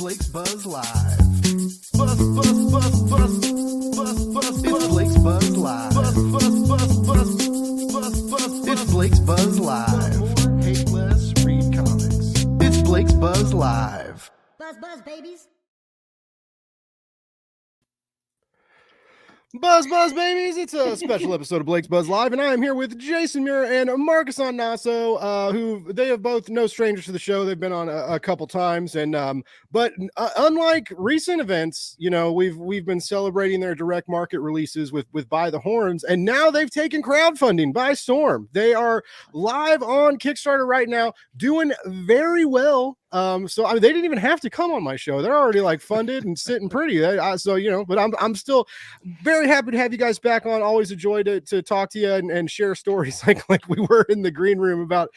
Blake's Buzz Live. Buzz, buzz, buzz, buzz, buzz, buzz. It's Blake's Buzz Live. Buzz, buzz, buzz, buzz, buzz, buzz. It's Blake's Buzz Live. Hate less, read comics. It's Blake's Buzz Live. Buzz, buzz, babies. Buzz, buzz, babies! It's a special episode of Blake's Buzz Live, and I am here with Jason Muir and Marcus Nasso, who they have both no strangers to the show. They've been on a couple times, and but unlike recent events, you know, we've been celebrating their direct market releases with By the Horns, and now they've taken crowdfunding by storm. They are live on Kickstarter right now, doing very well. So I mean, they didn't even have to come on my show. They're already like funded and sitting pretty. So you know, but I'm still very happy to have you guys back on. Always a joy to talk to you and share stories like we were in the green room about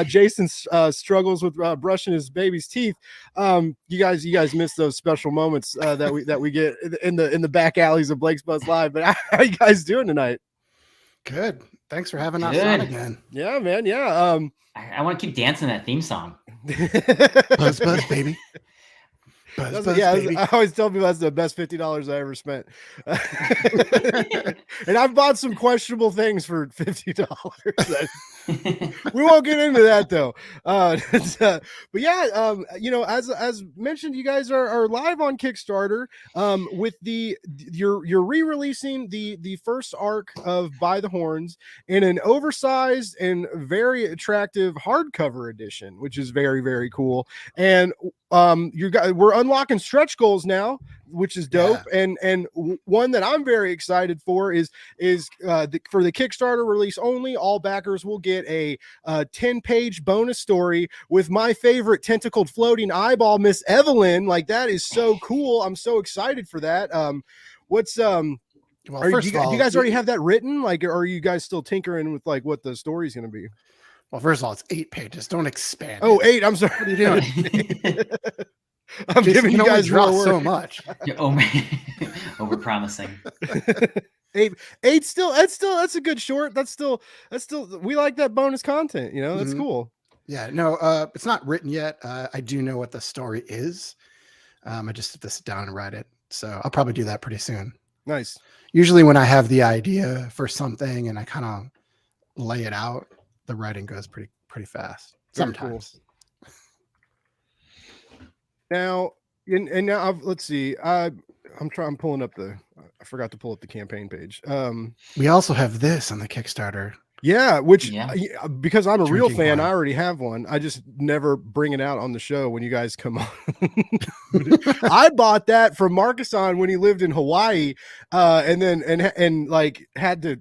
Jason's struggles with brushing his baby's teeth. You guys miss those special moments that we get in the back alleys of Blake's Buzz Live. But how you guys doing tonight? Good. Thanks for having us on again. Yeah, man. Yeah. I want to keep dancing that theme song. Buzz, buzz, baby. Buzz, buzz, baby. I always tell people that's the best $50 I ever spent. And I've bought some questionable things for $50. We won't get into that though. But yeah, you know, as mentioned, you guys are live on Kickstarter with you're re-releasing the first arc of By the Horns in an oversized and very attractive hardcover edition, which is very, very cool. And we're unlocking stretch goals now, which is dope. Yeah. And one that I'm very excited for is for the Kickstarter release only, all backers will get a 10-page bonus story with my favorite tentacled floating eyeball, Miss Evelyn. Like, that is so cool. I'm so excited for that. What's well, do you guys already have that written? Like, or are you guys still tinkering with like what the story's going to be? Well, first of all, it's 8 pages. Don't expand. Oh, 8. I'm sorry. What are you doing? I'm giving you guys draw so much. You're over promising. 8 still. That's a good short. That's still. We like that bonus content. You know, that's cool. Yeah. No, it's not written yet. I do know what the story is. I just have to sit down and write it. So I'll probably do that pretty soon. Nice. Usually, when I have the idea for something and I kind of lay it out, the writing goes pretty fast. Sometimes. Cool. Now, and now let's see. I'm pulling up I forgot to pull up the campaign page. We also have this on the Kickstarter. Yeah, because I'm a real fan, wine. I already have one. I just never bring it out on the show when you guys come on. I bought that from Marcus when he lived in Hawaii, and then like had to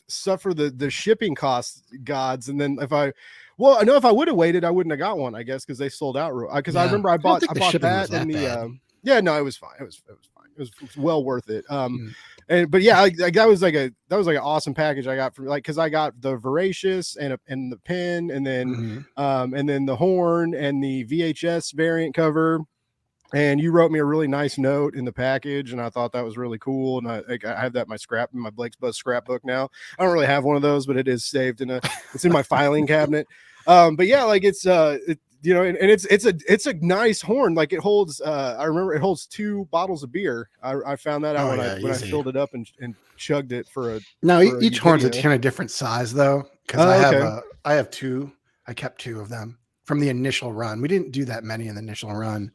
suffer the shipping costs gods. And then if I would have waited, I wouldn't have got one, I guess, because they sold out. Because I remember I bought that and it was fine. It was fine. It was well worth it. But yeah, that was like an awesome package I got from because I got the Voracious and the pin, and then the horn and the VHS variant cover. And you wrote me a really nice note in the package, and I thought that was really cool. And I have that in my Blake's Buzz scrapbook now. I don't really have one of those, but it is saved it's in my filing cabinet. But yeah, like it's you know, and it's a nice horn. Like it holds. I remember it holds 2 bottles of beer. I found that out when I filled it up and chugged it for a. No, each horn's a kind of different size though, because I have 2. I kept 2 of them from the initial run. We didn't do that many in the initial run.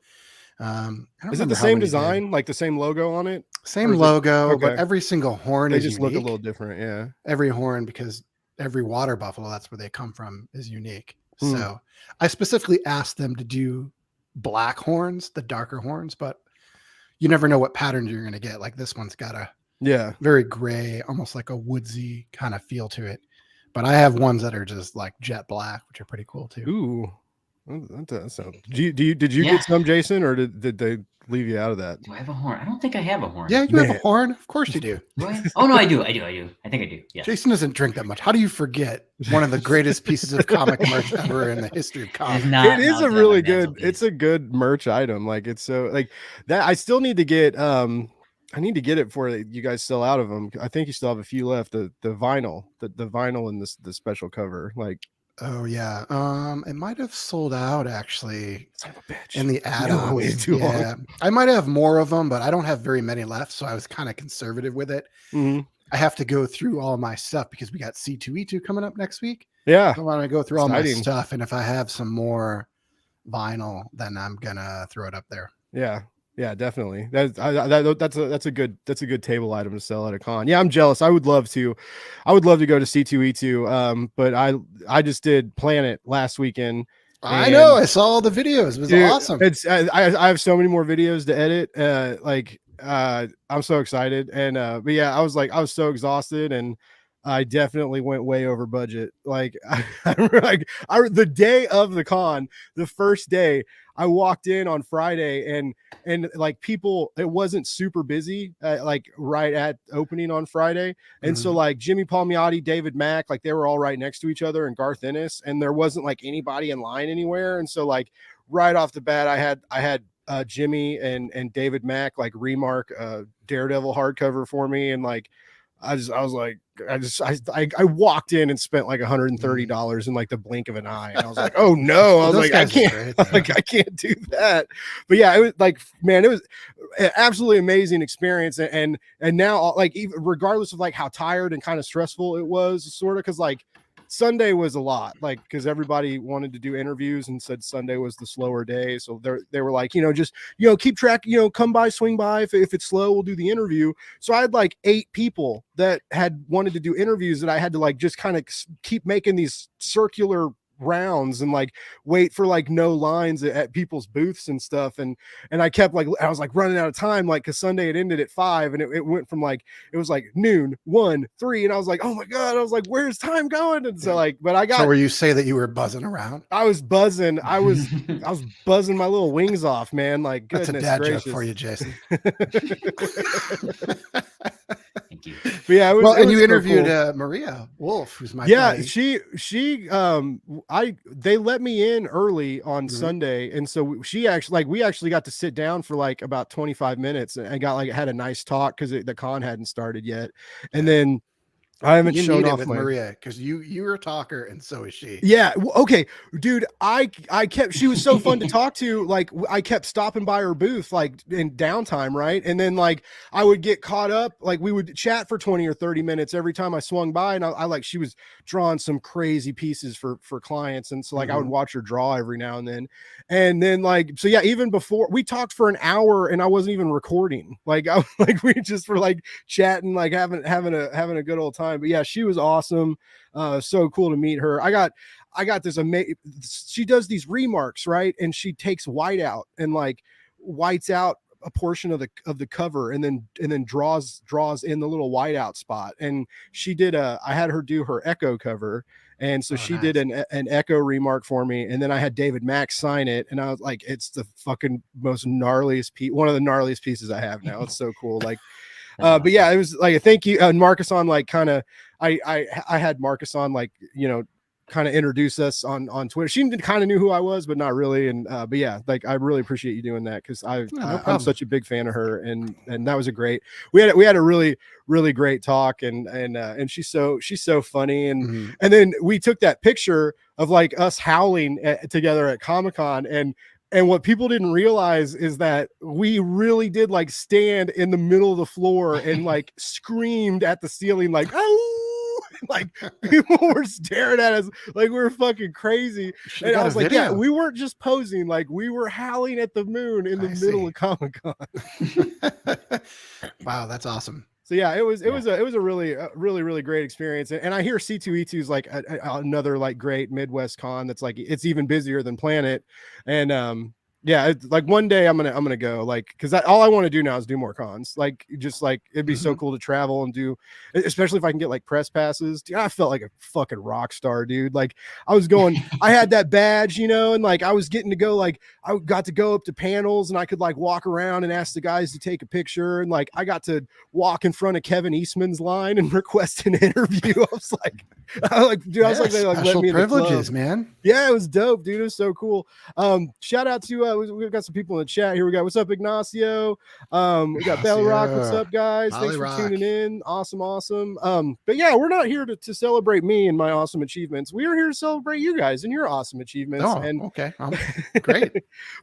Is it the same design, like the same logo on it? Same logo, but every single horn they is just unique. Look a little different. Yeah, every horn, because every water buffalo, that's where they come from, is unique. So I specifically asked them to do black horns, the darker horns, but you never know what patterns you're going to get. Like this one's got a very gray, almost like a woodsy kind of feel to it. But I have ones that are just like jet black, which are pretty cool too. Ooh. Did you get some, Jason, or did they leave you out of that? Do I have a horn? I don't think I have a horn. Yeah, you have a horn. Of course you do. Oh no, I do. I think I do. Yeah. Jason doesn't drink that much. How do you forget one of the greatest pieces of comic merch ever in the history of comics? It's a good merch item. Like it's so like that. I still need to get I need to get it before you guys sell out of them. I think you still have a few left. The vinyl, the vinyl and the special cover. Like Oh yeah. It might have sold out actually Son of a bitch. in the I know I waited add-ons. too long. Yeah. I might have more of them, but I don't have very many left, so I was kind of conservative with it. Mhm. I have to go through all my stuff because we got C2E2 coming up next week. Yeah. I want to go through all my Exciting. stuff, and if I have some more vinyl, then I'm gonna throw it up there. Yeah. Yeah, definitely. That's a good table item to sell at a con. Yeah, I'm jealous. I would love to go to C2E2. But I just did Planet last weekend. I know. I saw all the videos. It was Dude, awesome. I have so many more videos to edit. I'm so excited. And but yeah, I was so exhausted, and I definitely went way over budget. Like the day of the con, the first day, I walked in on Friday, and like people, it wasn't super busy like right at opening on Friday. And so like Jimmy Palmiotti, David Mack, like they were all right next to each other, and Garth Ennis, and there wasn't like anybody in line anywhere. And so like right off the bat, I had Jimmy and David Mack like remark Daredevil hardcover for me, and like I walked in and spent like $130 in like the blink of an eye, and I was like, oh no, I was like, I can't do that. But yeah, it was like, man, it was an absolutely amazing experience, and now like even regardless of like how tired and kind of stressful it was, sort of, because like Sunday was a lot, like because everybody wanted to do interviews and said Sunday was the slower day, so they were like, just keep track, come by, swing by, if it's slow, we'll do the interview. So I had like 8 people that had wanted to do interviews that I had to like just kind of keep making these circular rounds and like wait for like no lines at people's booths and stuff, and I kept like, I was like running out of time, like because Sunday it ended at 5, and it went from like, it was like noon, 1, 3, and I was like, oh my god, I was like, where's time going? And so like, but I got, so where you say that you were buzzing around? I was buzzing, I was buzzing my little wings off, man. Like, that's goodness a dad gracious. joke for you, Jason. Thank you. But yeah, and you so interviewed cool. Maria Wolf, who's my buddy. she they let me in early on Sunday, and so we actually got to sit down for like about 25 minutes and had a nice talk because the con hadn't started yet, and then I haven't shown off with Maria because you're a talker and so is she. Yeah. Okay, dude. She was so fun to talk to. Like I kept stopping by her booth like in downtime, right? And then like I would get caught up. Like we would chat for 20 or 30 minutes every time I swung by, and I like, she was drawing some crazy pieces for clients, and so like I would watch her draw every now and then like, so yeah, even before we talked for an hour and I wasn't even recording. Like we just were like chatting, like having a good old time. But yeah, she was awesome. So cool to meet her. I got this amazing, she does these remarks, right? And she takes white out and like whites out a portion of the cover, and then draws in the little whiteout spot. And she did I had her do her Echo cover, and so she did an Echo remark for me, and then I had David Mack sign it, and I was like, it's the fucking most gnarliest piece, one of the gnarliest pieces I have now. It's so cool. Like but yeah, it was like a thank you. And Marcus on like kind of I had Marcus on like, kind of introduce us on Twitter. She kind of knew who I was, but not really. And but yeah, like I really appreciate you doing that, because I'm such a big fan of her, and that was a great. We had a really great talk, and she's so funny, and then we took that picture of like us howling together at Comic-Con, and what people didn't realize is that we really did like stand in the middle of the floor and like screamed at the ceiling, like, oh, like people were staring at us like we were fucking crazy. And I was like, yeah, we weren't just posing, like we were howling at the moon in the middle of Comic-Con. Wow, that's awesome. So yeah, it was a really great experience. And I hear C2E2 is like another like great Midwest con that's like, it's even busier than Planet. And yeah, like one day I'm gonna go, like, because all I want to do now is do more cons. Like, just like it'd be so cool to travel and do, especially if I can get like press passes. Dude, I felt like a fucking rock star, dude. Like I was going, I had that badge, and like I was getting to go, like I got to go up to panels, and I could like walk around and ask the guys to take a picture, and like I got to walk in front of Kevin Eastman's line and request an interview. I was like, dude, I was like, they like let me in privileges, the club. Man. Yeah, it was dope, dude. It was so cool. Shout out to we've got some people in the chat here. We got, what's up, Ignacio? We got Bell Rock. What's up, guys? Thanks for tuning in. Awesome. But yeah, we're not here to celebrate me and my awesome achievements. We are here to celebrate you guys and your awesome achievements. Oh, and okay. Great.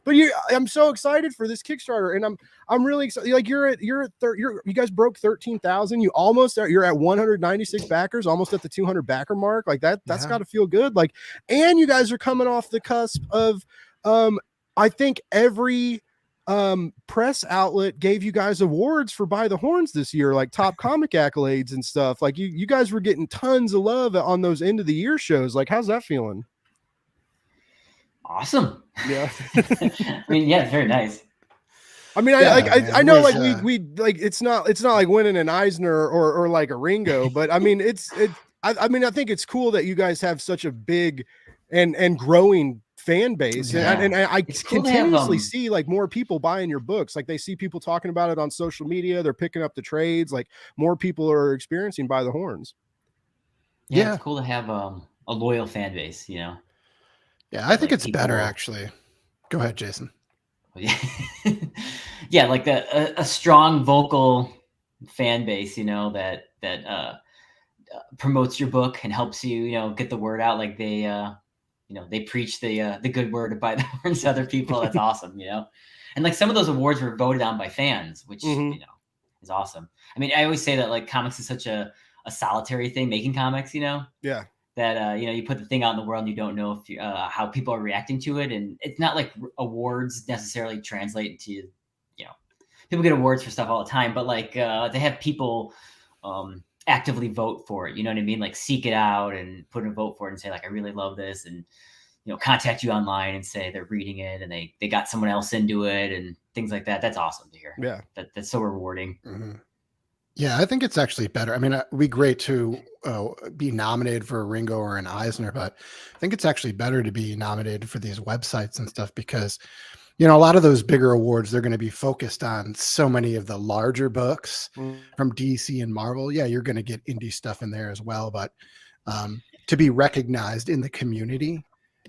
But I'm so excited for this Kickstarter, and I'm really excited. Like you guys broke 13,000. You're at 196 backers, almost at the 200 backer mark. Like that's got to feel good. Like, and you guys are coming off the cusp of, I think every press outlet gave you guys awards for By the Horns this year, like top comic accolades and stuff. Like you guys were getting tons of love on those end of the year shows. Like, how's that feeling? Awesome. Yeah. I mean, yeah, it's very nice. I mean, I know, like we like, it's not like winning an Eisner or like a Ringo, but I mean, I think it's cool that you guys have such a big and growing fan base. And I continuously see like more people buying your books. Like they see people talking about it on social media. They're picking up the trades. Like more people are experiencing By the Horns. Yeah. It's cool to have a loyal fan base, you know? Yeah, I think it's better actually. Go ahead, Jason. Yeah. Yeah, like a strong vocal fan base, you know, that promotes your book and helps you, you know, get the word out. Like they they preach the good word By the Horns to other people. That's awesome, you know. And like some of those awards were voted on by fans, which you know is awesome. I mean, I always say that like comics is such a solitary thing, making comics, you know. Yeah. That you know, you put the thing out in the world and you don't know if how people are reacting to it, and it's not like awards necessarily translate into, you know, people get awards for stuff all the time, but like they have people actively vote for it, you know what I mean, like seek it out and put in a vote for it and say like, I really love this, and you know, contact you online and say they're reading it and they got someone else into it and things like that. That's awesome to hear. Yeah, that's so rewarding. Yeah, I think it's actually better. I mean, it'd be great to be nominated for a Ringo or an Eisner, but I think it's actually better to be nominated for these websites and stuff because, you know, a lot of those bigger awards, they're going to be focused on so many of the larger books from DC and Marvel. Yeah, you're going to get indie stuff in there as well, but to be recognized in the community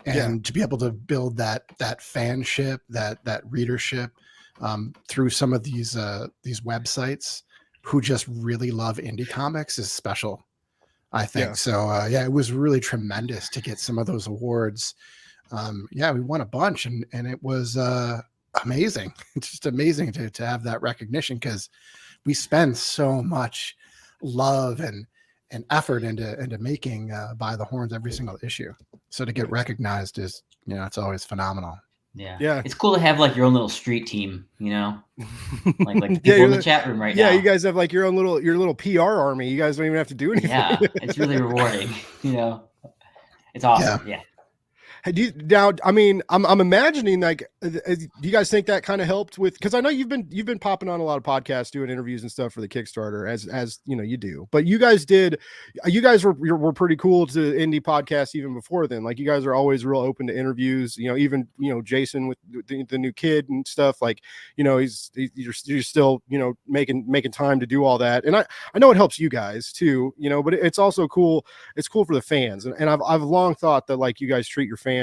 and to be able to build that fanship, that readership through some of these websites who just really love indie comics is special, I think. Yeah. So it was really tremendous to get some of those awards. We won a bunch and it was amazing. It's just amazing to have that recognition because we spend so much love and effort into making By the Horns every single issue. So to get recognized is, you know, it's always phenomenal. Yeah. It's cool to have like your own little street team, you know, like the people in the chat room right now. Yeah, you guys have like your little PR army. You guys don't even have to do anything. Yeah, it's really rewarding. You know, it's awesome. Yeah. Now, I mean, I'm imagining like, do you guys think that kind of helped with? Because I know you've been popping on a lot of podcasts, doing interviews and stuff for the Kickstarter, as you know you do. But you guys were pretty cool to indie podcasts even before then. Like you guys are always real open to interviews. You know, even Jason with the new kid and stuff. Like you know, you're still making time to do all that. And I know it helps you guys too. You know, but it's also cool. It's cool for the fans. And I've long thought that like you guys treat your fans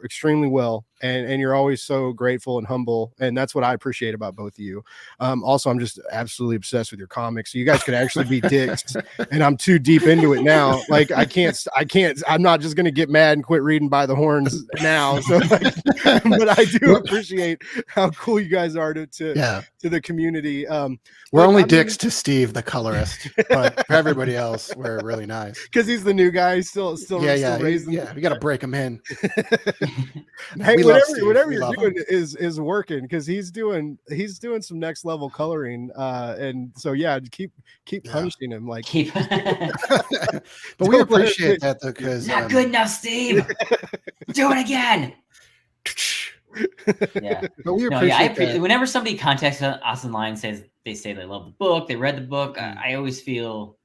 extremely well, and you're always so grateful and humble, and that's what I appreciate about both of you. Also, I'm just absolutely obsessed with your comics, so you guys could actually be dicks, and I'm too deep into it now. Like I'm not just gonna get mad and quit reading By the Horns now. So, but I do appreciate how cool you guys are to the community. We're only dicks to Steve, the colorist, but for everybody else, we're really nice because he's the new guy. Still raising. Yeah, we got to break him in. Hey, whatever you're doing is working because he's doing some next level coloring, and so keep punishing him like. But we appreciate that though, because not good enough, Steve. Do it again. Yeah, but we appreciate whenever somebody contacts us online and says they love the book, they read the book, I always feel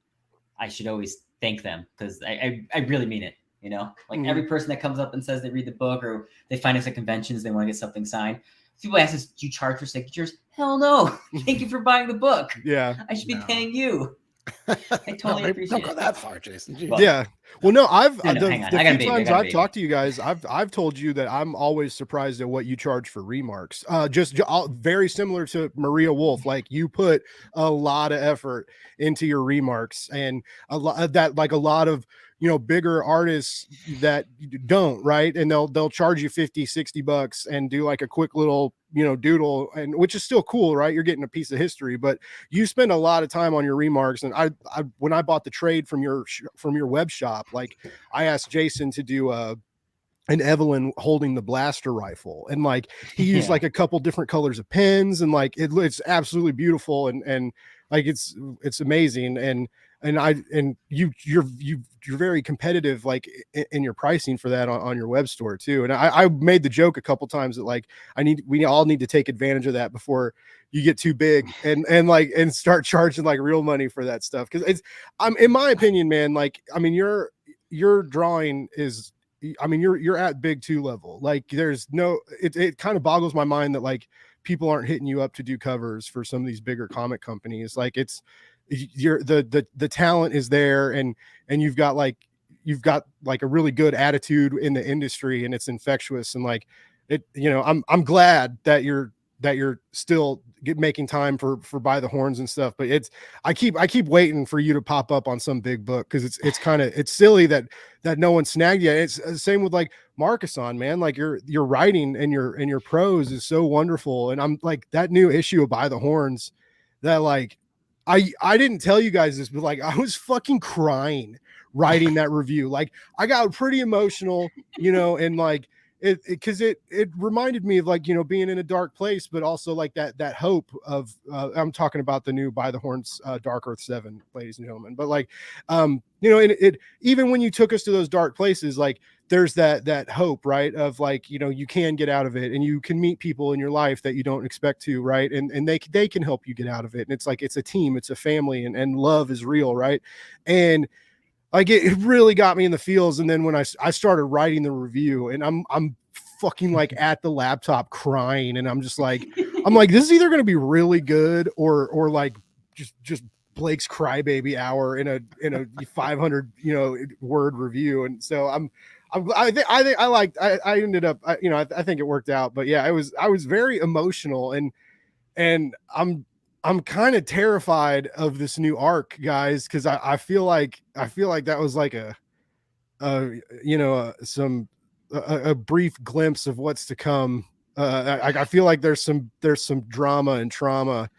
I should always thank them because I really mean it. You know, like every person that comes up and says they read the book or they find us at conventions, they want to get something signed. People ask us, do you charge for signatures? Hell no. Thank you for buying the book. Yeah. I should be paying you. I totally Don't appreciate go it. that far, Jason. Jeez. Well, Yeah. Well, no, I've No, hang on. the I got a few baby, I times got a I've baby. talked to you guys, I've told you that I'm always surprised at what you charge for remarks. Very similar to Maria Wolf. Like you put a lot of effort into your remarks, and a lot that like a lot of bigger artists that don't, right, and they'll charge you 50-60 bucks and do like a quick little doodle, and which is still cool, right? You're getting a piece of history, but you spend a lot of time on your remarks. And I when I bought the trade from your web shop, like I asked Jason to do an Evelyn holding the blaster rifle, and like he used Yeah. like a couple different colors of pens, and like it's absolutely beautiful, and like it's amazing. And you're very competitive like in your pricing for that on your web store too. And I made the joke a couple times that like we all need to take advantage of that before you get too big and start charging like real money for that stuff. Cause I'm in my opinion, man, like, I mean, your drawing is, I mean, you're at big 2 level. Like there's no, it kind of boggles my mind that like people aren't hitting you up to do covers for some of these bigger comic companies. Like the talent is there, and you've got like a really good attitude in the industry, and it's infectious. And like it, I'm glad that you're still making time for By the Horns and stuff. But I keep waiting for you to pop up on some big book, because it's kind of, it's silly that no one snagged you. It's the same with like Marcus-on, man. Like your writing and your prose is so wonderful. And I'm like, that new issue of By the Horns, that like I didn't tell you guys this, but like I was fucking crying writing that review. Like I got pretty emotional, and like because it reminded me of like being in a dark place, but also like that hope of I'm talking about the new By the Horns Dark Earth 7, ladies and gentlemen. But like and it even when you took us to those dark places, like there's that hope, right, of like you can get out of it, and you can meet people in your life that you don't expect to, right, and they can help you get out of it. And it's like it's a team, it's a family, and love is real, right? And like it really got me in the feels. And then when I started writing the review, and I'm fucking like at the laptop crying, and I'm like, this is either going to be really good or like just Blake's crybaby hour in a 500 word review. And so I ended up I think it worked out. But yeah, I was very emotional, and I'm kind of terrified of this new arc, guys, because I feel like that was like a brief glimpse of what's to come. I feel like there's some drama and trauma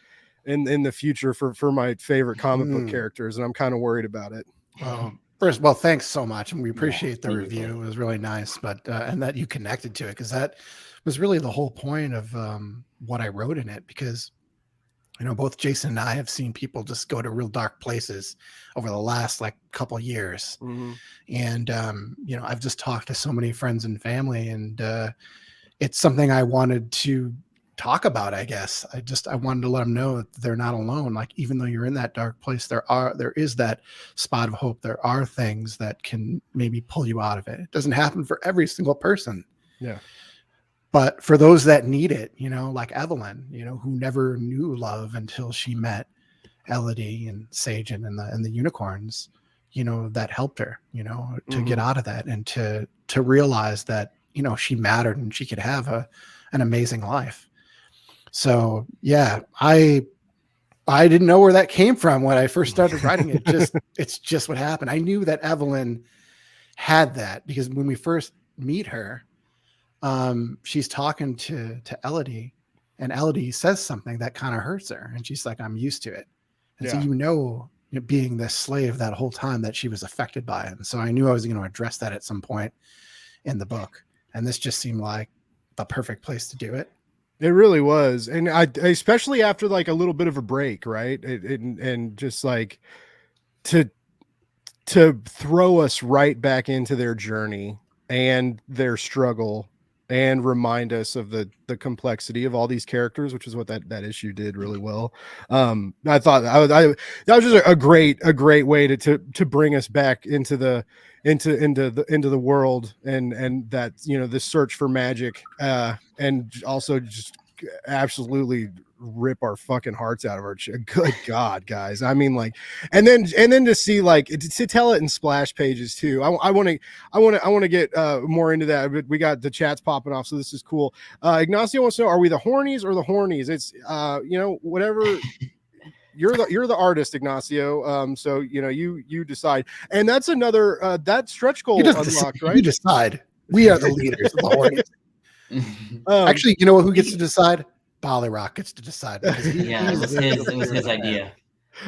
in the future for my favorite comic book characters, and I'm kind of worried about it. First of all, thanks so much, and we appreciate the review. It was really nice, but and that you connected to it, because that was really the whole point of what I wrote in it. Because both Jason and I have seen people just go to real dark places over the last like couple years. And I've just talked to so many friends and family, and it's something I wanted to talk about. I guess I wanted to let them know that they're not alone. Like, even though you're in that dark place, there is that spot of hope. There are things that can maybe pull you out of it. It doesn't happen for every single person. Yeah. But for those that need it, like Evelyn, who never knew love until she met Elodie and Sagen and the unicorns, that helped her, to get out of that, and to realize that, she mattered and she could have an amazing life. So yeah, I didn't know where that came from when I first started writing it. It's just what happened. I knew that Evelyn had that, because when we first meet her, she's talking to Elodie, and Elodie says something that kind of hurts her, and she's like, I'm used to it. And so being this slave that whole time, that she was affected by it. And so I knew I was going to address that at some point in the book, and this just seemed like the perfect place to do it. It really was. And I especially after like a little bit of a break, right, and just like to throw us right back into their journey and their struggle, and remind us of the complexity of all these characters, which is what that issue did really well. I thought that was just a great way to bring us back into the world, and that this search for magic, and also just absolutely rip our fucking hearts out of our chest. Good God, guys. I mean, like, and then to see, like, to tell it in splash pages too. I want to get more into that, but we got the chats popping off, so this is cool. Ignacio wants to know, are we the Hornies or the Hornies? It's whatever. You're the artist, Ignacio. So you decide. And that's another that stretch goal unlocked, right? You decide. We are the leaders of the Hornies. Actually, you know who gets to decide? Ballyrock gets to decide. Yeah, it was his idea.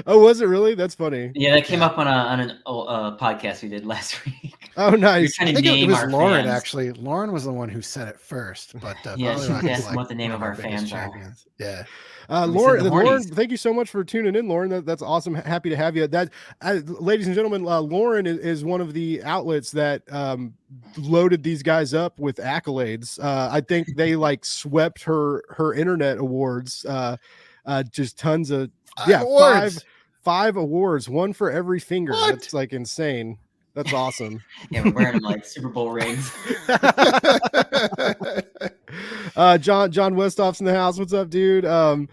Oh, was it really? That's funny. Yeah, that came up on an podcast we did last week. Oh, nice. I think it was Lauren, actually. Lauren was the one who said it first, but yeah, she asked what the name of our fans are. Yeah. Lauren, thank you so much for tuning in, Lauren. That's awesome. Happy to have you. Ladies and gentlemen, Lauren is one of the outlets that loaded these guys up with accolades. I think they like swept her internet awards. Just tons of five awards, one for every finger. What? That's like insane. That's awesome. Yeah, we're wearing them like Super Bowl rings. John Westhoff's in the house. What's up, dude? Okay,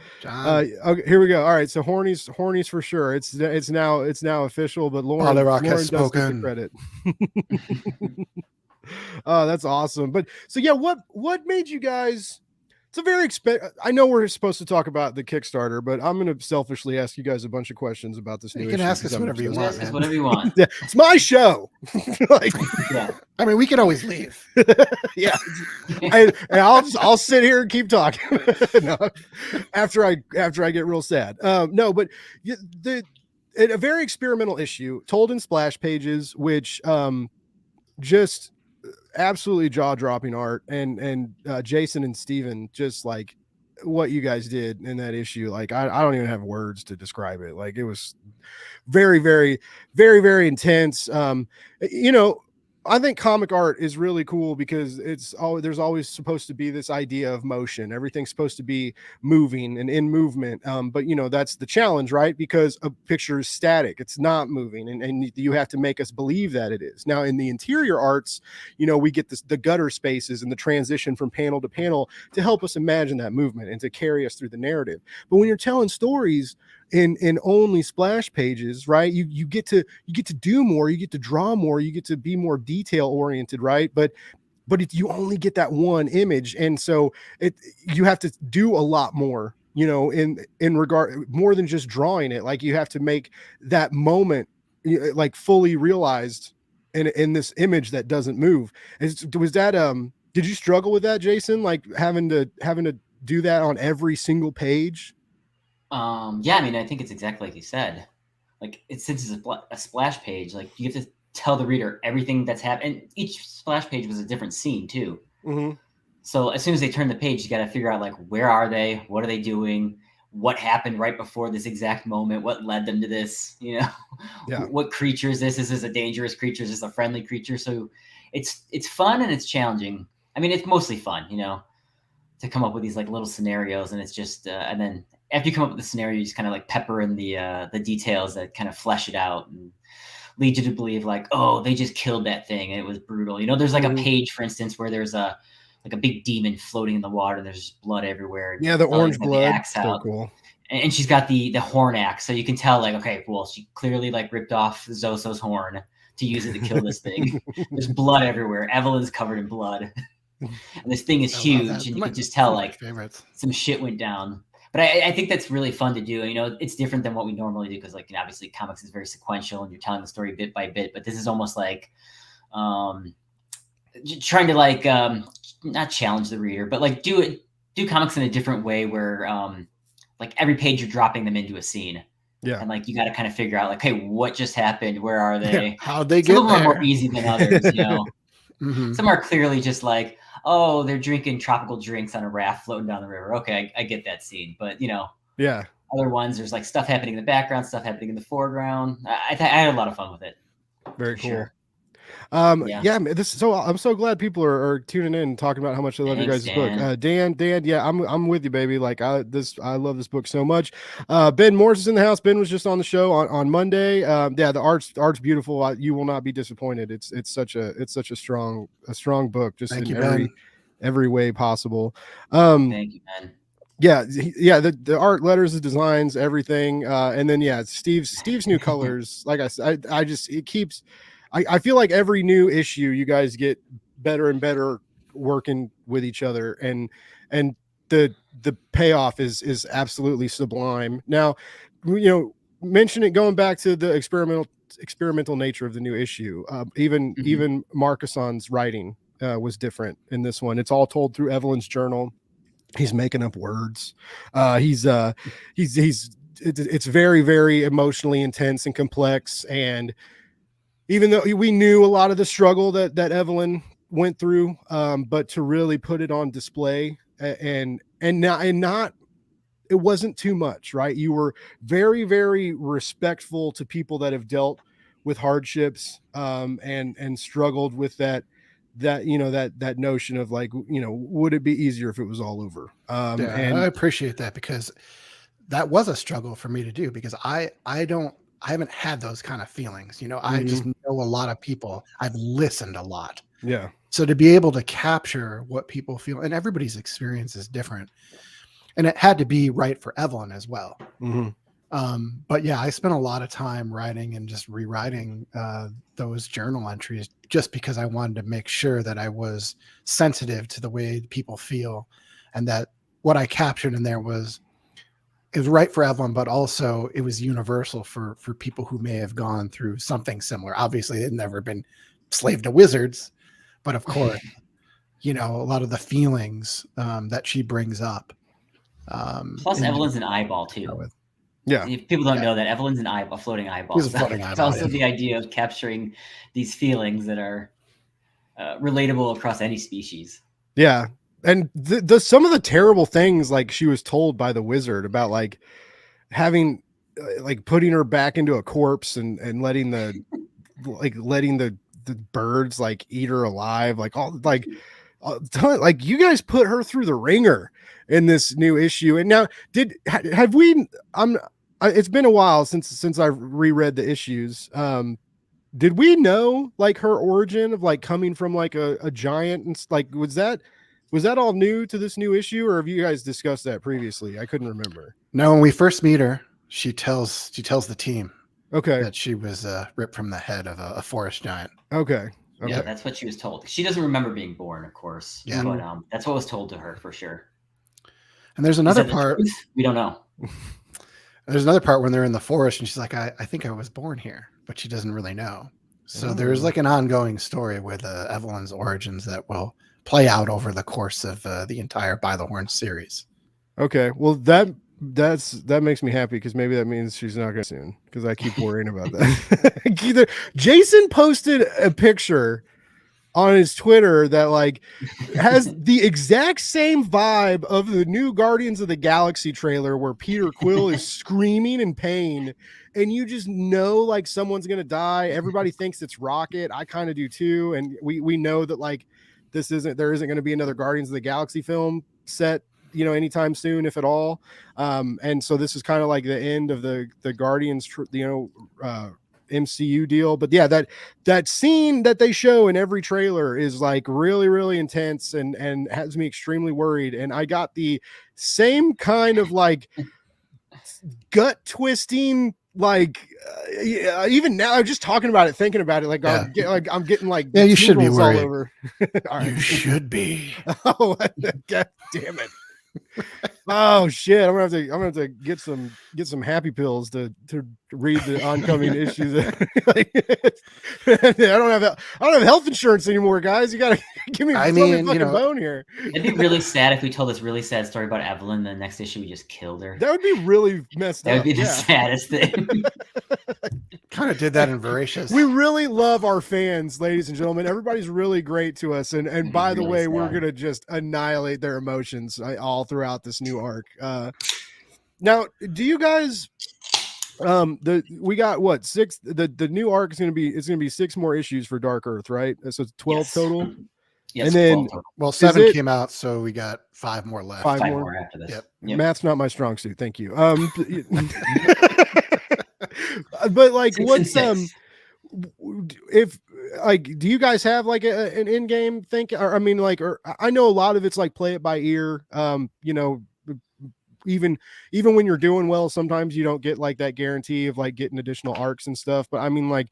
here we go. All right, so Hornies for sure. It's now official, but Lauren does get the credit. Oh, that's awesome. But so yeah, what made you guys? It's a very I know we're supposed to talk about the Kickstarter, but I'm going to selfishly ask you guys a bunch of questions about this new issue. You can ask us whatever you want. Ask us whatever you want. Yeah, it's my show. Yeah. I mean, we can always leave. Yeah. And I'll sit here and keep talking. No, after I get real sad. No, but a very experimental issue told in splash pages, which just absolutely jaw-dropping art, and Jason and Steven, just like what you guys did in that issue, like I don't even have words to describe it. Like, it was very, very, very, very intense. I think comic art is really cool because there's always supposed to be this idea of motion. Everything's supposed to be moving and in movement. But that's the challenge, right? Because a picture is static. It's not moving. And you have to make us believe that it is. Now in the interior arts, we get the gutter spaces and the transition from panel to panel to help us imagine that movement and to carry us through the narrative. But when you're telling stories in only splash pages, right, you get to do more, you get to draw more, you get to be more detail oriented, right? But you only get that one image, and so you have to do a lot more, in regard, more than just drawing it. Like, you have to make that moment like fully realized in this image that doesn't move. Was that did you struggle with that, Jason, like having to do that on every single page? Yeah, I mean, I think it's exactly like you said. Like, since it's a splash page, like, you have to tell the reader everything that's happened. And each splash page was a different scene too. Mm-hmm. So as soon as they turn the page, you got to figure out, like, where are they? What are they doing? What happened right before this exact moment? What led them to this? Yeah. What creature is this? Is this a dangerous creature? Is this a friendly creature? So it's fun and it's challenging. I mean, it's mostly fun, to come up with these like little scenarios, and it's just and then after you come up with the scenario, you just kind of like pepper in the details that kind of flesh it out and lead you to believe, like, oh, they just killed that thing and it was brutal. There's like a page, for instance, where there's a big demon floating in the water and there's just blood everywhere. Yeah, the orange blood. So cool. And she's got the horn axe, so you can tell, like, okay, well, she clearly like ripped off Zoso's horn to use it to kill this thing. There's blood everywhere. Evelyn's covered in blood, and this thing is huge, and you can just tell like some shit went down. But I think that's really fun to do. It's different than what we normally do because, like, obviously comics is very sequential and you're telling the story bit by bit. But this is almost like trying to like not challenge the reader, but like do comics in a different way where like every page you're dropping them into a scene. Yeah. And like you got to kind of figure out, like, hey, what just happened? Where are they? Yeah, how'd they get there? Some are more easy than others. Mm-hmm. Some are clearly just like, oh, they're drinking tropical drinks on a raft floating down the river. Okay, I get that scene. But, yeah. Other ones, there's like stuff happening in the background, stuff happening in the foreground. I had a lot of fun with it. Very cool. Sure. I'm so glad people are tuning in and talking about how much they love your guys' book. Dan, yeah, I'm with you, baby. Like, I love this book so much. Ben Morris is in the house. Ben was just on the show on Monday. The art's beautiful. You will not be disappointed. It's such a strong book, just in every way possible. Thank you, Ben. Yeah, the art, letters, the designs, everything, and then Steve's new colors. Like I said, I just it keeps. I feel like every new issue, you guys get better and better working with each other, and the payoff is absolutely sublime. Now, mention it going back to the experimental nature of the new issue. Even Marcuson's writing was different in this one. It's all told through Evelyn's journal. He's making up words. It's very, very emotionally intense and complex. And even though we knew a lot of the struggle that Evelyn went through, but to really put it on display and not, it wasn't too much, right? You were very, very respectful to people that have dealt with hardships, and struggled with that notion of like, would it be easier if it was all over? And I appreciate that, because that was a struggle for me to do, because I haven't had those kind of feelings. I just know a lot of people. I've listened a lot. Yeah. So to be able to capture what people feel, and everybody's experience is different, and it had to be right for Evelyn as well. But yeah, I spent a lot of time writing and just rewriting those journal entries, just because I wanted to make sure that I was sensitive to the way people feel, and that what I captured in there was right for Evelyn, but also it was universal for people who may have gone through something similar. Obviously, they've never been slave to wizards, but of course, a lot of the feelings that she brings up. Plus, Evelyn's an eyeball too. Yeah. If people don't know that, Evelyn's an eyeball, a floating eyeball. He's a floating eyeball. It's also the idea of capturing these feelings that are relatable across any species. Yeah. And the some of the terrible things like she was told by the wizard about like having like putting her back into a corpse and letting the birds like eat her alive, like all like you guys put her through the ringer in this new issue. And now have we it's been a while since I've reread the issues. Did we know like her origin of like coming from like a giant, and like was that all new to this new issue, or have you guys discussed that previously? I couldn't remember. No, when we first meet her, she tells the team that she was ripped from the head of a forest giant. Okay. Yeah, that's what she was told. She doesn't remember being born, of course. Yeah. But that's what was told to her for sure. And there's another part. We don't know. There's another part when they're in the forest and she's like, I think I was born here, but she doesn't really know. So there's like an ongoing story with Evelyn's origins that will play out over the course of the entire By the Horn series. Okay. Well, that makes me happy, because maybe that means she's not going to soon, because I keep worrying about that. Jason posted a picture on his Twitter that like has the exact same vibe of the new Guardians of the Galaxy trailer, where Peter Quill is screaming in pain, and you just know like someone's going to die. Everybody thinks it's Rocket. I kind of do too. And we know that like there isn't going to be another Guardians of the Galaxy film set anytime soon, if at all. And so this is kind of like the end of the Guardians MCU deal. But yeah, that scene that they show in every trailer is like really, really intense and has me extremely worried. And I got the same kind of like gut twisting, like even now I'm just talking about it, thinking about it, like I'm getting like you should be worried all over. All right. You should be. Oh, God damn it. Oh shit! I'm gonna have to get some happy pills to read the oncoming issues. I don't have health insurance anymore, guys. You gotta give me fucking bone here. It'd be really sad if we told this really sad story about Evelyn. The next issue we just killed her. That would be really messed up. That would be the saddest thing. Kind of did that in Voracious. We really love our fans, ladies and gentlemen. Everybody's really great to us, and by the way, we're gonna just annihilate their emotions all throughout this new arc. Now, do you guys? We got what, 6? The new arc is gonna be 6 more issues for Dark Earth, right? So it's 12 total. Yes, and then 7 came out, so we got 5 more left. 5 more after this. Yep. Math's not my strong suit. Thank you. But like, what's if like, do you guys have like an in-game think? Or I mean, like, or I know a lot of it's like play it by ear. even when you're doing well, sometimes you don't get like that guarantee of like getting additional arcs and stuff. But I mean, like,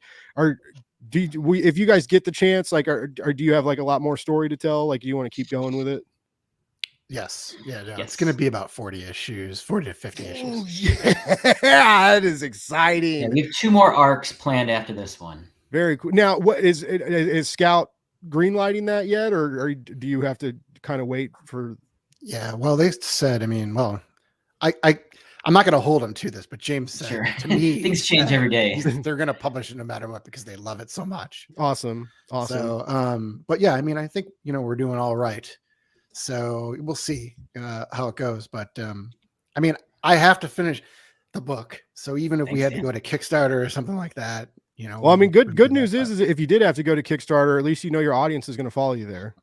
if you guys get the chance, like, or do you have like a lot more story to tell? Like, do you want to keep going with it? Yes. Yeah. No, Yes. It's going to be about 40 issues, 40 to 50 issues. Oh, yeah, that is exciting. Yeah, we have 2 more arcs planned after this one. Very cool. Now, what is Scout greenlighting that yet, or do you have to kind of wait for? Yeah. Well, they said, I mean, well, I'm not going to hold them to this, but James said Sure. to me, Things change every day. they're going to publish it no matter what because they love it so much. Awesome. So, but yeah, I mean, I think, we're doing all right. So we'll see how it goes. But I mean, I have to finish the book. So even if we had to go to Kickstarter or something like that, Well, I mean, good news is if you did have to go to Kickstarter, at least your audience is going to follow you there.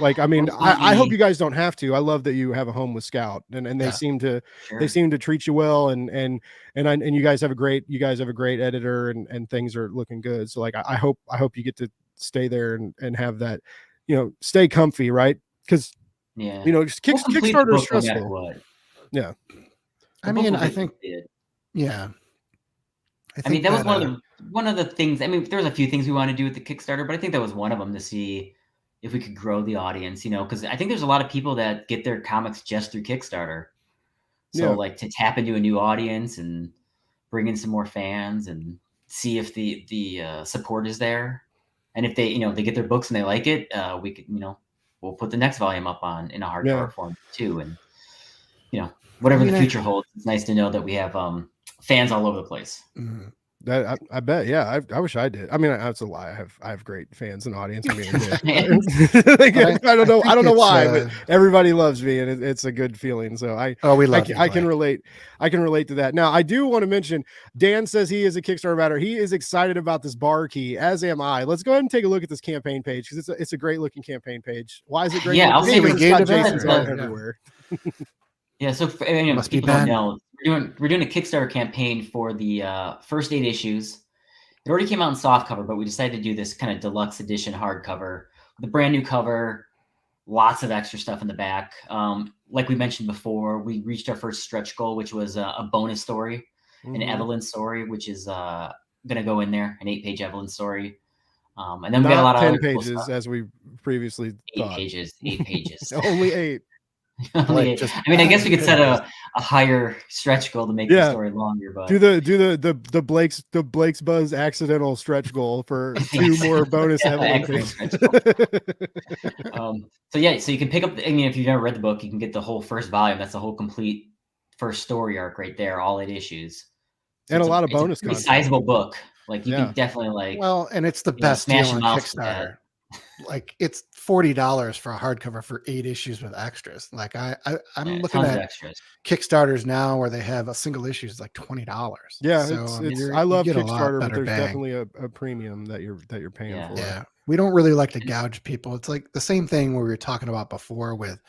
Like, I mean, I hope you guys don't have to. I love that you have a home with Scout, and they seem to treat you well, and you guys have a great editor, and things are looking good. So like, I hope you get to stay there and have that, stay comfy, right? Because just Kickstarter is stressful. Yeah, I mean, I think, yeah. I mean, that was one of the things. I mean, there was a few things we wanted to do with the Kickstarter, but I think that was one of them, to see if we could grow the audience, because I think there's a lot of people that get their comics just through Kickstarter. So like, to tap into a new audience and bring in some more fans and see if the support is there. And if they, they get their books and they like it, we could, we'll put the next volume up in a hardcover form too. And, whatever the future holds, it's nice to know that we have fans all over the place. Mm-hmm. That I bet. Yeah, I wish I did. I mean, that's a lie. I have great fans and audience. I mean, I don't know why, but everybody loves me, and it's a good feeling. So I can relate. I can relate to that. Now, I do want to mention, Dan says he is a Kickstarter batter. He is excited about this bar key, as am I. Let's go ahead and take a look at this campaign page, because it's a great looking campaign page. Why is it great? Yeah, I'll say Jason's everywhere. Yeah, so for people don't know, we're doing a Kickstarter campaign for the first 8 issues. It already came out in softcover, but we decided to do this kind of deluxe edition hardcover with a brand new cover, lots of extra stuff in the back. Like we mentioned before, we reached our first stretch goal, which was a bonus story, an Evelyn story, which is going to go in there, an 8-page Evelyn story. And then we got a lot of 10 pages, as we previously thought. 8 pages. Only 8. I mean, I guess we could set a higher stretch goal to make the story longer, but do the Blake's Buzz accidental stretch goal for 2 more bonus evidence. So you can pick up. I mean, if you've never read the book, you can get the whole first volume. That's the whole complete first story arc right there, all 8 issues, and a lot of bonus content. Sizable book. Like, you can definitely and it's the best deal on Kickstarter. Like, it's $40 for a hardcover for 8 issues with extras. Like, I'm looking at extras. Kickstarters now where they have a single issue is like $20. Yeah, so, I love Kickstarter, but there's definitely a premium that you're paying for. Yeah, we don't really like to gouge people. It's like the same thing we were talking about before with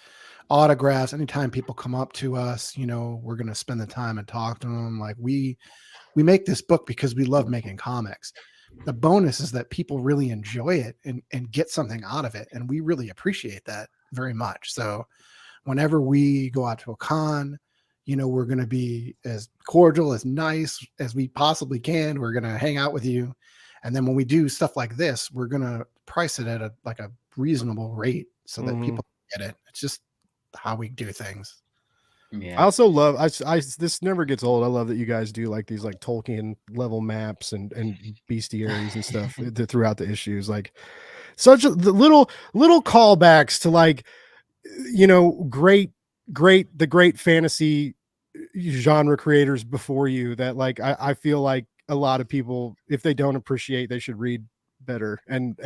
autographs. Anytime people come up to us, we're going to spend the time and talk to them. Like, we make this book because we love making comics. The bonus is that people really enjoy it and get something out of it. And we really appreciate that very much. So whenever we go out to a con, we're going to be as cordial, as nice as we possibly can. We're going to hang out with you. And then when we do stuff like this, we're going to price it at a reasonable rate so that people get it. It's just how we do things. Yeah. I also love this never gets old. I love that you guys do like these like Tolkien level maps and bestiaries and stuff throughout the issues. Like, such the little callbacks to like, the great fantasy genre creators before you that like I feel like a lot of people, if they don't appreciate, they should read better and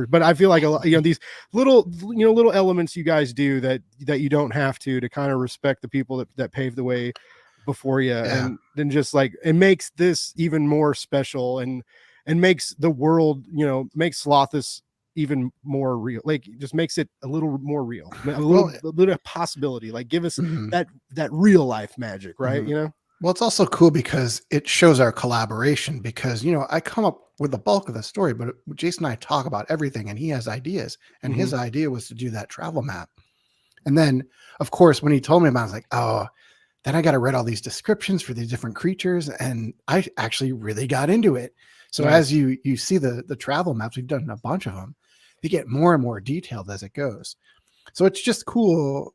but I feel like a lot, these little elements you guys do that you don't have to kind of respect the people that paved the way before you, and then just like it makes this even more special and makes the world, makes Slothus even more real. Like, just makes it a little more real, a little possibility. Like, give us that real life magic, right? Well, it's also cool because it shows our collaboration because, I come up with the bulk of the story, but Jason and I talk about everything and he has ideas, and his idea was to do that travel map. And then of course, when he told me about it, I was like, oh, then I got to read all these descriptions for these different creatures, and I actually really got into it. So Nice. as you see the travel maps, we've done a bunch of them. They get more and more detailed as it goes. So it's just cool.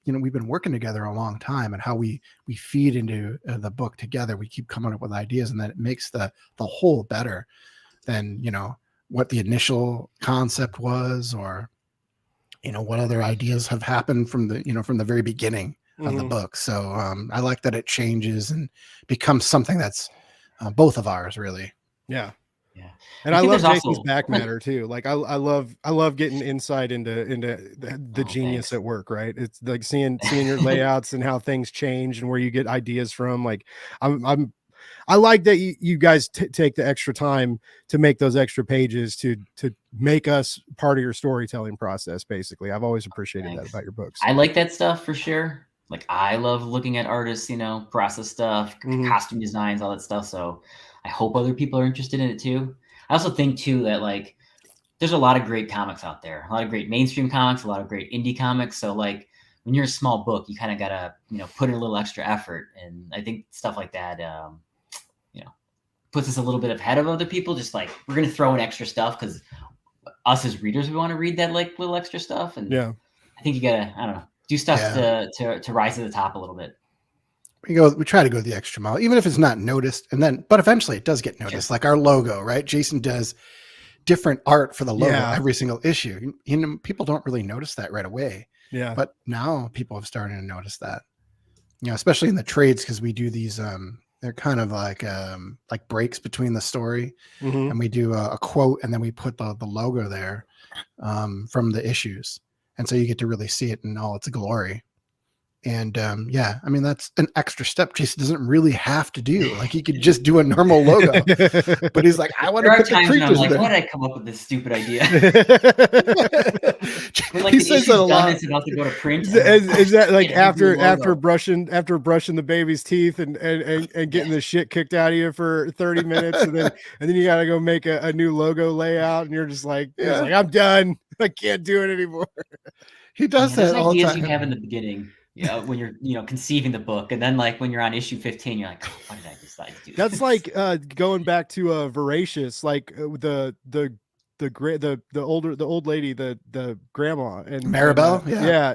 We've been working together a long time, and how we feed into the book together. We keep coming up with ideas, and then it makes the whole better than what the initial concept was, or what other ideas have happened from the very beginning of the book. So I like that it changes and becomes something that's both of ours, really. Yeah. Yeah. And I I think love there's Jason's also- back matter too. Like I love getting insight into the genius thanks. at work, right? It's like seeing your layouts and how things change and where you get ideas from. Like I like that you guys take the extra time to make those extra pages to make us part of your storytelling process. Basically, I've always appreciated that about your books. I like that stuff for sure. Like I love looking at artists, process stuff, costume designs, all that stuff. So I hope other people are interested in it too. I also think too that like there's a lot of great comics out there, a lot of great mainstream comics, a lot of great indie comics. So like when you're a small book, you kind of gotta put in a little extra effort, and I think stuff like that puts us a little bit ahead of other people. Just like we're gonna throw in extra stuff because us as readers, we want to read that like little extra stuff. And I think you gotta, I don't know, do stuff to rise to the top a little bit. We try to go the extra mile, even if it's not noticed. But eventually it does get noticed. Like our logo, right? Jason does different art for the logo every single issue. People don't really notice that right away. Yeah. But now people have started to notice that, especially in the trades, because we do these, they're kind of like breaks between the story, and we do a quote, and then we put the logo there from the issues. And so you get to really see it in all its glory. And I mean, that's an extra step Jason doesn't really have to do. Like he could just do a normal logo, but he's like, I want to put the creatures like, there. why did I come up with this stupid idea? When, like, He the says issue's that a done, lot. it's about to go to print. Is that like Yeah, do the after logo. brushing the baby's teeth and getting the shit kicked out of you for 30 minutes, and then you got to go make a new logo layout, and you're just like, it's like, I'm done. I can't do it anymore. He does that all the ideas time. you have in the beginning. When you're conceiving the book, and then like when you're on issue 15, you're like, why did I decide to do That's this? like going back to Voracious, like the old lady, the grandma and Maribel,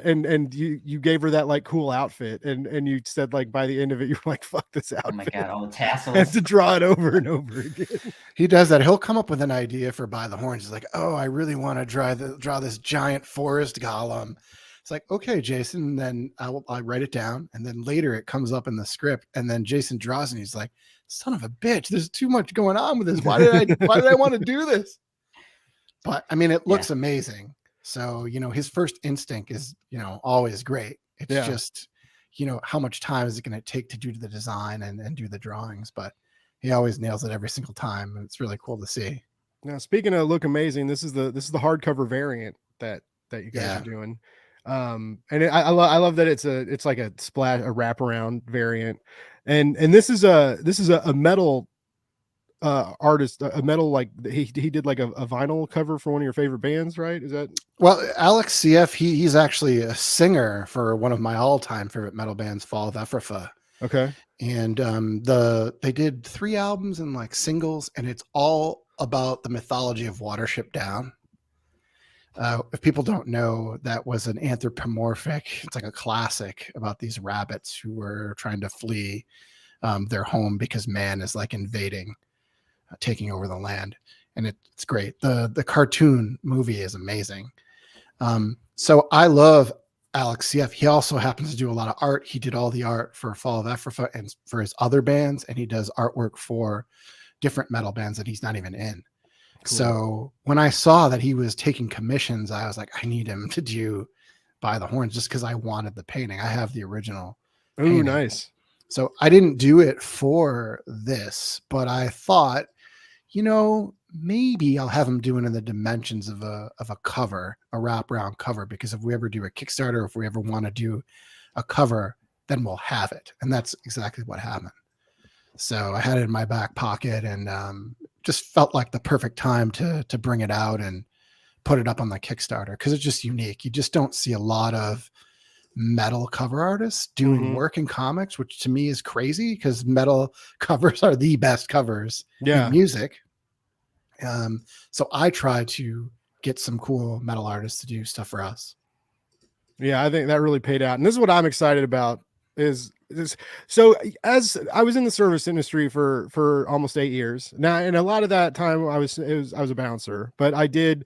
and you gave her that like cool outfit, and you said like by the end of it you're like, fuck this outfit. Oh my god, all the I have tassels. to draw it over and over again. He does that. He'll come up with an idea for By the Horns. He's like, oh, I really want to draw this giant forest golem. It's like, okay, Jason. And then I write it down, and then later it comes up in the script, and then Jason draws, and he's like, son of a bitch, there's too much going on with this. Why did I want to do this? But I mean, it looks amazing. So, his first instinct is, always great. It's just, how much time is it going to take to do the design and do the drawings? But he always nails it every single time. And it's really cool to see. Now, speaking of look amazing, this is the hardcover variant that you guys are doing. And I love that it's like a splash, a wraparound variant. And this is a metal artist, a metal, like he did like a vinyl cover for one of your favorite bands, right? Is that? Well, Alex CF, he's actually a singer for one of my all-time favorite metal bands, Fall of Ephrafa. Okay. And they did 3 albums and like singles, and it's all about the mythology of Watership Down. If people don't know, that was an anthropomorphic, it's like a classic about these rabbits who were trying to flee their home because man is like invading, taking over the land. And it's great. The cartoon movie is amazing. So I love Alex CF. He also happens to do a lot of art. He did all the art for Fall of Ephrafa and for his other bands, and he does artwork for different metal bands that he's not even in. Cool. So when I saw that he was taking commissions, I was like, I need him to do By the Horns, just because I wanted the painting. I have the original. Oh, nice. So I didn't do it for this, but I thought, maybe I'll have him do it in the dimensions of a cover, a wraparound cover, because if we ever do a Kickstarter, if we ever want to do a cover, then we'll have it. And that's exactly what happened. So I had it in my back pocket, and just felt like the perfect time to bring it out and put it up on the Kickstarter, because it's just unique. You just don't see a lot of metal cover artists doing Mhm. work in comics, which to me is crazy because metal covers are the best covers Yeah. in music. So I try to get some cool metal artists to do stuff for us. Yeah, I think that really paid out. And this is what I'm excited about is so as I was in the service industry for almost 8 years. Now, and a lot of that time I was a bouncer, but I did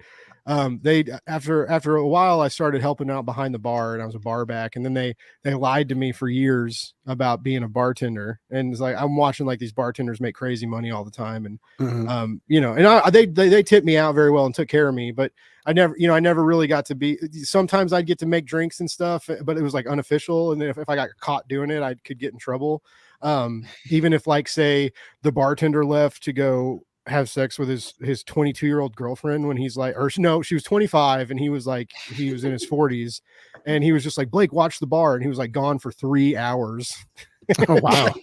they after a while I started helping out behind the bar and I was a bar back, and then they lied to me for years about being a bartender. And it's like I'm watching like these bartenders make crazy money all the time, and and they tipped me out very well and took care of me, but I never really got to be. Sometimes I'd get to make drinks and stuff, but it was like unofficial. And then if I got caught doing it, I could get in trouble. Even if, like, say the bartender left to go have sex with his 22-year-old girlfriend when he's like, or no, she was 25 and he was in his 40s, and he was just like, Blake, watch the bar, and he was like gone for 3 hours. Oh, wow.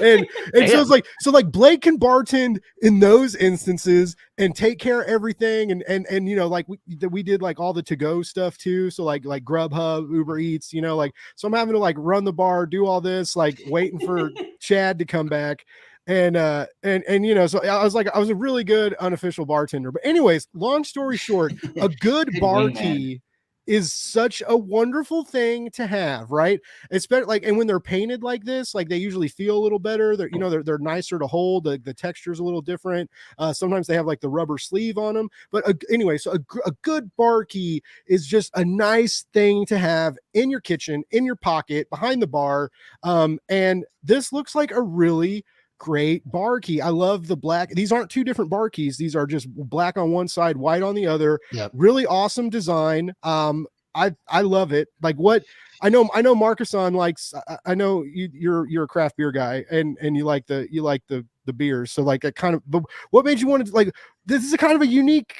and so it's like Blake can bartend in those instances and take care of everything, and like we did like all the to-go stuff too, so like Grubhub, Uber Eats, like, so I'm having to like run the bar, do all this, like waiting for Chad to come back, and so I was a really good unofficial bartender. But anyways, long story short, a good bar key is such a wonderful thing to have, right? It's better, like, and when they're painted like this, like, they usually feel a little better. They're nicer to hold. The texture's a little different. Sometimes they have like the rubber sleeve on them. But anyway, so a good bar key is just a nice thing to have in your kitchen, in your pocket, behind the bar. And this looks like a really great bar key. I love the black. These aren't two different bar keys. These are just black on one side, white on the other. Yep. Really awesome design. I love it. Like, what I know Marcus-on likes. I know you're a craft beer guy, and you like the beers. So like, but what made you want to, like, this is a kind of a unique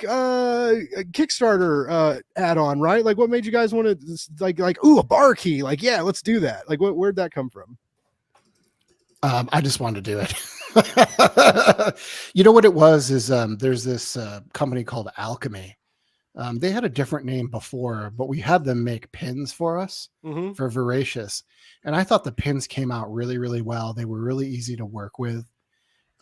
Kickstarter add-on, right? Like, what made you guys want to like ooh, a bar key? Like, yeah, let's do that. Like, where'd that come from? I just wanted to do it. You know what it was is there's this company called Alchemy. They had a different name before, but we had them make pins for us for Voracious. And I thought the pins came out really, really well. They were really easy to work with.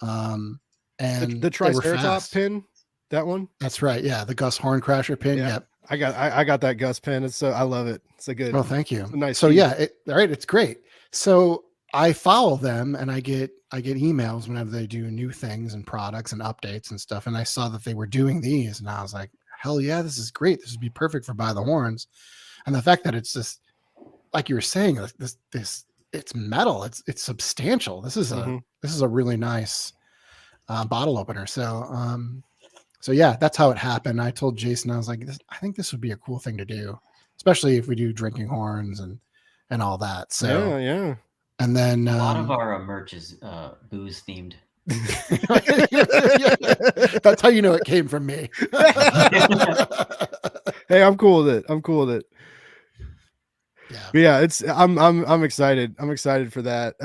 And the Triceratops pin, that one? That's right. Yeah. The Gus Horncrasher pin. Yeah. Yep. I got that Gus pin. I love it. It's a good. Oh, thank you. Nice. So piece. Yeah, all right. It's great. So I follow them and I get emails whenever they do new things and products and updates and stuff. And I saw that they were doing these, and I was like, hell yeah, this is great. This would be perfect for By the Horns. And the fact that it's just like you were saying, this it's metal. It's substantial. This is a really nice bottle opener. So yeah, that's how it happened. I told Jason, I was like, I think this would be a cool thing to do, especially if we do drinking horns and all that. So yeah. And then a lot of our merch is booze themed. That's how you know it came from me. Hey, I'm cool with it. Yeah. But yeah, I'm excited. I'm excited for that.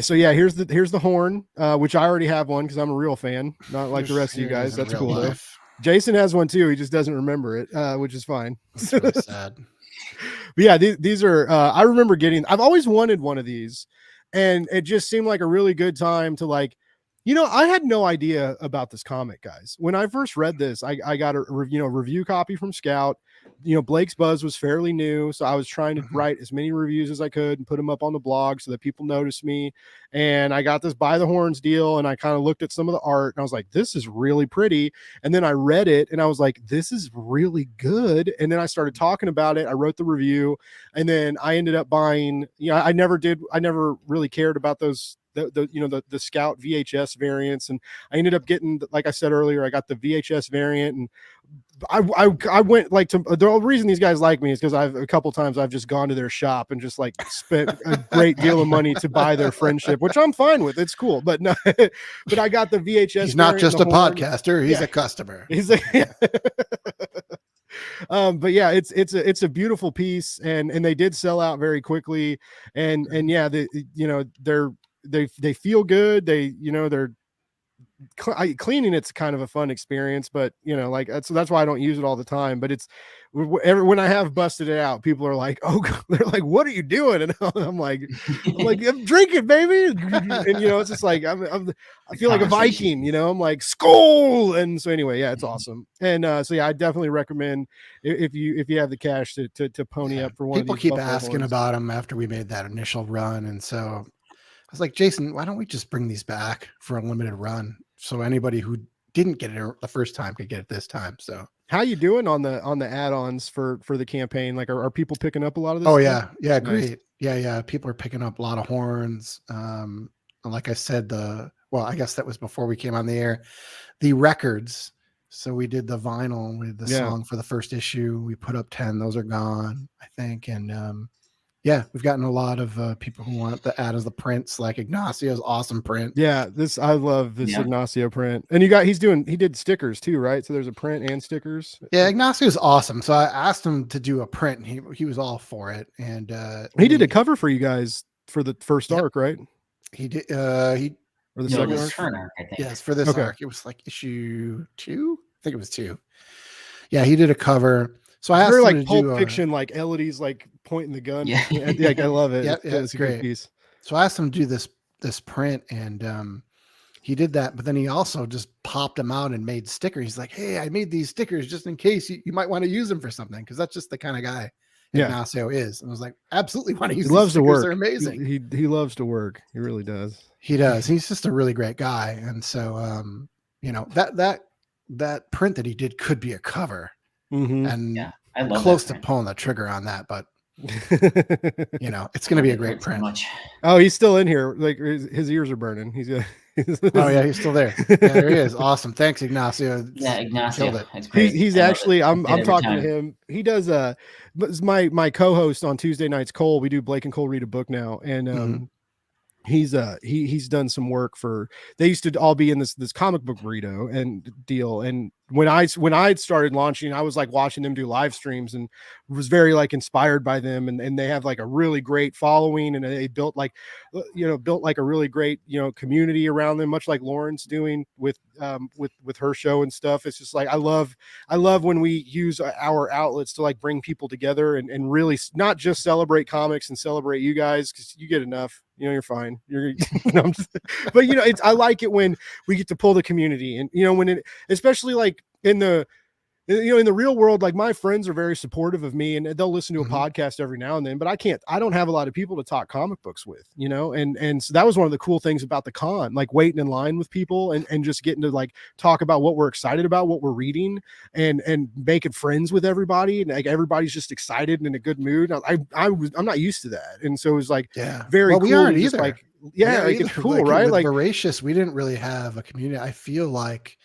So yeah, here's the horn, which I already have one because I'm a real fan, not like the rest of you guys. That's cool though. Jason has one too. He just doesn't remember it, which is fine. That's really sad. But yeah, these are, I remember I've always wanted one of these, and it just seemed like a really good time to, like, I had no idea about this comic, guys. When I first read this, I got a review copy from Scout. Blake's Buzz was fairly new, so I was trying to write as many reviews as I could and put them up on the blog so that people noticed me. And I got this By the Horns deal, and I kind of looked at some of the art, and I was like, this is really pretty. And then I read it, and I was like, this is really good. And then I started talking about it. I wrote the review, and then I ended up buying. I never really cared about those. The Scout VHS variants, and I ended up getting, like I said earlier, I got the VHS variant, and I went, like, to the only reason these guys like me is because a couple times I've just gone to their shop and just, like, spent a great deal of money to buy their friendship, which I'm fine with. It's cool, but no, but I got the VHS. He's not just a podcaster; he's a customer. But yeah, it's a beautiful piece, and they did sell out very quickly, and yeah, they feel good. They're cleaning it's kind of a fun experience, but you know, like that's why I don't use it all the time. But it's when I have busted it out, people are like, oh, they're like, what are you doing? And I'm like I'm drinking, baby. And you know, it's just like I feel like a Viking, you know. I'm like skull. And so anyway, yeah, it's awesome. And so yeah, I definitely recommend if you have the cash to pony up for one. People of these keep asking about them after we made that initial run, and so I was like, Jason, why don't we just bring these back for a limited run so anybody who didn't get it the first time could get it this time. So how you doing on the add-ons for the campaign? Like, are people picking up a lot of this? Oh stuff? yeah, Nice. great. Yeah. People are picking up a lot of horns. Like I said, I guess that was before we came on the air. The records. So we did the vinyl with the song for the first issue. We put up 10. Those are gone, I think. And yeah, we've gotten a lot of people who want the add as the prints, like Ignacio's awesome print. Yeah, I love this Ignacio print. And he did stickers too, right? So there's a print and stickers. Yeah, Ignacio's awesome. So I asked him to do a print, and he was all for it. And he did a cover for you guys for the first arc, right? He did. Or the second arc, I think. Yes, for this arc, it was like issue 2. I think it was 2. Yeah, he did a cover. So I asked him to Pulp do Fiction, like Elodie's like pointing the gun. Yeah. Like, I love it. Yeah, it's a great good piece. So I asked him to do this print, and he did that. But then he also just popped them out and made stickers. He's like, "Hey, I made these stickers just in case you might want to use them for something," because that's just the kind of guy Ignacio is. And I was like, "Absolutely want to use. He loves to work. They're amazing. He loves to work. He really does. He does. He's just a really great guy. And so, you know, that print that he did could be a cover." Mm-hmm. And I love close to pulling the trigger on that, but you know, it's going to be a great print. Oh, he's still in here. Like his ears are burning. Oh yeah, he's still there. Yeah, there he is. Awesome. Thanks, Ignacio. Yeah, Ignacio. That's great. He's actually, I'm talking to him. He does my co-host on Tuesday nights, Cole. We do Blake and Cole read a book now, and he's done some work for. They used to all be in this comic book burrito and deal, and when I started launching, I was like watching them do live streams and was very like inspired by them, and they have like a really great following, and they built like a really great community around them, much like Lauren's doing with her show and stuff. It's just like I love when we use our outlets to like bring people together and really not just celebrate comics and celebrate you guys, because you get enough. You're fine. But I like it when we get to pull the community, and when it, especially like in the real world, like my friends are very supportive of me and they'll listen to a podcast every now and then, but I don't have a lot of people to talk comic books with, and so that was one of the cool things about the con, like waiting in line with people and just getting to like talk about what we're excited about, what we're reading, and making friends with everybody, and like everybody's just excited and in a good mood. I'm not used to that, and so it was like very cool. We aren't either. Like it's cool, like, right? Like Voracious, we didn't really have a community. I feel like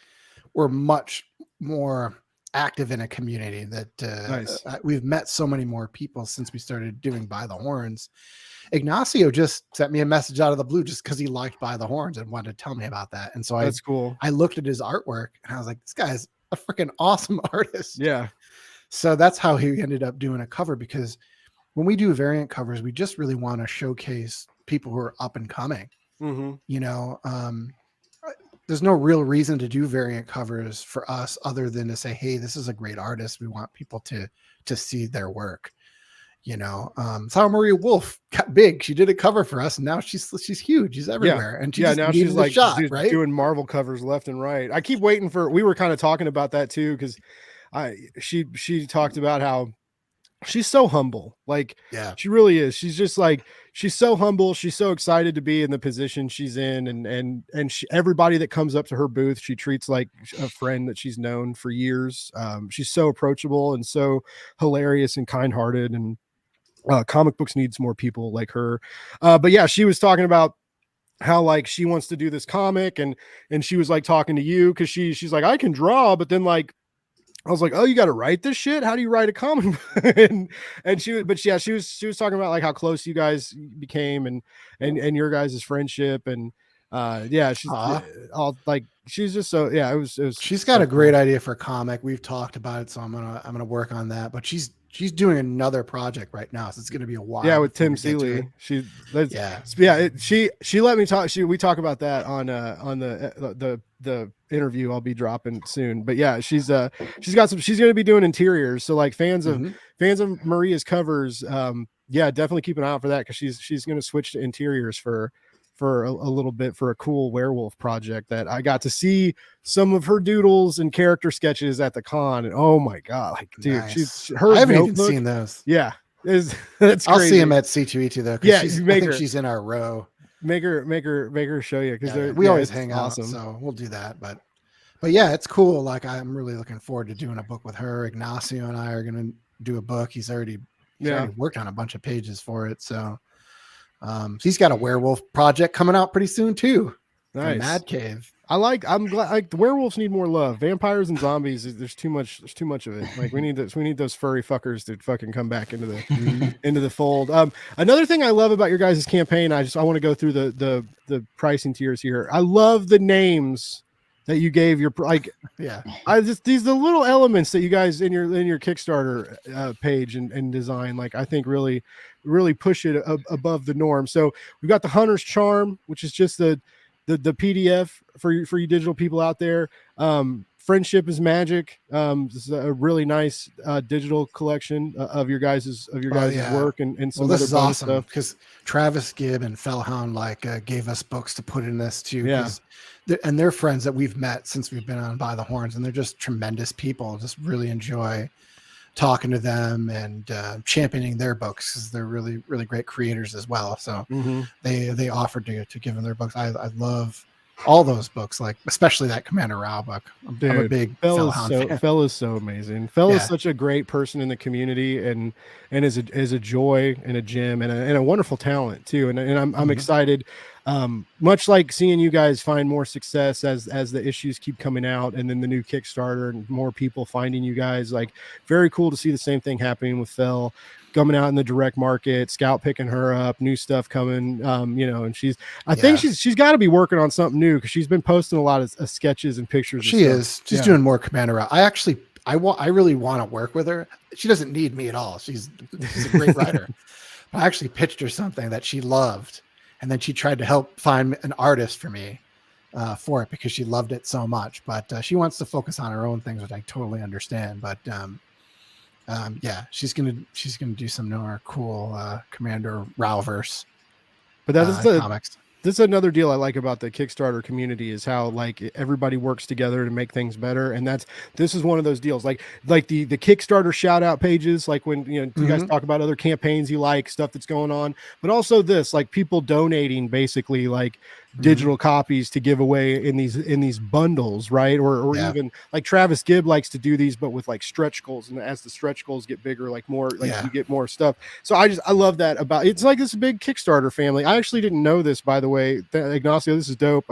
we're much more active in a community that nice. We've met so many more people since we started doing By the Horns. Ignacio just sent me a message out of the blue just because he liked By the Horns and wanted to tell me about that. And so that's cool. I looked at his artwork and I was like, this guy's a freaking awesome artist. Yeah. So that's how he ended up doing a cover, because when we do variant covers, we just really want to showcase people who are up and coming. There's no real reason to do variant covers for us other than to say, hey, this is a great artist. We want people to see their work. Sarah Maria Wolf got big. She did a cover for us, and now she's huge. She's everywhere. And now she's like right? doing Marvel covers left and right. I keep waiting for. We were kind of talking about that too, because she talked about how she's so humble. Like, she really is. She's just like, she's so humble. She's so excited to be in the position she's in. And everybody that comes up to her booth, she treats like a friend that she's known for years. She's so approachable and so hilarious and kind-hearted, and comic books needs more people like her. But yeah, she was talking about how like she wants to do this comic, and she was like talking to you, because she's like, I can draw, but then like I was like, oh, you got to write this shit? How do you write a comic? and she was talking about like how close you guys became and your guys' friendship. And she's all like, she's just so, it was she's got a great idea for a comic. We've talked about it. So I'm going to work on that, but she's doing another project right now. So it's going to be a while. Yeah. With Tim Seeley. She let me talk. We talk about that on the the interview I'll be dropping soon. But yeah, she's going to be doing interiors. So like fans of Maria's covers, yeah, definitely keep an eye out for that, because she's going to switch to interiors for a little bit, for a cool werewolf project that I got to see some of her doodles and character sketches at the con, and oh my god, like dude, Nice. her I haven't even notebook, seen those. yeah, that's I'll crazy. see him at C2E2 though. Yeah, I think she's in our row. Make her show you, because We always hang awesome. out, so we'll do that. But yeah, it's cool. Like I'm really looking forward to doing a book with her. Ignacio and I are going to do a book. He's already worked on a bunch of pages for it. So he's got a werewolf project coming out pretty soon too. Nice. Mad Cave. I'm glad, like, the werewolves need more love. Vampires and zombies, there's too much of it. Like we need those furry fuckers to fucking come back into the fold. Another thing I love about your guys' campaign, I want to go through the pricing tiers here. I love the names that you gave your, like, yeah, these the little elements that you guys in your Kickstarter page and design, like, I think really push it above the norm. So we've got the Hunter's Charm, which is just the PDF for you digital people out there. Friendship is Magic. This is a really nice digital collection of your guys' work and some this other is awesome stuff. because Travis Gibb and Fellhound gave us books to put in this too. Yeah. And they're friends that we've met since we've been on By the Horns, and they're just tremendous people. Just really enjoy talking to them and championing their books, because they're really, really great creators as well. So they offered to give them their books. I love all those books, like especially that Commander Rao book. I'm a big Fellhound fan. Fell is so amazing. Fell is such a great person in the community, and is a joy and a gem and a wonderful talent too. And I'm excited. Much like seeing you guys find more success as the issues keep coming out, and then the new Kickstarter and more people finding you guys, like, very cool to see the same thing happening with Fell coming out in the direct market, Scout picking her up, new stuff coming, and I think she's got to be working on something new, because she's been posting a lot of sketches and pictures. She's doing more Commander Rao. I really want to work with her. She doesn't need me at all. She's a great writer. I actually pitched her something that she loved, and then she tried to help find an artist for me for it, because she loved it so much. But she wants to focus on her own things, which I totally understand. But she's gonna do some more cool Commander Raoverse. But that's comics. This is another deal I like about the Kickstarter community, is how, like, everybody works together to make things better. And this is one of those deals, like the Kickstarter shout out pages, like when, you guys talk about other campaigns you like, stuff that's going on, but also this, like, people donating basically like digital copies to give away in these bundles, right? Or even like Travis Gibb likes to do these, but with like stretch goals, and as the stretch goals get bigger, like more, like you get more stuff. So I love that about it's like this big Kickstarter family. I actually didn't know this, by the way. Ignacio, this is dope.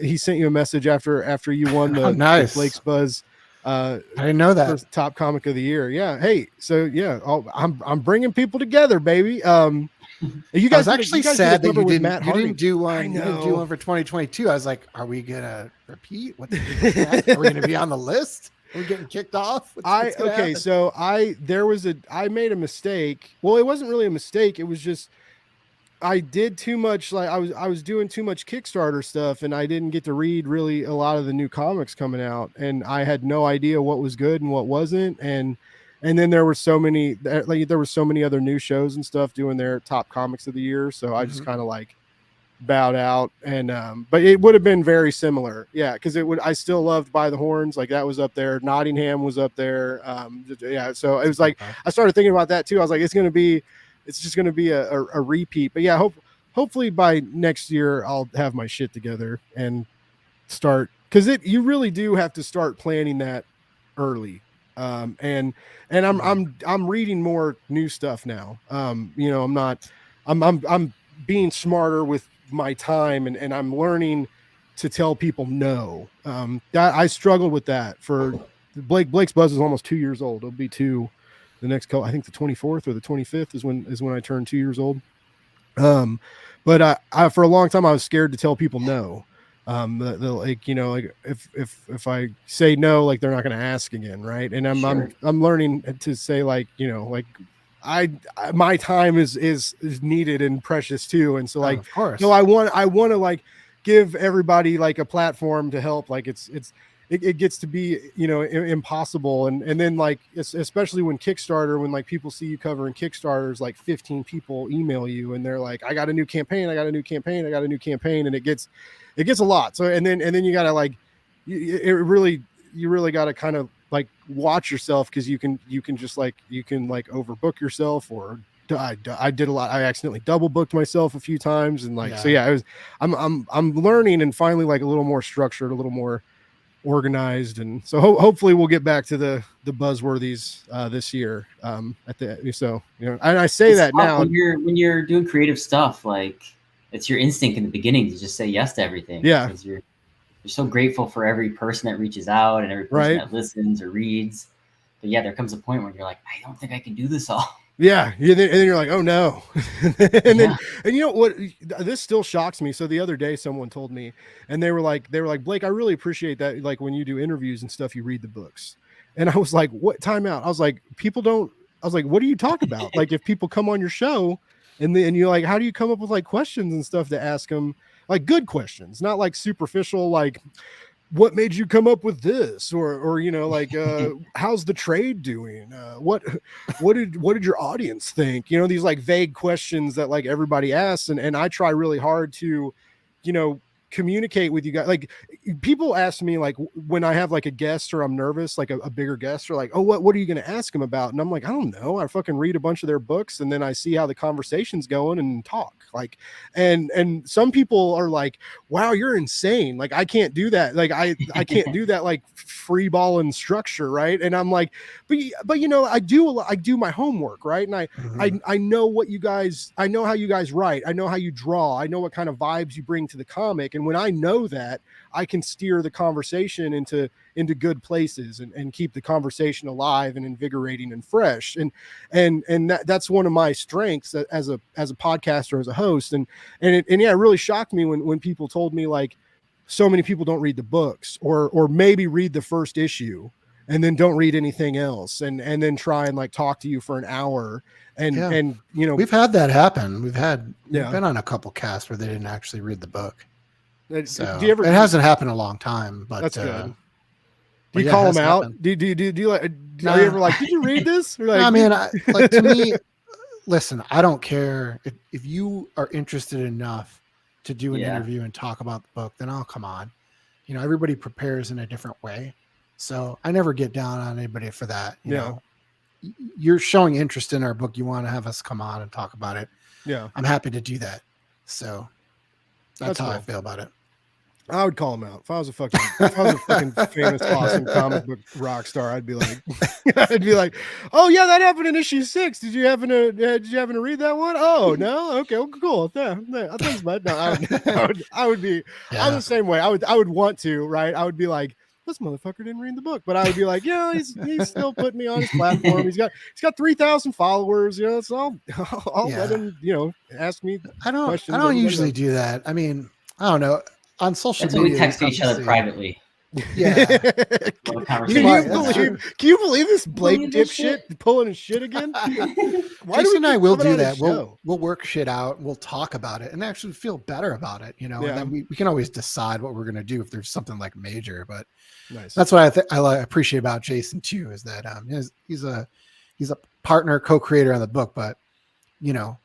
He sent you a message after you won the, nice. the Blake's Buzz. I didn't know that. First top comic of the year. Yeah. Hey, so yeah, I'm bringing people together, baby. You guys, I was actually sad that you didn't do one. I You didn't know. do one for 2022. I was like, are we gonna repeat? What are we gonna be on the list? Are we getting kicked off? What's gonna happen? So I made a mistake. Well, it wasn't really a mistake. It was just I did too much. Like I was doing too much Kickstarter stuff, and I didn't get to read really a lot of the new comics coming out, and I had no idea what was good and what wasn't. And then there were so many other new shows and stuff doing their top comics of the year. So I just kind of like bowed out, and but it would have been very similar. Yeah. Cause I still loved By the Horns. Like that was up there. Nottingham was up there. So it was like, I started thinking about that too. I was like, it's just going to be a repeat, but yeah, hopefully by next year I'll have my shit together and start. Cause you really do have to start planning that early. And I'm reading more new stuff now. I'm being smarter with my time, and I'm learning to tell people no. I struggled with that for Blake's Buzz is almost 2 years old. It'll be two the next I think the 24th or the 25th is when I turn 2 years old. But I for a long time I was scared to tell people no. If I say no, like they're not going to ask again, right? And I'm learning to say my time is needed and precious too, and so like, of course. no, I want to like give everybody like a platform to help. Like it gets to be, impossible. And then like, especially when Kickstarter, when like people see you covering Kickstarters, like 15 people email you and they're like, I got a new campaign. I got a new campaign. And it gets a lot. So, and then you gotta like, you really got to kind of like watch yourself. Cause you can overbook yourself, or I did a lot. I accidentally double booked myself a few times. And like, so yeah, I'm learning and finally like a little more structured, a little more organized. And so hopefully we'll get back to the buzzworthies this year. And I say It's that tough now when you're doing creative stuff, like it's your instinct in the beginning to just say yes to everything. Yeah. Because you're so grateful for every person that reaches out and every person that listens or reads. But yeah, there comes a point where you're like, I don't think I can do this all. Yeah. And then you're like, oh no. And you know what, this still shocks me. So the other day someone told me, and they were like, Blake, I really appreciate that. Like when you do interviews and stuff, you read the books. And I was like, what? Time out. I was like, what do you talk about? Like if people come on your show and you're like, how do you come up with like questions and stuff to ask them? Like good questions, not like superficial, like what made you come up with this, or like how's the trade doing, what did your audience think, these like vague questions that like everybody asks. And I try really hard to communicate with you guys. Like people ask me, like when I have like a guest or I'm nervous, like a bigger guest, or like, oh, what are you going to ask them about? And I'm like, I don't know. I fucking read a bunch of their books and then I see how the conversation's going and talk. Like, and some people are like, wow, you're insane. Like I can't do that. Like I can't do that, like free ball and structure. Right. And I'm like, but I do my homework. Right. And I know what you guys, I know how you guys write. I know how you draw. I know what kind of vibes you bring to the comic. And when I know that, I can steer the conversation into good places and keep the conversation alive and invigorating and fresh. And that's one of my strengths as a podcaster, as a host. And it really shocked me when people told me like so many people don't read the books or maybe read the first issue and then don't read anything else and then try and like talk to you for an hour. And we've had that happen. We've been on a couple casts where they didn't actually read the book. So it hasn't happened in a long time, but that's good. Do you call them out? Do you like? Are you ever like? Did you read this? Like, I mean, to me, listen. I don't care if you are interested enough to do an interview and talk about the book. Then I'll come on. Everybody prepares in a different way, so I never get down on anybody for that. You know, you're showing interest in our book. You want to have us come on and talk about it. Yeah, I'm happy to do that. So that's how I feel about it. I would call him out. If I was a fucking famous, awesome comic book rock star, I'd be like, oh yeah, that happened in issue 6. Did you happen to read that one? Oh no, okay, well, cool. Thanks, bud. No, I would be. Yeah. I'm the same way. I would want to, right? I would be like, this motherfucker didn't read the book, but I would be like, he's still putting me on his platform. He's got 3,000 followers. So I'll let him, ask me. I don't usually do that. I mean, I don't know. On social media, we text each other privately. Yeah. Can you believe this Blake dipshit pulling his shit again? Jason and I will do that. We'll work shit out. We'll talk about it and actually feel better about it, And then we can always decide what we're going to do if there's something like major. But that's what I appreciate about Jason too, is that he's a partner, co-creator on the book, but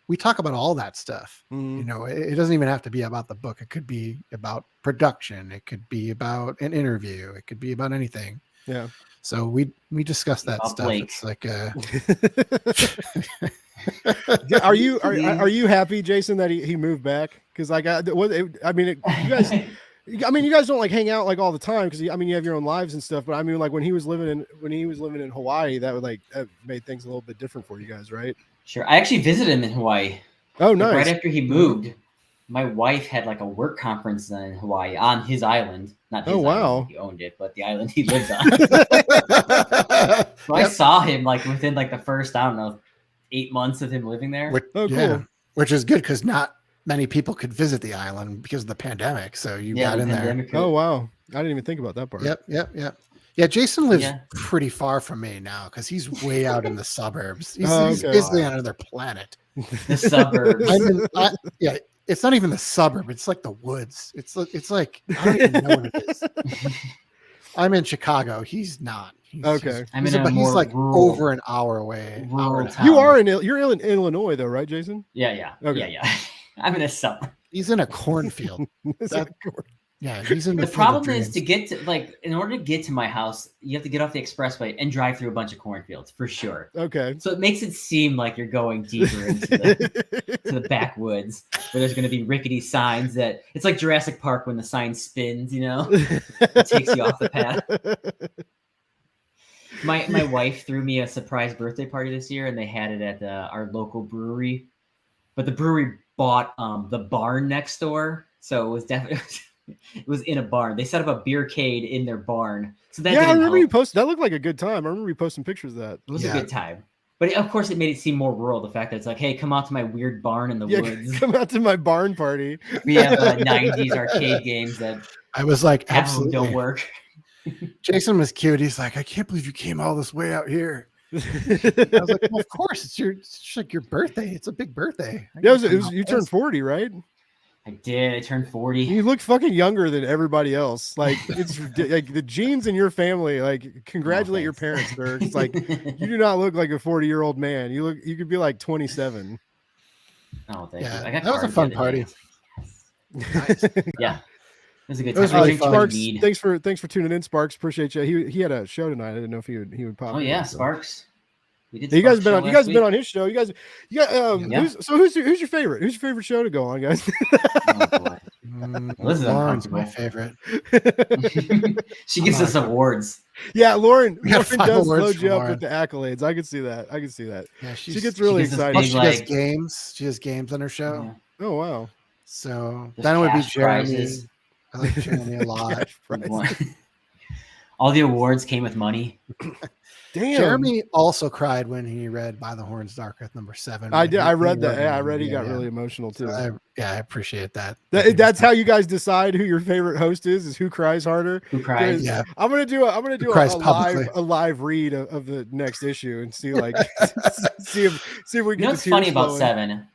we talk about all that stuff. It doesn't even have to be about the book. It could be about production. It could be about an interview. It could be about anything. Yeah. So we discuss that stuff. Blake. It's like are you happy, Jason, that he moved back? Because you guys don't like hang out like all the time because you have your own lives and stuff. But I mean, like when he was living in Hawaii, that made things a little bit different for you guys, right? Sure. I actually visited him in Hawaii. Oh, nice. Right after he moved, my wife had like a work conference in Hawaii on his island. Not his island, he owned it, but the island he lives on. So I saw him like within like the first, 8 months of him living there. Cool. Which is good because not many people could visit the island because of the pandemic. So you got in there. Oh, wow. I didn't even think about that part. Yep. Yeah, Jason lives pretty far from me now because he's way out in the suburbs. He's basically on another planet. The suburbs. it's not even the suburb. It's like the woods. It's like I don't even know what it is. I'm in Chicago. He's not. Okay. I'm He's, in a he's more like rural, over an hour away. rural town. You're in Illinois though, right, Jason? Yeah. Okay. Yeah. I'm in a suburb. He's in a cornfield. Yeah, he's in The field of problem is dreams. to get to, like, in order to get to my house, you have to get off the expressway and drive through a bunch of cornfields for sure. Okay. So it makes it seem like you're going deeper into the backwoods, where there's going to be rickety signs that it's like Jurassic Park when the sign spins, it takes you off the path. My wife threw me a surprise birthday party this year, and they had it at our local brewery, but the brewery bought the barn next door, so it was definitely. It was in a barn. They set up a beercade in their barn. So that I remember help. you posted. That looked like a good time. I remember you posting pictures of that. It was a good time. But of course, it made it seem more rural. The fact that it's like, hey, come out to my weird barn in the woods. Come out to my barn party. We have 90s arcade games that I was like, half of them absolutely don't work. Jason was cute. He's like, I can't believe you came all this way out here. I was like, well, of course, it's like your birthday. It's a big birthday. You turned 40, right? I did. I turned 40. You look fucking younger than everybody else. Like it's like the genes in your family. Like congratulate your parents, sir. It's like you do not look like a 40-year-old man. You could be like 27. Oh, thank you. Yeah, I got that was a cards fun the other party. day. Yeah. It was a good It was time. I really drank fun. too much Sparks, mead. thanks for tuning in, Sparks. Appreciate you. He had a show tonight. I didn't know if he would pop. Oh in, yeah, so. Sparks. We did. You guys Sparks been show on. You last guys week. been on his show. Yeah. Yeah. Who's your favorite? Who's your favorite show to go on, guys? Oh, boy. This is Lauren's my uncomfortable. favorite. She gives us awards. Yeah, Lauren We got 5 does awards load from you up Lauren. with the accolades. I can see that. Yeah, She gets really gives us excited. big, She does like- games. She has games on her show. Yeah. Oh wow. So There's then it would be cash Jeremy. prizes. I like Jeremy a lot. Cash prize. All the awards came with money. Damn. Jeremy also cried when he read "By the Horns Darketh" #7. I did. When I he read that. it. Yeah, I read. He got Yeah. really emotional too. I appreciate that. That's how you guys decide who your favorite host is who cries harder. Who cries? Yeah. I'm gonna do cries a publicly. live read of the next issue and see like see if we You get know the what's funny tears about flowing. 7?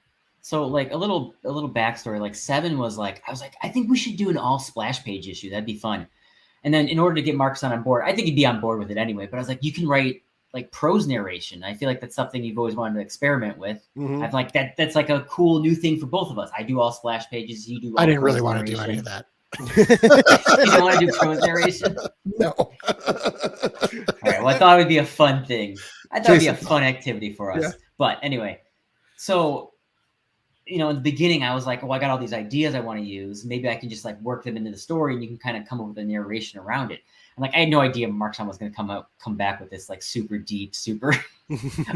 So like a little backstory. Like 7 was like, I was like, I think we should do an all splash page issue. That'd be fun. And then in order to get Marcus on board, I think he'd be on board with it anyway. But I was like, you can write like prose narration. I feel like that's something you've always wanted to experiment with. Mhm. I've like that's like a cool new thing for both of us. I do all splash pages. You do. All I didn't really prose want to do narration. any of that. You don't want to do prose narration? No. All right. Well, I thought it would be a fun thing. I thought it'd be a Jason fun activity for us. Yeah. But anyway, so in the beginning, I was like, oh, I got all these ideas I want to use. Maybe I can just like work them into the story, and you can kind of come up with a narration around it. And like, I had no idea Markson was going to come back with this like super deep, super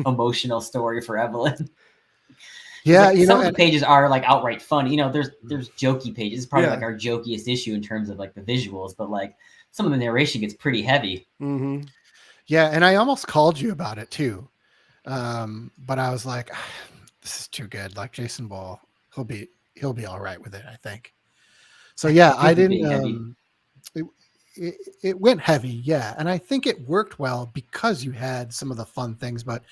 emotional story for Evelyn. Yeah, Like, you some know, of the pages are like outright funny. There's jokey pages. It's probably Yeah. like our jokiest issue in terms of like the visuals, but like some of the narration gets pretty heavy. Mm-hmm. yeah, and I almost called you about it too, but I was like, this is too good. Like Jason Ball, he'll be all right with it, I think. So yeah, I It'd be didn't. It went heavy, yeah, and I think it worked well because you had some of the fun things. But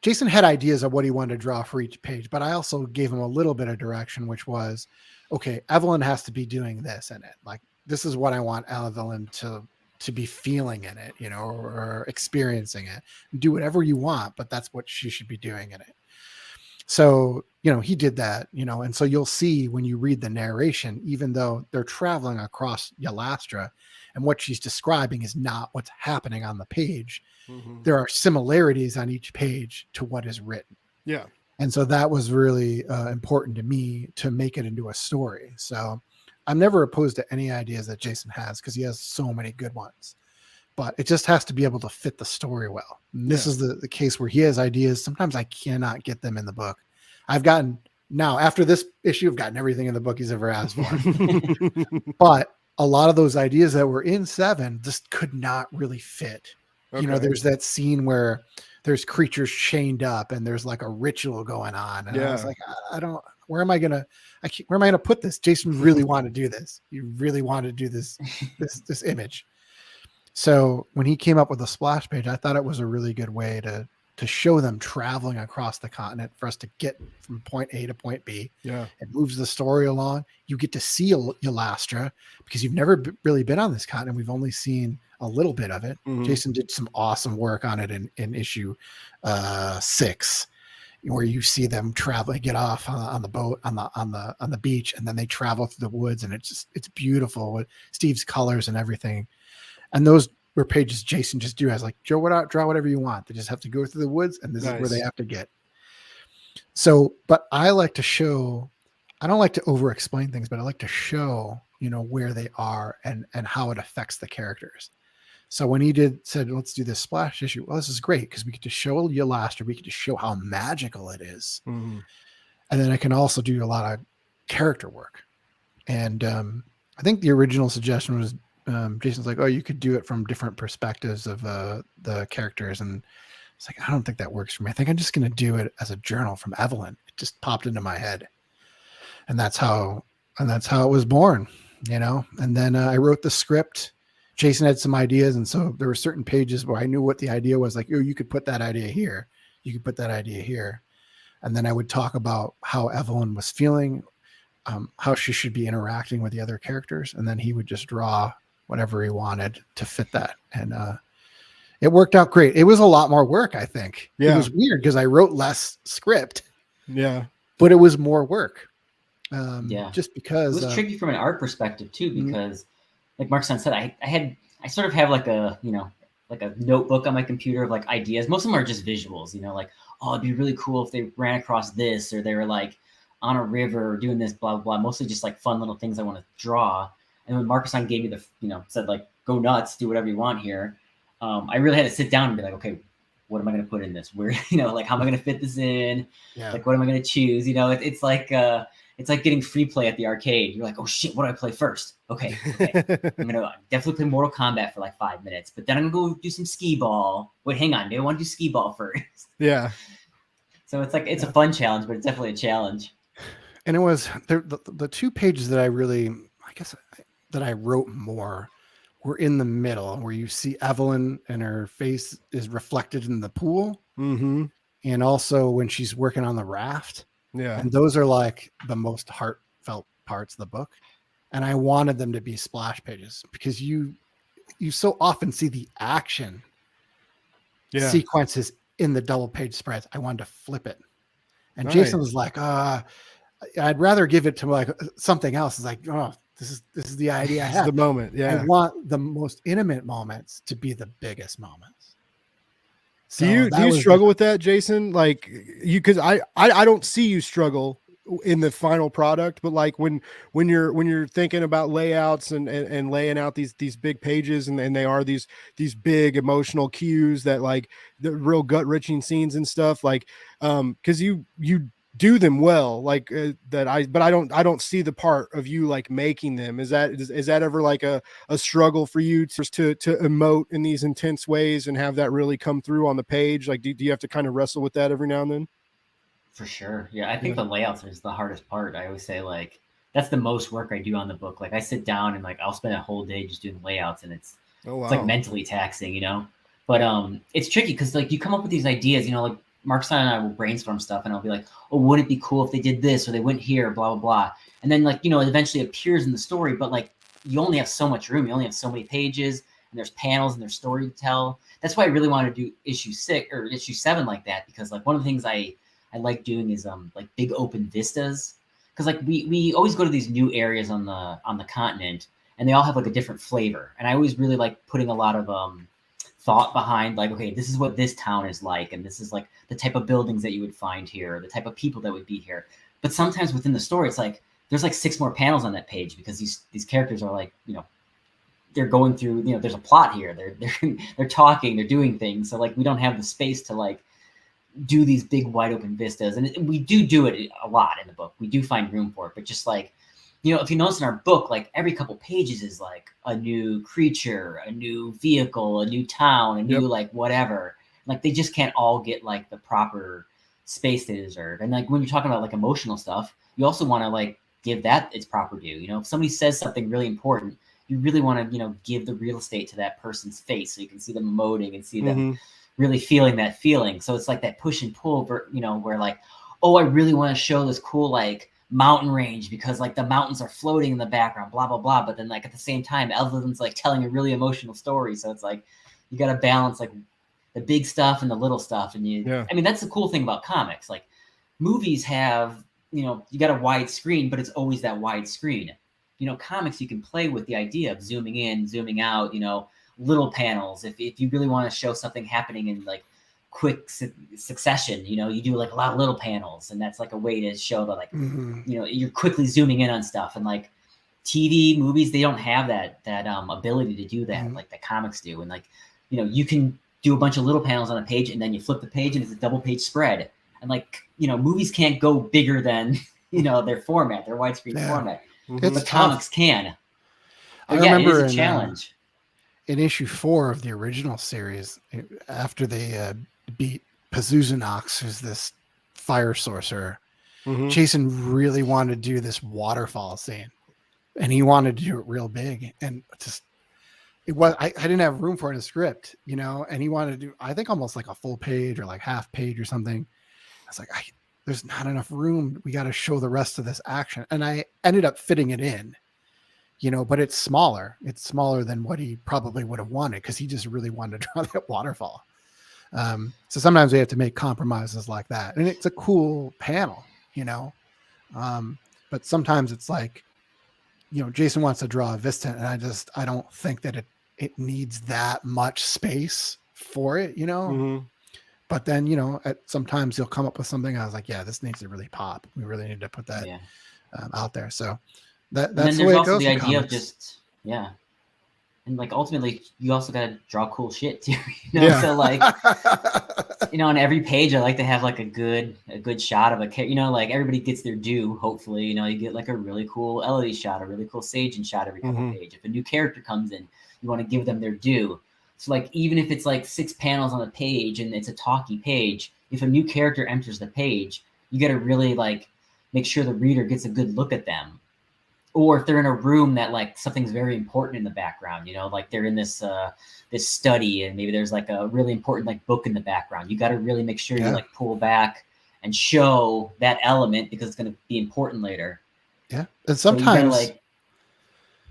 Jason had ideas of what he wanted to draw for each page, but I also gave him a little bit of direction, which was, okay, Evelyn has to be doing this in it. Like this is what I want Evelyn to be feeling in it, or experiencing it. Do whatever you want, but that's what she should be doing in it. So, he did that, and so you'll see when you read the narration, even though they're traveling across Yalastra and what she's describing is not what's happening on the page, Mm-hmm. there are similarities on each page to what is written. Yeah. And so that was really important to me to make it into a story. So I'm never opposed to any ideas that Jason has because he has so many good ones. But it just has to be able to fit the story well. And this is the case where he has ideas. Sometimes I cannot get them in the book. Now, after this issue, I've gotten everything in the book he's ever asked for. But a lot of those ideas that were in 7 just could not really fit. Okay. There's that scene where there's creatures chained up and there's like a ritual going on. And I was like, where am I going to put this? Jason really wanted to do this. He really wanted to do this image. So when he came up with a splash page, I thought it was a really good way to to show them traveling across the continent for us to get from point A to point B. Yeah. It moves the story along. You get to see Elastra because you've never really been on this continent. We've only seen a little bit of it. Mhm. Jason did some awesome work on it in issue 6, where you see them traveling, get off on the boat on the beach, and then they travel through the woods, and it's beautiful with Steve's colors and everything. And those were pages Jason just drew as like, draw whatever you want. They just have to go through the woods, and this is where they have to get. So, but I like to show, I don't like to over explain things, but I like to show, where they are and how it affects the characters. So when he said, let's do this splash issue, well, this is great because we get to show Elastra, we get to show how magical it is. Mm-hmm. And then I can also do a lot of character work. And I think the original suggestion was, Jason's like, oh, you could do it from different perspectives of the characters. And it's like, I don't think that works for me. I think I'm just going to do it as a journal from Evelyn. It just popped into my head. And that's how it was born, And then I wrote the script. Jason had some ideas. And so there were certain pages where I knew what the idea was, like, oh, you could put that idea here. You could put that idea here. And then I would talk about how Evelyn was feeling, how she should be interacting with the other characters. And then he would just draw whatever he wanted to fit that. And it worked out great. It was a lot more work, I think. Yeah. It was weird because I wrote less script. Yeah. But it was more work. Just because it was tricky from an art perspective too, because like Mark-san said, I sort of have like a, like a notebook on my computer of like ideas. Most of them are just visuals, like, oh, it'd be really cool if they ran across this, or they were like on a river or doing this, blah, blah, blah. Mostly just like fun little things I want to draw. And when Marcus-san gave me the, said like, go nuts, do whatever you want here. I really had to sit down and be like, okay, what am I going to put in this? Where, like, how am I going to fit this in? Yeah. Like, what am I going to choose? It's like getting free play at the arcade. You're like, oh shit, what do I play first? Okay. I'm going to definitely play Mortal Kombat for like 5 minutes, but then I'm going to go do some skee ball. Wait, hang on. Maybe I want to do skee ball first. Yeah. So it's like, it's a fun challenge, but it's definitely a challenge. And it was the 2 pages that I really, I guess, that I wrote more were in the middle, where you see Evelyn and her face is reflected in the pool. Mm-hmm. And also when she's working on the raft. Yeah. And those are like the most heartfelt parts of the book. And I wanted them to be splash pages because you so often see the action sequences in the double page spreads. I wanted to flip it. And Nice. Jason was like, I'd rather give it to like something else. It's like, oh, this is the idea I It's have. the moment. Yeah. I want the most intimate moments to be the biggest moments. So Do you struggle with that, Jason? Like because I don't see you struggle in the final product, but like when you're thinking about layouts and laying out these big pages and they are these big emotional cues that like the real gut wrenching scenes and stuff, like because you do them well, like but I don't see the part of you like making them. Is that ever like a struggle for you to emote in these intense ways and have that really come through on the page? Like do you have to kind of wrestle with that every now and then? For sure. Yeah. I think the layouts is the hardest part. I always say like, that's the most work I do on the book. Like I sit down and like, I'll spend a whole day just doing layouts, and it's like mentally taxing, but it's tricky. Cause like you come up with these ideas, like Mark-san and I will brainstorm stuff, and I'll be like, oh, wouldn't it be cool if they did this, or they went here, blah, blah, blah. And then like, it eventually appears in the story, but like you only have so much room. You only have so many pages, and there's panels and there's story to tell. That's why I really want to do issue 6 or issue 7 like that. Because like one of the things I like doing is like big open vistas. Cause like we always go to these new areas on the continent, and they all have like a different flavor. And I always really like putting a lot of thought behind like, okay, this is what this town is like, and this is like the type of buildings that you would find here, the type of people that would be here. But sometimes within the story, it's like there's like 6 more panels on that page because these characters are like, they're going through, there's a plot here. They're talking, they're doing things. So like we don't have the space to like do these big wide open vistas, and we do it a lot in the book. We do find room for it, but just like, if you notice in our book, like every couple pages is like a new creature, a new vehicle, a new town, a new like whatever. Like they just can't all get like the proper space they deserve. And like when you're talking about like emotional stuff, you also want to like give that its proper due. If somebody says something really important, you really want to give the real estate to that person's face so you can see them emoting and see them really feeling that feeling. So it's like that push and pull, where like, oh, I really want to show this cool like mountain range because like the mountains are floating in the background, blah blah blah. But then like at the same time, Evelyn's like telling a really emotional story. So it's like you got to balance like the big stuff and the little stuff. And I mean, that's the cool thing about comics. Like movies have, you got a wide screen, but it's always that wide screen. Comics, you can play with the idea of zooming in, zooming out, little panels. If you really want to show something happening in like quick succession, you do like a lot of little panels, and that's like a way to show that like, you're quickly zooming in on stuff. And like TV movies, they don't have that ability to do that like the comics do. And like, you can do a bunch of little panels on a page, and then you flip the page and it's a double page spread. And like, movies can't go bigger than, their format, their widescreen format. But comics can. I remember it is a challenge. In issue 4 of the original series, after they beat Pazuzunox, who's this fire sorcerer, Jason really wanted to do this waterfall scene, and he wanted to do it real big. And just I didn't have room for it in the script, and he wanted to do, I think, almost like a full page or like half page or something. I was like, there's not enough room. We got to show the rest of this action. And I ended up fitting it in, but it's smaller. It's smaller than what he probably would have wanted, because he just really wanted to draw that waterfall. So sometimes we have to make compromises like that. And it's a cool panel, but sometimes it's like, Jason wants to draw a vista, and I don't think that it needs that much space for it, But then, sometimes he'll come up with something. I was like, yeah, this needs to really pop. We really need to put that out there. So that's the way it goes. The idea of just, and like ultimately, you also got to draw cool shit too. So like, on every page, I like to have like a good shot of a character. Like everybody gets their due. Hopefully, you get like a really cool Elodie shot, a really cool Sagen shot every couple page. If a new character comes in, you want to give them their due. So like, even if it's like 6 panels on the page and it's a talky page, if a new character enters the page, you got to really like make sure the reader gets a good look at them. Or if they're in a room that like something's very important in the background, like they're in this this study, and maybe there's like a really important like book in the background. You got to really make sure you like pull back and show that element, because it's going to be important later. Yeah. And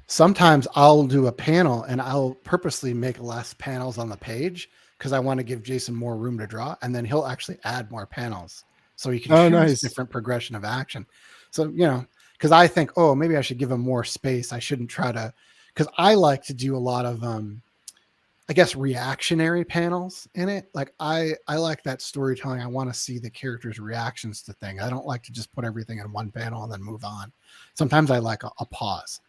sometimes I'll do a panel and I'll purposely make less panels on the page because I want to give Jason more room to draw, and then he'll actually add more panels so he can choose different progression of action. So, because I think, maybe I should give him more space. I shouldn't try to, because I like to do a lot of, I guess, reactionary panels in it. Like I like that storytelling. I want to see the characters' reactions to things. I don't like to just put everything in one panel and then move on. Sometimes I like a pause.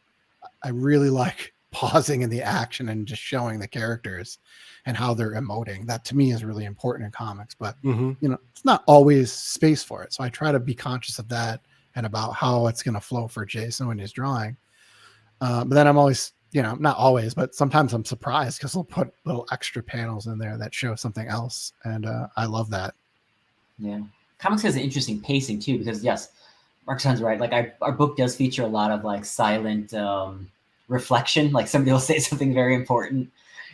I really like pausing in the action and just showing the characters and how they're emoting. That to me is really important in comics, but it's not always space for it. So I try to be conscious of that and about how it's going to flow for Jason when he's drawing. But then I'm always, not always, but sometimes I'm surprised because they'll put little extra panels in there that show something else. And I love that. Yeah. Comics has an interesting pacing too, because yes, Mark-san's right. Like our book does feature a lot of like silent reflection. Like somebody will say something very important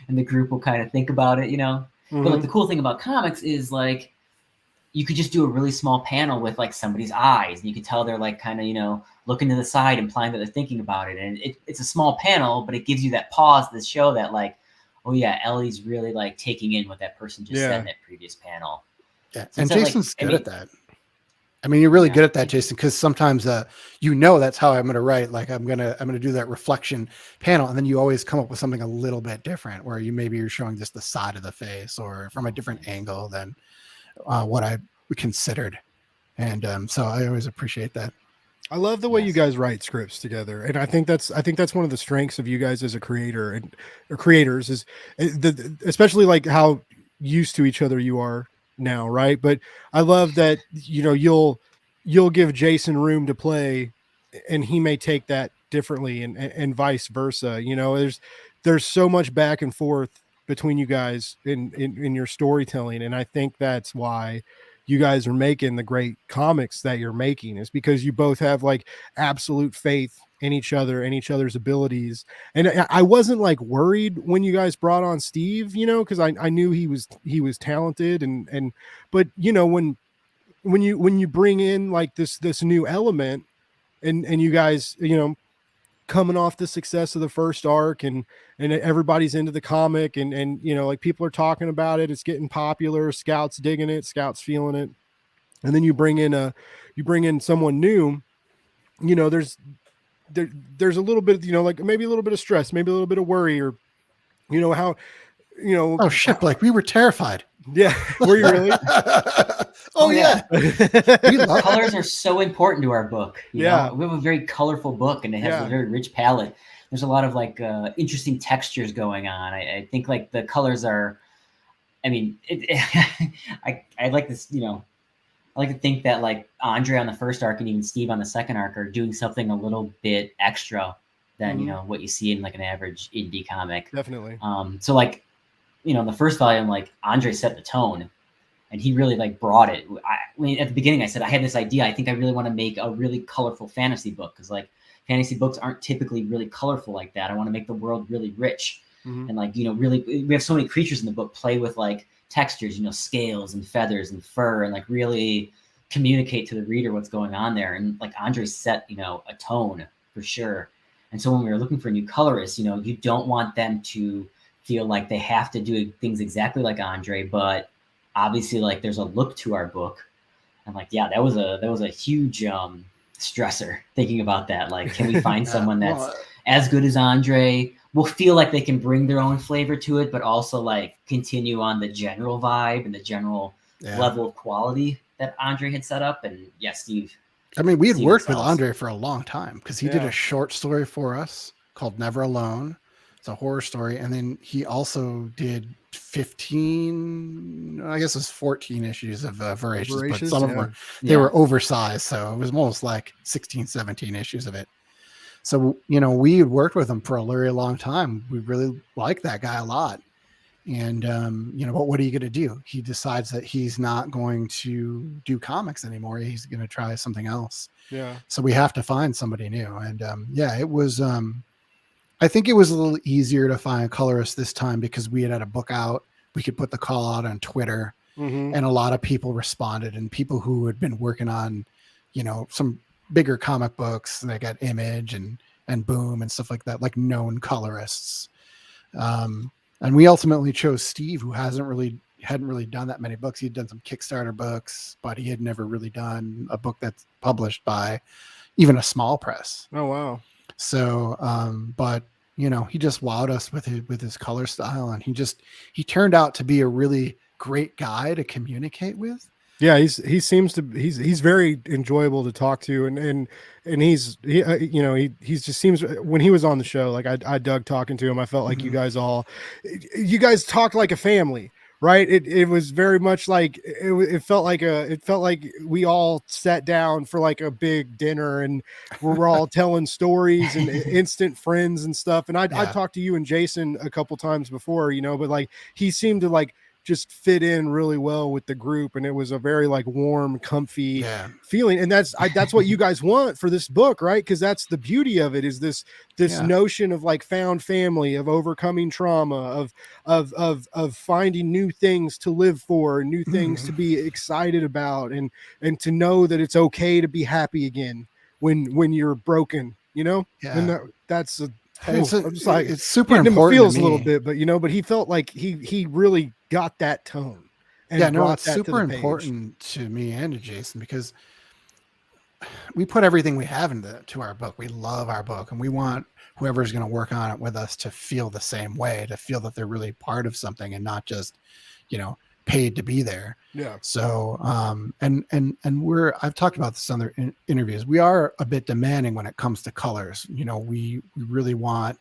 and the group will kind of think about it, But like the cool thing about comics is like, you could just do a really small panel with like somebody's eyes, and you can tell they're like kind of, looking to the side, implying that they're thinking about it. And it's a small panel, but it gives you that pause to show that like, oh yeah, Ellie's really like taking in what that person just said in that previous panel. Yeah. So and Jason's good at that. I mean, you're really good at that, Jason, because sometimes that's how I'm going to write. Like I'm going to do that reflection panel, and then you always come up with something a little bit different, where you're showing just the side of the face or from a different angle than what I considered. And so I always appreciate that. I love the way you guys write scripts together, and I think that's one of the strengths of you guys as a creator and or creators is especially like how used to each other you are now, right? But I love that you'll give Jason room to play, and he may take that differently, and vice versa. There's so much back and forth between you guys in your storytelling, and I think that's why you guys are making the great comics that you're making, is because you both have like absolute faith in each other and each other's abilities. And I wasn't like worried when you guys brought on Steve, you know, because I knew he was talented but you know, when you bring in like this new element and you guys, you know, coming off the success of the first arc and everybody's into the comic and you know, like people are talking about it, it's getting popular, Scouts digging it, Scouts feeling it, and then you bring in someone new, you know, there's a little bit, you know, like maybe a little bit of stress, maybe a little bit of worry, or you know how, you know, Oh shit, Blake, we were terrified. yeah. Were you really? Oh yeah. We love Colors are so important to our book. You Yeah. know? We have a very colorful book, and it has Yeah. a very rich palette. There's a lot of like interesting textures going on. I think like the colors are, I mean, I like this, you know, I like to think that like Andre on the first arc and even Steve on the second arc are doing something a little bit extra than, you know, what you see in like an average indie comic. Definitely. So like, you know, in the first volume, like Andre set the tone and he really like brought it. I mean, at the beginning I said, I had this idea. I think I really want to make a really colorful fantasy book. Cause like fantasy books aren't typically really colorful like that. I want to make the world really rich. And like, you know, really, we have so many creatures in the book play with like textures, you know, scales and feathers and fur, and like really communicate to the reader what's going on there. And like Andre set, you know, a tone for sure. And so when we were looking for a new colorist, you know, you don't want them to feel like they have to do things exactly like Andre, but obviously like there's a look to our book. And like, yeah, that was a huge stressor thinking about that. Like, can we find someone that's as good as Andre, will feel like they can bring their own flavor to it, but also like continue on the general vibe and the general level of quality that Andre had set up. And yeah, Steve. I mean, we had Steve worked with excels. Andre for a long time because he did a short story for us called Never Alone. It's a horror story. And then he also did 15, I guess it was 14 issues of Voracious, but some of them were, they were oversized. So it was almost like 16, 17 issues of it. So, you know, we had worked with him for a very long time. We really like that guy a lot. And, you know, but what are you going to do? He decides that he's not going to do comics anymore. He's going to try something else. Yeah. So we have to find somebody new. And yeah, it was, I think it was a little easier to find a colorist this time because we had a book out. We could put the call out on Twitter and a lot of people responded, and people who had been working on, you know, some bigger comic books. They got Image and Boom and stuff like that, like known colorists. And we ultimately chose Steve, who hadn't really done that many books. He'd done some Kickstarter books, but he had never really done a book that's published by even a small press. Oh, wow. So, but you know, he just wowed us with his color style, and he turned out to be a really great guy to communicate with. Yeah, he's very enjoyable to talk to, and he's you know, he just seems, when he was on the show, like I dug talking to him. I felt like you guys talked like a family, right? It was very much like it felt like we all sat down for like a big dinner and we're all telling stories and instant friends and stuff. And I talked to you and Jason a couple times before, you know, but like he seemed to like just fit in really well with the group, and it was a very like warm, comfy feeling. And that's what you guys want for this book, right? Because that's the beauty of it, is this notion of like found family, of overcoming trauma, of finding new things to live for, new things to be excited about, and to know that it's okay to be happy again when you're broken, you know. And that's it's super important. Him feels a little bit, but you know, but he felt like he really got that tone. And it's super important to me and to Jason, because we put everything we have into our book. We love our book, and we want whoever's going to work on it with us to feel the same way, to feel that they're really part of something and not just, you know, paid to be there. Yeah. So, and I've talked about this in other interviews. We are a bit demanding when it comes to colors. You know, we really want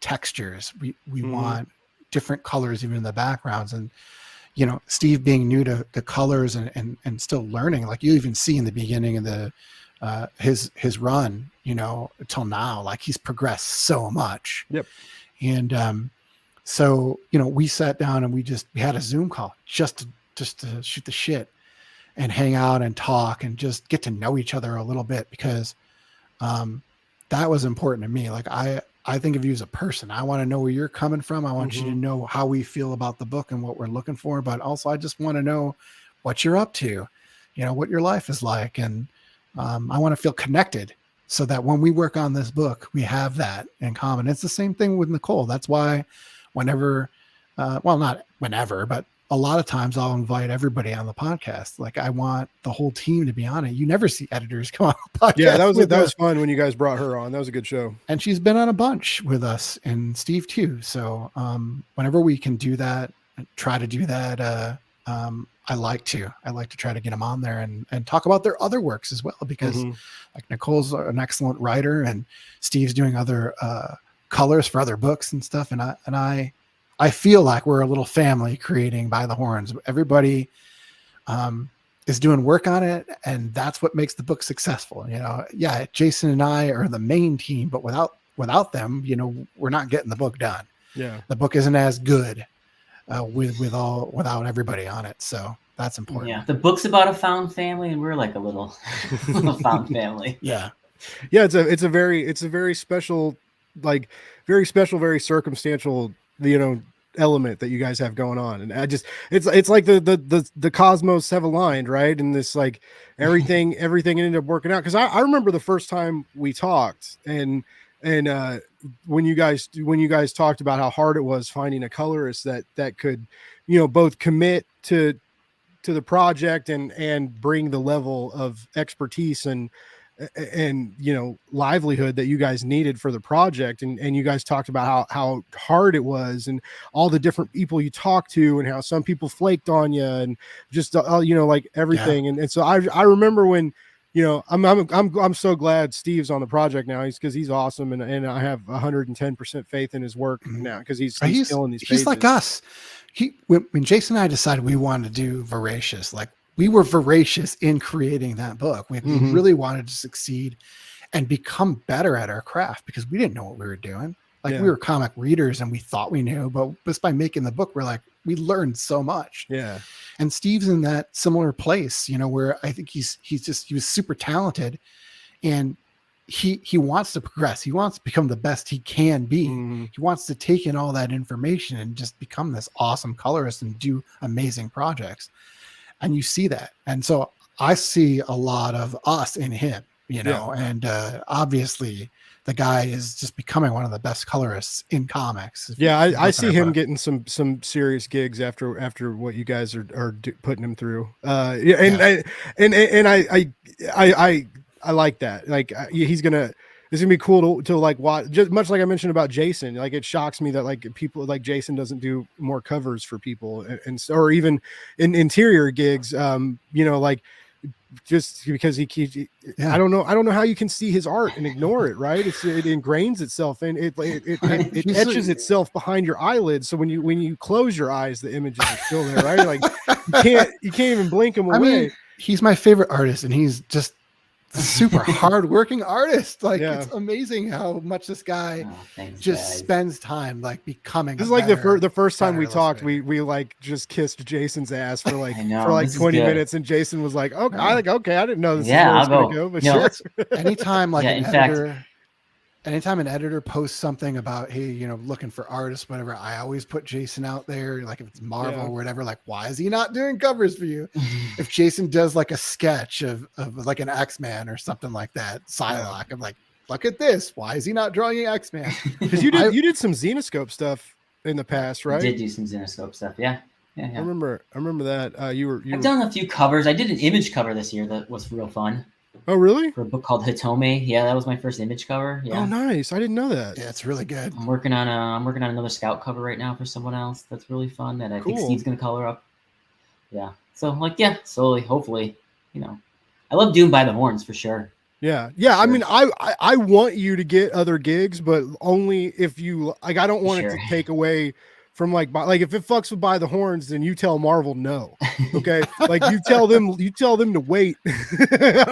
textures. We want different colors, even in the backgrounds. And, you know, Steve being new to the colors and still learning, like you even see in the beginning of the, his run, you know, till now, like he's progressed so much. Yep. And, so, you know, we sat down and we had a Zoom call just to shoot the shit and hang out and talk and just get to know each other a little bit, because, that was important to me. Like I think of you as a person. I want to know where you're coming from. I want you to know how we feel about the book and what we're looking for. But also, I just want to know what you're up to, what your life is like. And I want to feel connected so that when we work on this book, we have that in common. It's the same thing with Nicole. That's why whenever, well, not whenever, but a lot of times I'll invite everybody on the podcast. Like I want the whole team to be on it. You never see editors come on the podcast. Yeah, that was fun when you guys brought her on. That was a good show. And she's been on a bunch with us, and Steve too. So whenever we can do that, try to do that, I like to try to get them on there and talk about their other works as well, because like Nicole's an excellent writer and Steve's doing other colors for other books and stuff. And I feel like we're a little family creating By the Horns. Everybody is doing work on it, and that's what makes the book successful. Yeah, Jason and I are the main team, but without them, we're not getting the book done. Yeah, the book isn't as good without everybody on it. So that's important. Yeah, the book's about a found family, and we're like a little found family. Yeah, it's a very special, very circumstantial, element that you guys have going on. And it's like the cosmos have aligned, right? And this, like, everything ended up working out. Because I remember the first time we talked, and when you guys talked about how hard it was finding a colorist that could, both commit to the project and bring the level of expertise and livelihood that you guys needed for the project. And you guys talked about how hard it was, and all the different people you talked to, and how some people flaked on you, and just like everything. Yeah. And so I remember when, I'm so glad Steve's on the project now. Because he's awesome, and I have 110% faith in his work now, because he's killing these pages. He's like us. When Jason and I decided we wanted to do Voracious, like, we were voracious in creating that book. We really wanted to succeed and become better at our craft, because we didn't know what we were doing. Like, we were comic readers and we thought we knew, but just by making the book, we learned so much. Yeah. And Steve's in that similar place, where I think he was super talented, and he wants to progress. He wants to become the best he can be. He wants to take in all that information and just become this awesome colorist and do amazing projects. And you see that. And so I see a lot of us in him, and obviously the guy is just becoming one of the best colorists in comics. Yeah. I see him getting some serious gigs after what you guys are putting him through. I like that. Like, it's gonna be cool to like watch, just much like I mentioned about Jason. Like, it shocks me that, like, people like Jason doesn't do more covers for people, or even in interior gigs. Like, just because he keeps, I don't know how you can see his art and ignore it, right? It ingrains itself, and it etches itself behind your eyelids. So when you close your eyes, the images are still there, right? Like, you can't even blink them away. I mean, he's my favorite artist, and he's just super hardworking artist. Like, it's amazing how much this guy spends time, like, becoming. This is like the first time we talked, we like just kissed Jason's ass for like 20 minutes, and Jason was like, okay, I didn't know this is where it's gonna go, but sure. Anytime, like, anytime an editor posts something about, hey, looking for artists, whatever, I always put Jason out there. Like, if it's Marvel or whatever, like, why is he not doing covers for you? If Jason does like a sketch of like an X-Man or something like that, Psylocke, I'm like, look at this. Why is he not drawing an X-Man? Because you did some Xenoscope stuff in the past, right? I did do some Xenoscope stuff. Yeah. I remember that. I've done a few covers. I did an image cover this year that was real fun. Oh, really? For a book called Hitome. Yeah, that was my first image cover. Yeah. Oh, nice. I didn't know that. Yeah, it's really good. I'm working on another Scout cover right now for someone else. That's really fun. That I think Steve's gonna color up. Yeah. So, like, slowly, hopefully, I love doing By the Horns for sure. Yeah. I mean, I want you to get other gigs, but only if you like. I don't want it to take away from like if it fucks with By the Horns, then you tell Marvel no. Okay, like, you tell them to wait. I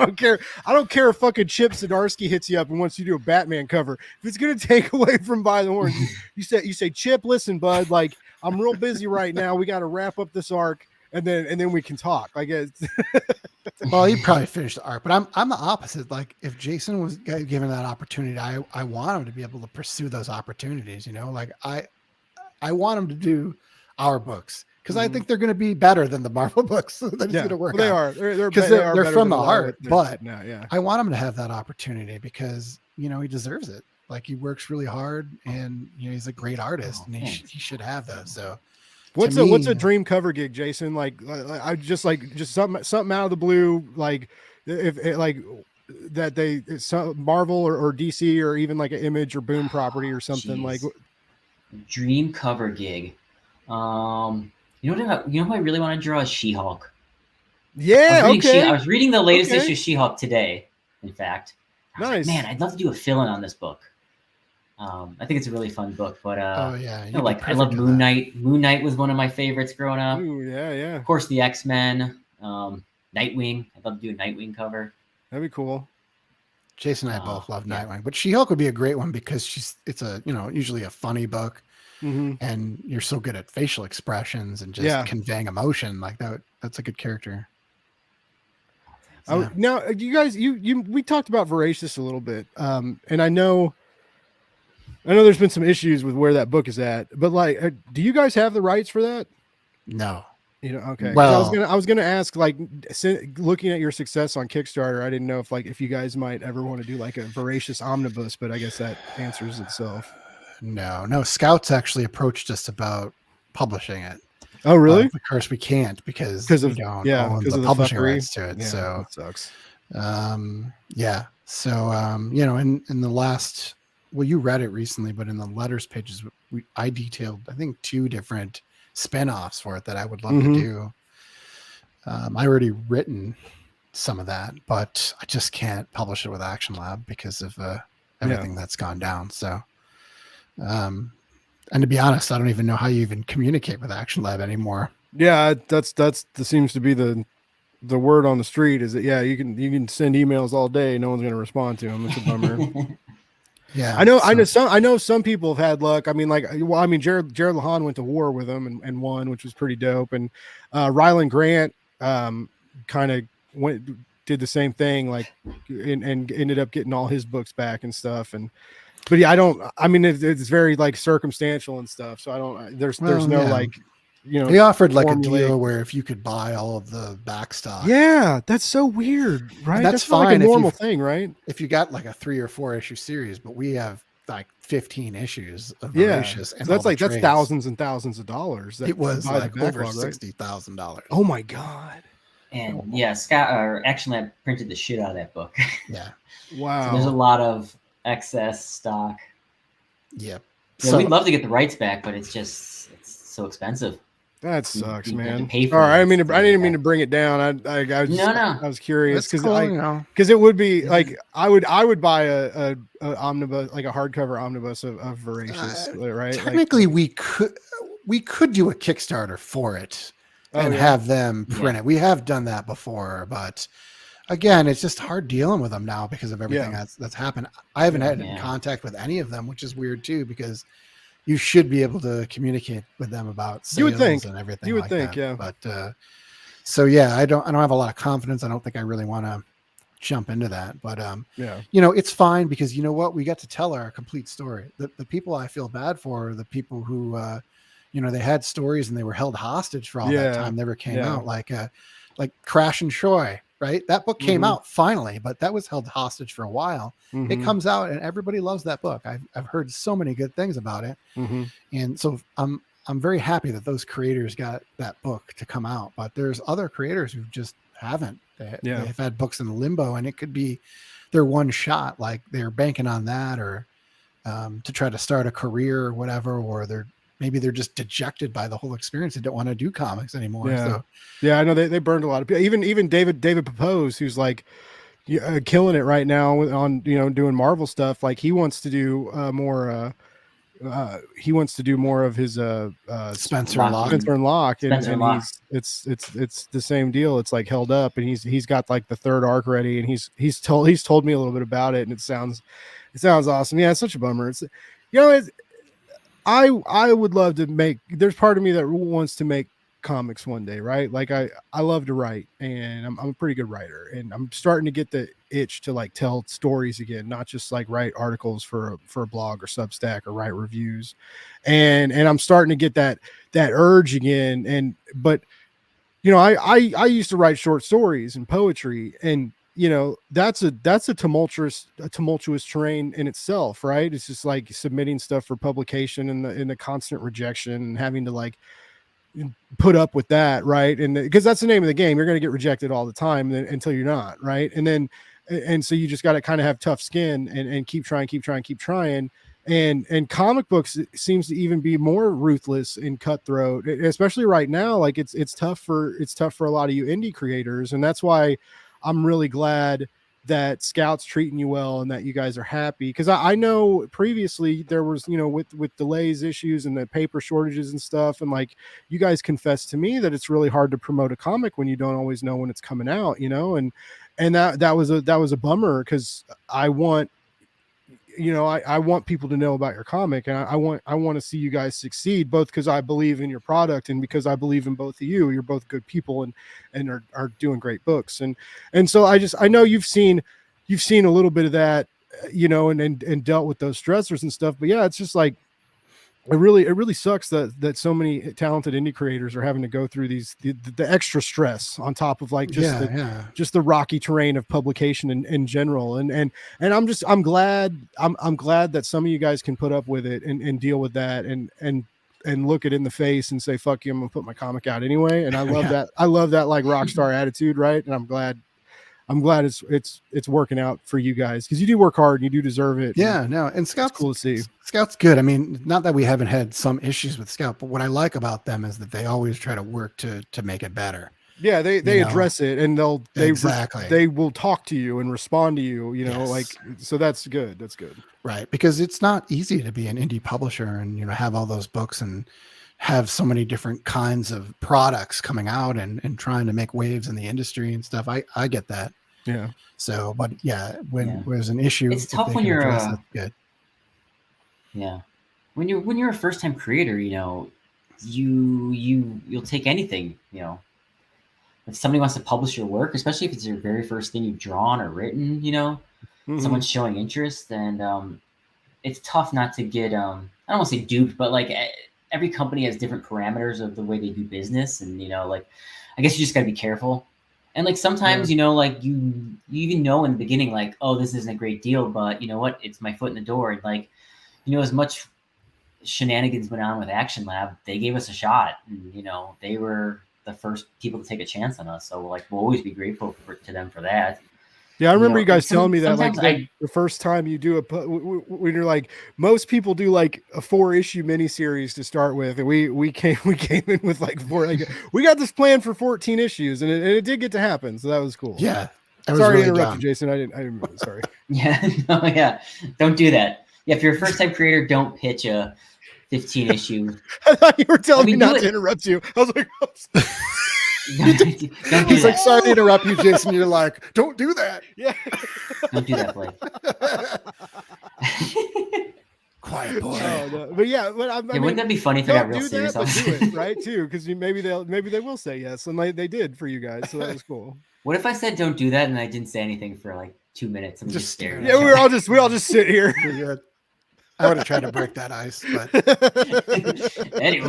don't care if fucking Chip Zdarsky hits you up and wants you to do a Batman cover. If it's gonna take away from By the Horns, you say, Chip, listen, bud, like, I'm real busy right now. We got to wrap up this arc, and then we can talk. I guess. Well, he probably finished the arc, but I'm the opposite. Like if Jason was given that opportunity, I want him to be able to pursue those opportunities. You know, like I want him to do our books because I think they're going to be better than the Marvel books that he's going to work. Well, they on. are. They're Because they're from the heart. But yeah, I want him to have that opportunity because he deserves it. Like he works really hard, and he's a great artist, and he should have those. So. What's a dream cover gig, Jason? Like I just something out of the blue, like if it, like that it's Marvel or DC or even like an Image or Boom property or something. Like dream cover gig. You know who I really want to draw is She-Hulk. Yeah, I was reading the latest issue of She-Hulk today. In fact, nice. Man, I'd love to do a fill-in on this book. I think it's a really fun book, but I love Moon Knight. Moon Knight was one of my favorites growing up. Ooh, yeah. Of course, the X-Men, Nightwing. I'd love to do a Nightwing cover. That'd be cool. Jason and I both love Nightwing, but She-Hulk would be a great one because it's a usually a funny book, and you're so good at facial expressions and just conveying emotion like that. That's a good character. Now, you guys, we talked about Voracious a little bit, and I know there's been some issues with where that book is at, but like, do you guys have the rights for that? No. Okay. Well, I was gonna ask, like, looking at your success on Kickstarter, I didn't know if you guys might ever want to do like a Voracious omnibus, but I guess that answers itself. No. Scouts actually approached us about publishing it. Oh, really? Of course, we can't because we don't own the publishing rights to it. Yeah, so that sucks. So in the last. Well, you read it recently, but in the letters pages, I detailed, I think, 2 different spinoffs for it that I would love to do. I already written some of that, but I just can't publish it with Action Lab because of everything that's gone down. So, and to be honest, I don't even know how you even communicate with Action Lab anymore. Yeah, that seems to be the word on the street is that you can send emails all day, no one's going to respond to them. It's a bummer. Yeah, I know some people have had luck. I mean, Jared Lahan went to war with them and won, which was pretty dope. And Ryland Grant kind of did the same thing, like, and ended up getting all his books back and stuff. But it's very like circumstantial and stuff. So there's no like, he offered like a deal where if you could buy all of the back stock. Yeah, that's so weird, right? That's fine. Like a normal thing, right? If you got like a 3 or 4 issue series, but we have like 15 issues of Voracious. So that's thousands and thousands of dollars. It was like over $60,000. Oh my God. And Scott or Action Lab printed the shit out of that book. Yeah. Wow. So there's a lot of excess stock. Yep. Yeah, so we'd love to get the rights back, but it's so expensive. That sucks, man. All right, I didn't mean to bring it down. I was curious because it would be like I would buy a omnibus, like a hardcover omnibus of Voracious, right? Technically, we could do a Kickstarter for it and have them print it. We have done that before, but again, it's just hard dealing with them now because of everything that's happened. I haven't had contact with any of them, which is weird too, because you should be able to communicate with them about sales and everything. You would think, yeah. But I don't have a lot of confidence. I don't think I really want to jump into that. But it's fine because you know what? We got to tell our complete story. The people I feel bad for are the people who they had stories and they were held hostage for all that time, never came out. Like Crash and Troy. Right, that book came out finally, but that was held hostage for a while. It comes out, and everybody loves that book. I've heard so many good things about it, and so I'm very happy that those creators got that book to come out. But there's other creators who just haven't. They've had books in limbo, and it could be their one shot, like they're banking on that, or to try to start a career or whatever, or maybe they're just dejected by the whole experience. They don't want to do comics anymore. I know they burned a lot of people. Even David Pepose, who's like killing it right now on doing Marvel stuff. Like he wants to do more. He wants to do more of his Spencer and Locke, and it's the same deal. It's like held up, and he's got like the 3rd arc ready, and he's told me a little bit about it, and it sounds awesome. Yeah, it's such a bummer. I would love to there's part of me that wants to make comics one day, right? Like I love to write, and I'm a pretty good writer, and I'm starting to get the itch to like tell stories again, not just like write articles for a blog or Substack or write reviews, and I'm starting to get that urge again. But you know, I used to write short stories and poetry, and you know, that's a tumultuous terrain in itself, right? It's just like submitting stuff for publication and the constant rejection and having to like put up with that, right? And because that's the name of the game, you're going to get rejected all the time until you're not, right? And so you just got to kind of have tough skin and keep trying. And comic books seems to even be more ruthless and cutthroat, especially right now. Like it's tough for a lot of you indie creators, and that's why I'm really glad that Scout's treating you well and that you guys are happy. Because I know previously there was, you know, with delays, issues, and the paper shortages and stuff, and like you guys confessed to me that it's really hard to promote a comic when you don't always know when it's coming out, you know, and that was a bummer, because I want, you know, I want people to know about your comic, and I want to see you guys succeed, both because I believe in your product and because I believe in both of you. You're both good people and are doing great books. And so I know you've seen a little bit of that, you know, and dealt with those stressors and stuff. But yeah, it's just like, it really sucks that so many talented indie creators are having to go through the extra stress on top of like just the rocky terrain of publication in general. And I'm glad that some of you guys can put up with it and deal with that and look it in the face and say, fuck you, I'm gonna put my comic out anyway. And I love that. I love that like rock star attitude, right? And I'm glad it's working out for you guys, because you do work hard and you do deserve it. Yeah, no, and Scout's cool to see. Scout's good. I mean, not that we haven't had some issues with Scout, but what I like about them is that they always try to work to make it better. Yeah, they address it, and they will talk to you and respond to you, you know, like, so that's good. That's good. Right, because it's not easy to be an indie publisher and, you know, have all those books and have so many different kinds of products coming out and trying to make waves in the industry and stuff. I get that. Yeah. So, but yeah, when there's an issue, it's tough when you're that's good. Yeah. When you're a first time creator, you know, you'll take anything, you know. If somebody wants to publish your work, especially if it's your very first thing you've drawn or written, you know, someone's showing interest, and it's tough not to get I don't want to say duped, but like every company has different parameters of the way they do business, and you know, like I guess you just got to be careful. And like sometimes, you know, like you even know in the beginning, like, oh, this isn't a great deal, but you know what, it's my foot in the door. And like, you know, as much shenanigans went on with Action Lab, they gave us a shot, and you know, they were the first people to take a chance on us. So like, we'll always be grateful to them for that. Yeah, I remember you guys telling me that, like, the first time you do when you're like, most people do like a 4-issue miniseries to start with, and we came in with like 4. Like, we got this plan for 14 issues, and it did get to happen, so that was cool. Yeah, sorry to interrupt you, Jason. I didn't. Sorry. Yeah, no, yeah, don't do that. Yeah, if you're a first time creator, don't pitch a 15 issue. I thought you were telling me not to interrupt you. I was like, he's like, sorry to interrupt you, Jason. You're like, don't do that. Yeah. Don't do that, Blake. Quiet boy. Oh, no. But yeah, but I mean, wouldn't that be funny if I got real serious? But do it, right, too, because maybe they will say yes, and they did for you guys, so that was cool. What if I said don't do that and I didn't say anything for like 2 minutes and just stared? Yeah, we all just sit here. I would have tried to break that ice, but anyway.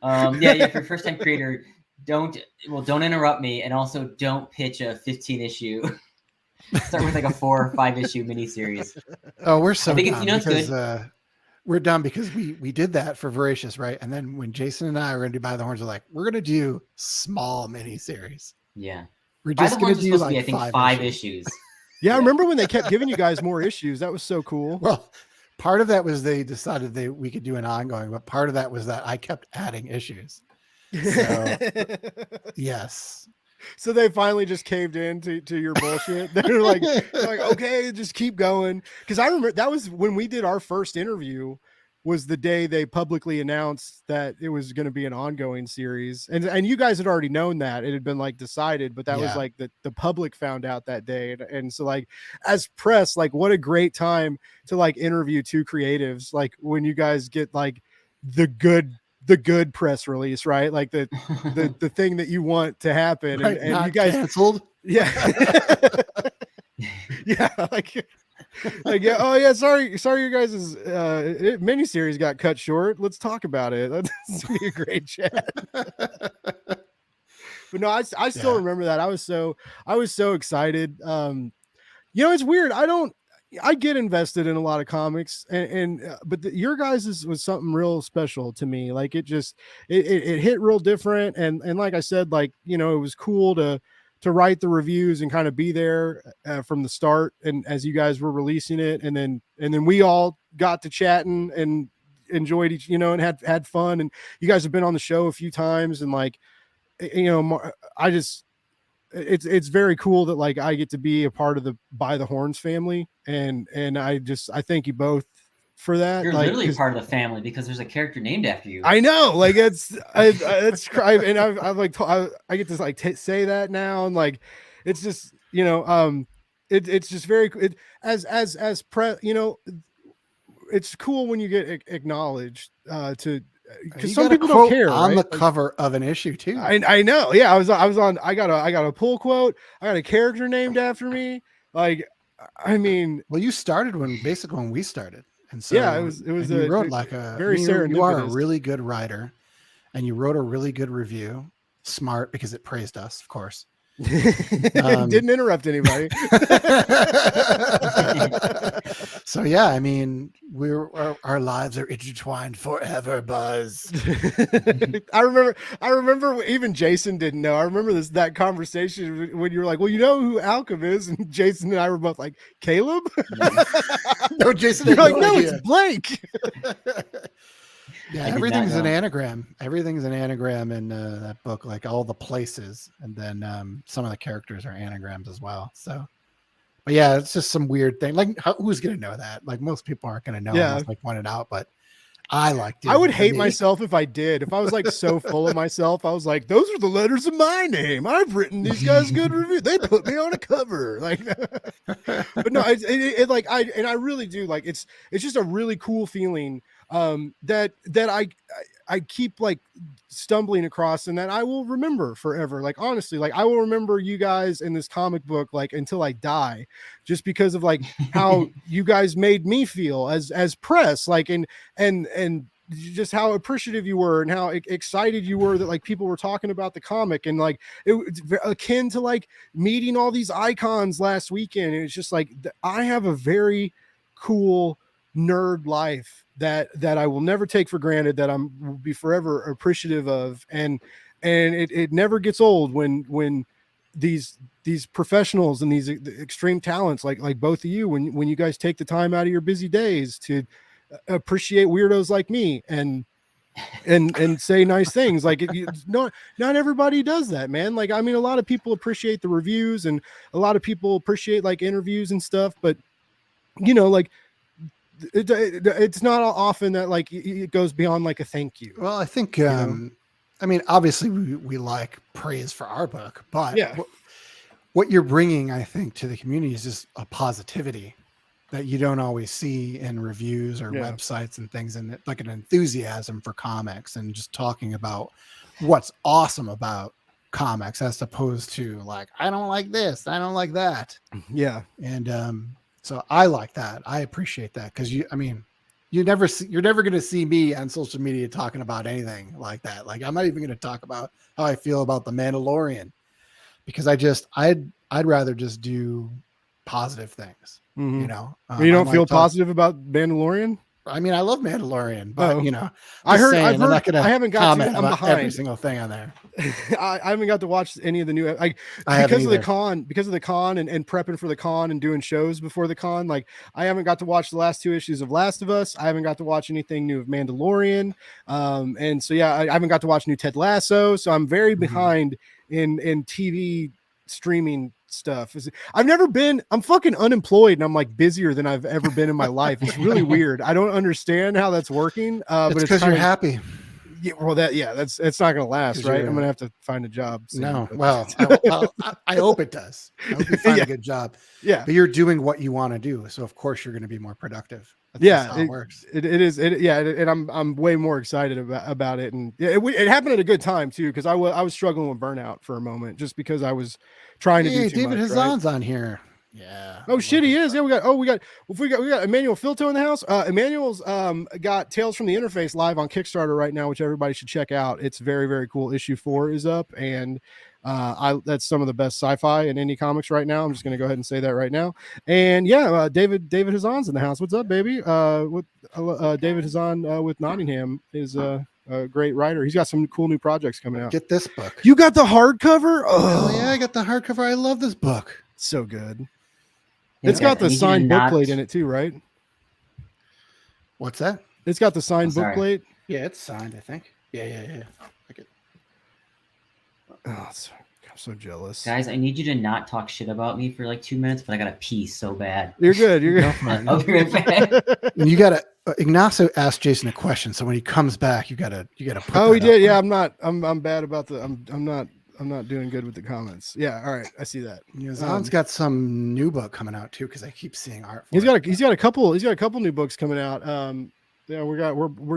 Yeah, for first time creator, don't interrupt me, and also don't pitch a 15 issue. Start with like a 4 or 5 issue miniseries. Oh, we're so I think done because we're done because we did that for Voracious, right? And then when Jason and I were going to do By the Horns, we're like, we're going to do small miniseries. Yeah, we're just going to do like, I think 5 issues. Yeah, I remember when they kept giving you guys more issues. That was so cool. Well, part of that was they decided we could do an ongoing, but part of that was that I kept adding issues. So, yes. So they finally just caved in to your bullshit. They're like, okay, just keep going. Because I remember that was when we did our first interview, was the day they publicly announced that it was going to be an ongoing series. And you guys had already known that. It had been like decided, but that was like the public found out that day. And so like as press, like what a great time to like interview 2 creatives. Like when you guys get like the good the good press release, right? Like the thing that you want to happen, Right, and not you guys, canceled. yeah, yeah, like yeah, oh yeah, sorry, your guys' miniseries got cut short. Let's talk about it. That's gonna be a great chat. But no, I still remember that. I was so excited. It's weird. I get invested in a lot of comics, but your guys' was something real special to me. Like it hit real different, and like I said, like it was cool to write the reviews and kind of be there from the start, and as you guys were releasing it, and then we all got to chatting and enjoyed each, and had fun, and you guys have been on the show a few times, and like I just. It's very cool that like I get to be a part of the By the Horns family, and I thank you both for that. You're like, literally part of the family because there's a character named after you. I know, like it's and I've like I get to like say that now, and like it's just it's just very it's cool when you get acknowledged because some people don't care on right? the cover of an issue too. I know. Yeah, I was on. I got a pull quote. I got a character named after me. Like, I mean, well, you started when we started, and so yeah, it was. You wrote like a very serendipitous. You are a really good writer, and you wrote a really good review. Smart because it praised us, of course. Didn't interrupt anybody. So yeah, I mean, our lives are intertwined forever, Buzz. I remember even Jason didn't know. I remember that conversation when you were like, well, you know who Alchem is, and Jason and I were both like, Caleb. No, Jason, you're like, no, it's Blake. Yeah, everything's an anagram. Everything's an anagram in that book, like all the places, and then some of the characters are anagrams as well. So, but yeah, it's just some weird thing. Like, who's gonna know that? Like, most people aren't gonna know unless I point it out. But I liked it. I would hate myself if I did. If I was like so full of myself, I was like, those are the letters of my name. I've written these guys good reviews. They put me on a cover. Like, but no, it like I really do like it's just a really cool feeling that I keep like stumbling across, and that I will remember forever. Like, honestly, like I will remember you guys in this comic book like until I die, just because of like how you guys made me feel as press, like and just how appreciative you were and how excited you were that like people were talking about the comic, and like it's akin to like meeting all these icons last weekend. And it's just like I have a very cool nerd life that I will never take for granted, that will be forever appreciative of, and it never gets old when these professionals and these extreme talents like both of you, when you guys take the time out of your busy days to appreciate weirdos like me and say nice things. Like not everybody does that, man. Like, I mean, a lot of people appreciate the reviews, and a lot of people appreciate like interviews and stuff, but like it's not often that like it goes beyond like a thank you. Well, I think I mean, obviously we like praise for our book, but yeah, what you're bringing, I think, to the community is just a positivity that you don't always see in reviews or websites and things, and like an enthusiasm for comics and just talking about what's awesome about comics, as opposed to like, I don't like this, I don't like that. Yeah. And so I like that. I appreciate that, because you're never going to see me on social media talking about anything like that. Like, I'm not even going to talk about how I feel about the Mandalorian, because I'd rather just do positive things. Mm-hmm. You don't feel positive about Mandalorian? I mean, I love Mandalorian, but I haven't got comment about every single thing on there. I haven't got to watch any of the new, because of the con and prepping for the con and doing shows before the con. Like, I haven't got to watch the last 2 issues of Last of Us. I haven't got to watch anything new of Mandalorian. And so, I haven't got to watch new Ted Lasso. So I'm very behind in TV streaming stuff. I'm fucking unemployed, and I'm like busier than I've ever been in my life. It's really weird. I don't understand how that's working. But it's because you're happy. Yeah, well, it's not gonna last, 'Cause right? you're- I'm gonna have to find a job soon, No, but- well, I hope it does. I hope you find Yeah. a good job. yeah, But you're doing what you want to do, so of course you're going to be more productive. That's just how it works. it is. And I'm way more excited about it, and it happened at a good time too, because I was struggling with burnout for a moment, just because I was trying to do Hey, too David much. Right? Hazan's on here. Yeah. Oh shit, he is. Yeah, we got Emmanuel Filto in the house. Emmanuel's got Tales from the Interface live on Kickstarter right now, which everybody should check out. It's very, very cool. Issue 4 is up, and that's some of the best sci-fi and indie comics right now. I'm just gonna go ahead and say that right now. And yeah, David Hazan's in the house. What's up, baby? David Hazan with Nottingham is a great writer. He's got some cool new projects coming out. Get this book. You got the hardcover? Oh yeah, I got the hardcover. I love this book. So good. Hey, It's guys, got the I need you to signed not- bookplate in it too, right? What's that? It's got the signed sorry. bookplate. Yeah, it's signed, I think. Yeah. Oh, I'm so jealous. Guys, I need you to not talk shit about me for like 2 minutes, but I gotta pee so bad. You're good. You're good. I'll be right back. And you gotta Ignacio asked Jason a question, so when he comes back, you gotta put Oh, he that did. up. Yeah, I'm bad about I'm not doing good with the comments. Yeah, all right, I see that. Hazan's got some new book coming out too, because I keep seeing art. For He's it. got a couple new books coming out. Yeah,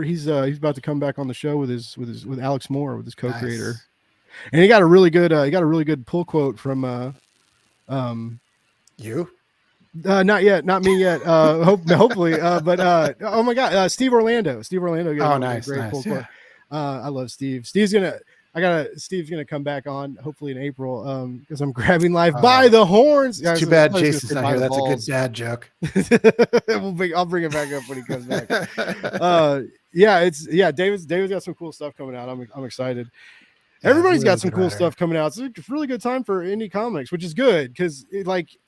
he's about to come back on the show with Alex Moore, with his co-creator. Nice. And he got a really good pull quote from You? not yet, not me yet. Hopefully, but oh my God, Steve Orlando. Got Oh, a nice, great pull yeah. quote. I love Steve. Steve's gonna come back on hopefully in April because I'm grabbing life by the horns. It's too bad Jason's not here. That's a good dad joke. I'll bring it back up when he comes back. David's got some cool stuff coming out. I'm excited. Yeah, Everybody's really got some good cool writer. stuff coming out. It's a really good time for indie comics, which is good because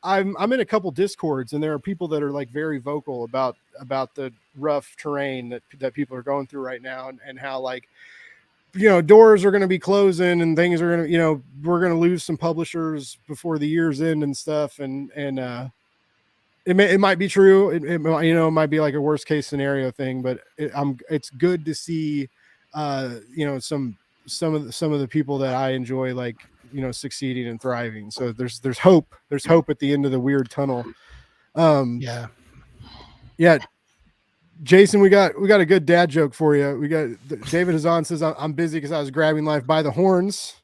I'm in a couple discords and there are people that are like very vocal about the rough terrain that people are going through right now, and how doors are going to be closing and things are going to, we're going to lose some publishers before the year's end and stuff. And it might be true. It might be like a worst case scenario thing, but it's good to see, some of the people that I enjoy, succeeding and thriving. So there's hope. There's hope at the end of the weird tunnel. Yeah. Jason, we got a good dad joke for you. We got David Hazan says I'm busy because I was grabbing life by the horns.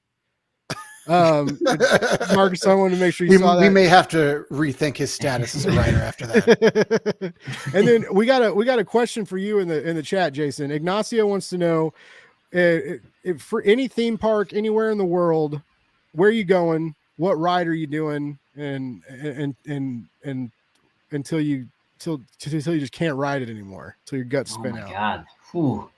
Marcus, I wanted to make sure you saw that. We may have to rethink his status as a writer after that. And then we got a question for you in the chat, Jason. Ignacio wants to know if for any theme park anywhere in the world, where are you going? What ride are you doing? And until you just can't ride it anymore, till your guts spin out. God. Whew.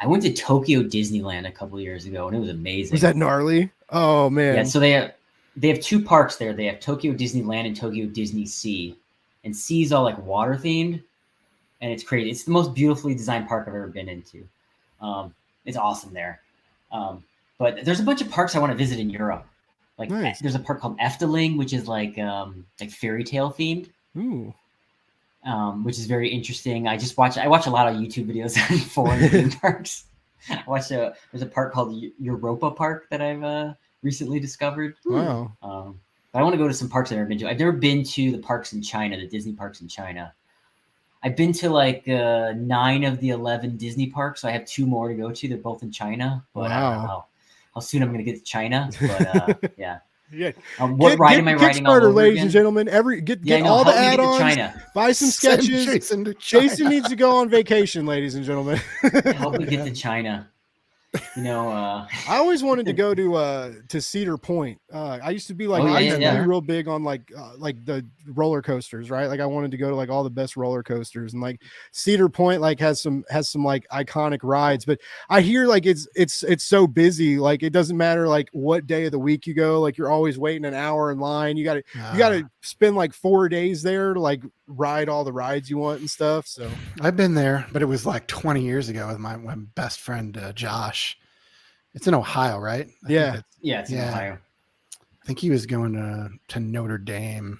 I went to Tokyo Disneyland a couple years ago and it was amazing. Was that gnarly? Oh man. Yeah, so they have two parks there. They have Tokyo Disneyland and Tokyo Disney Sea. And Sea is all like water themed. And it's crazy. It's the most beautifully designed park I've ever been into. It's awesome there. But there's a bunch of parks I want to visit in Europe. Like Nice. There's a park called Efteling, which is like fairy tale themed. Ooh. Which is very interesting. I watch a lot of YouTube videos on foreign theme parks. There's a park called Europa Park that I've recently discovered. Wow. But I want to go to some parks I've never been to. I've never been to the parks in China, the Disney parks in China. I've been to 9 of the 11 Disney parks, so I have 2 more to go to. They're both in China, but I don't know how soon I'm going to get to China. But yeah. Yeah. What ride am I riding all Kickstarter, over ladies again? and gentlemen. Get all the help me get to add-ons. China. Buy some Send sketches. Jason to China. Jason needs to go on vacation, ladies and gentlemen. Help me get to China. I always wanted to go to Cedar Point. I used to be real big on like the roller coasters, right? Like I wanted to go to all the best roller coasters, and Cedar Point has some iconic rides. But I hear it's so busy. It doesn't matter what day of the week you go. You're always waiting an hour in line. You got to spend 4 days there to ride all the rides you want and stuff. So I've been there, but it was 20 years ago with my best friend Josh. It's in Ohio, right? It's in Ohio. I think he was going to Notre Dame,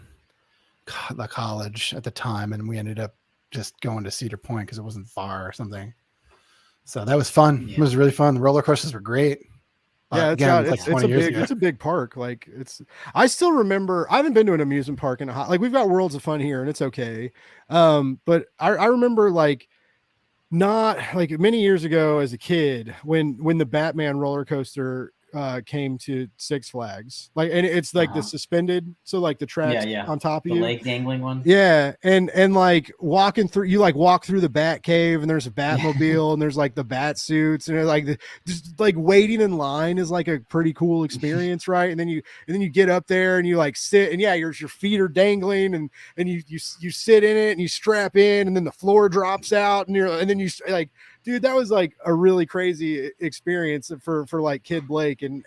the college at the time, and we ended up just going to Cedar Point because it wasn't far or something. So that was fun. Yeah. It was really fun. The roller coasters were great. Yeah, Again, it's like it's 20 a years big ago. it's a big park. Like I still remember I haven't been to an amusement park in a hot like we've got Worlds of Fun here and it's okay. But I remember like not like many years ago as a kid when the Batman roller coaster came to Six Flags. Like and it's like the suspended, so like the tracks Yeah. on top of The you. leg dangling one. Yeah, and like walking through, you like walk through the Bat Cave, and there's a Batmobile, and there's like the bat suits, and like just like waiting in line is like a pretty cool experience, right? And then you get up there and you like sit, and yeah, your feet are dangling, and you sit in it and you strap in, and then the floor drops out, and then you like, dude, that was like a really crazy experience for like Kid Blake, and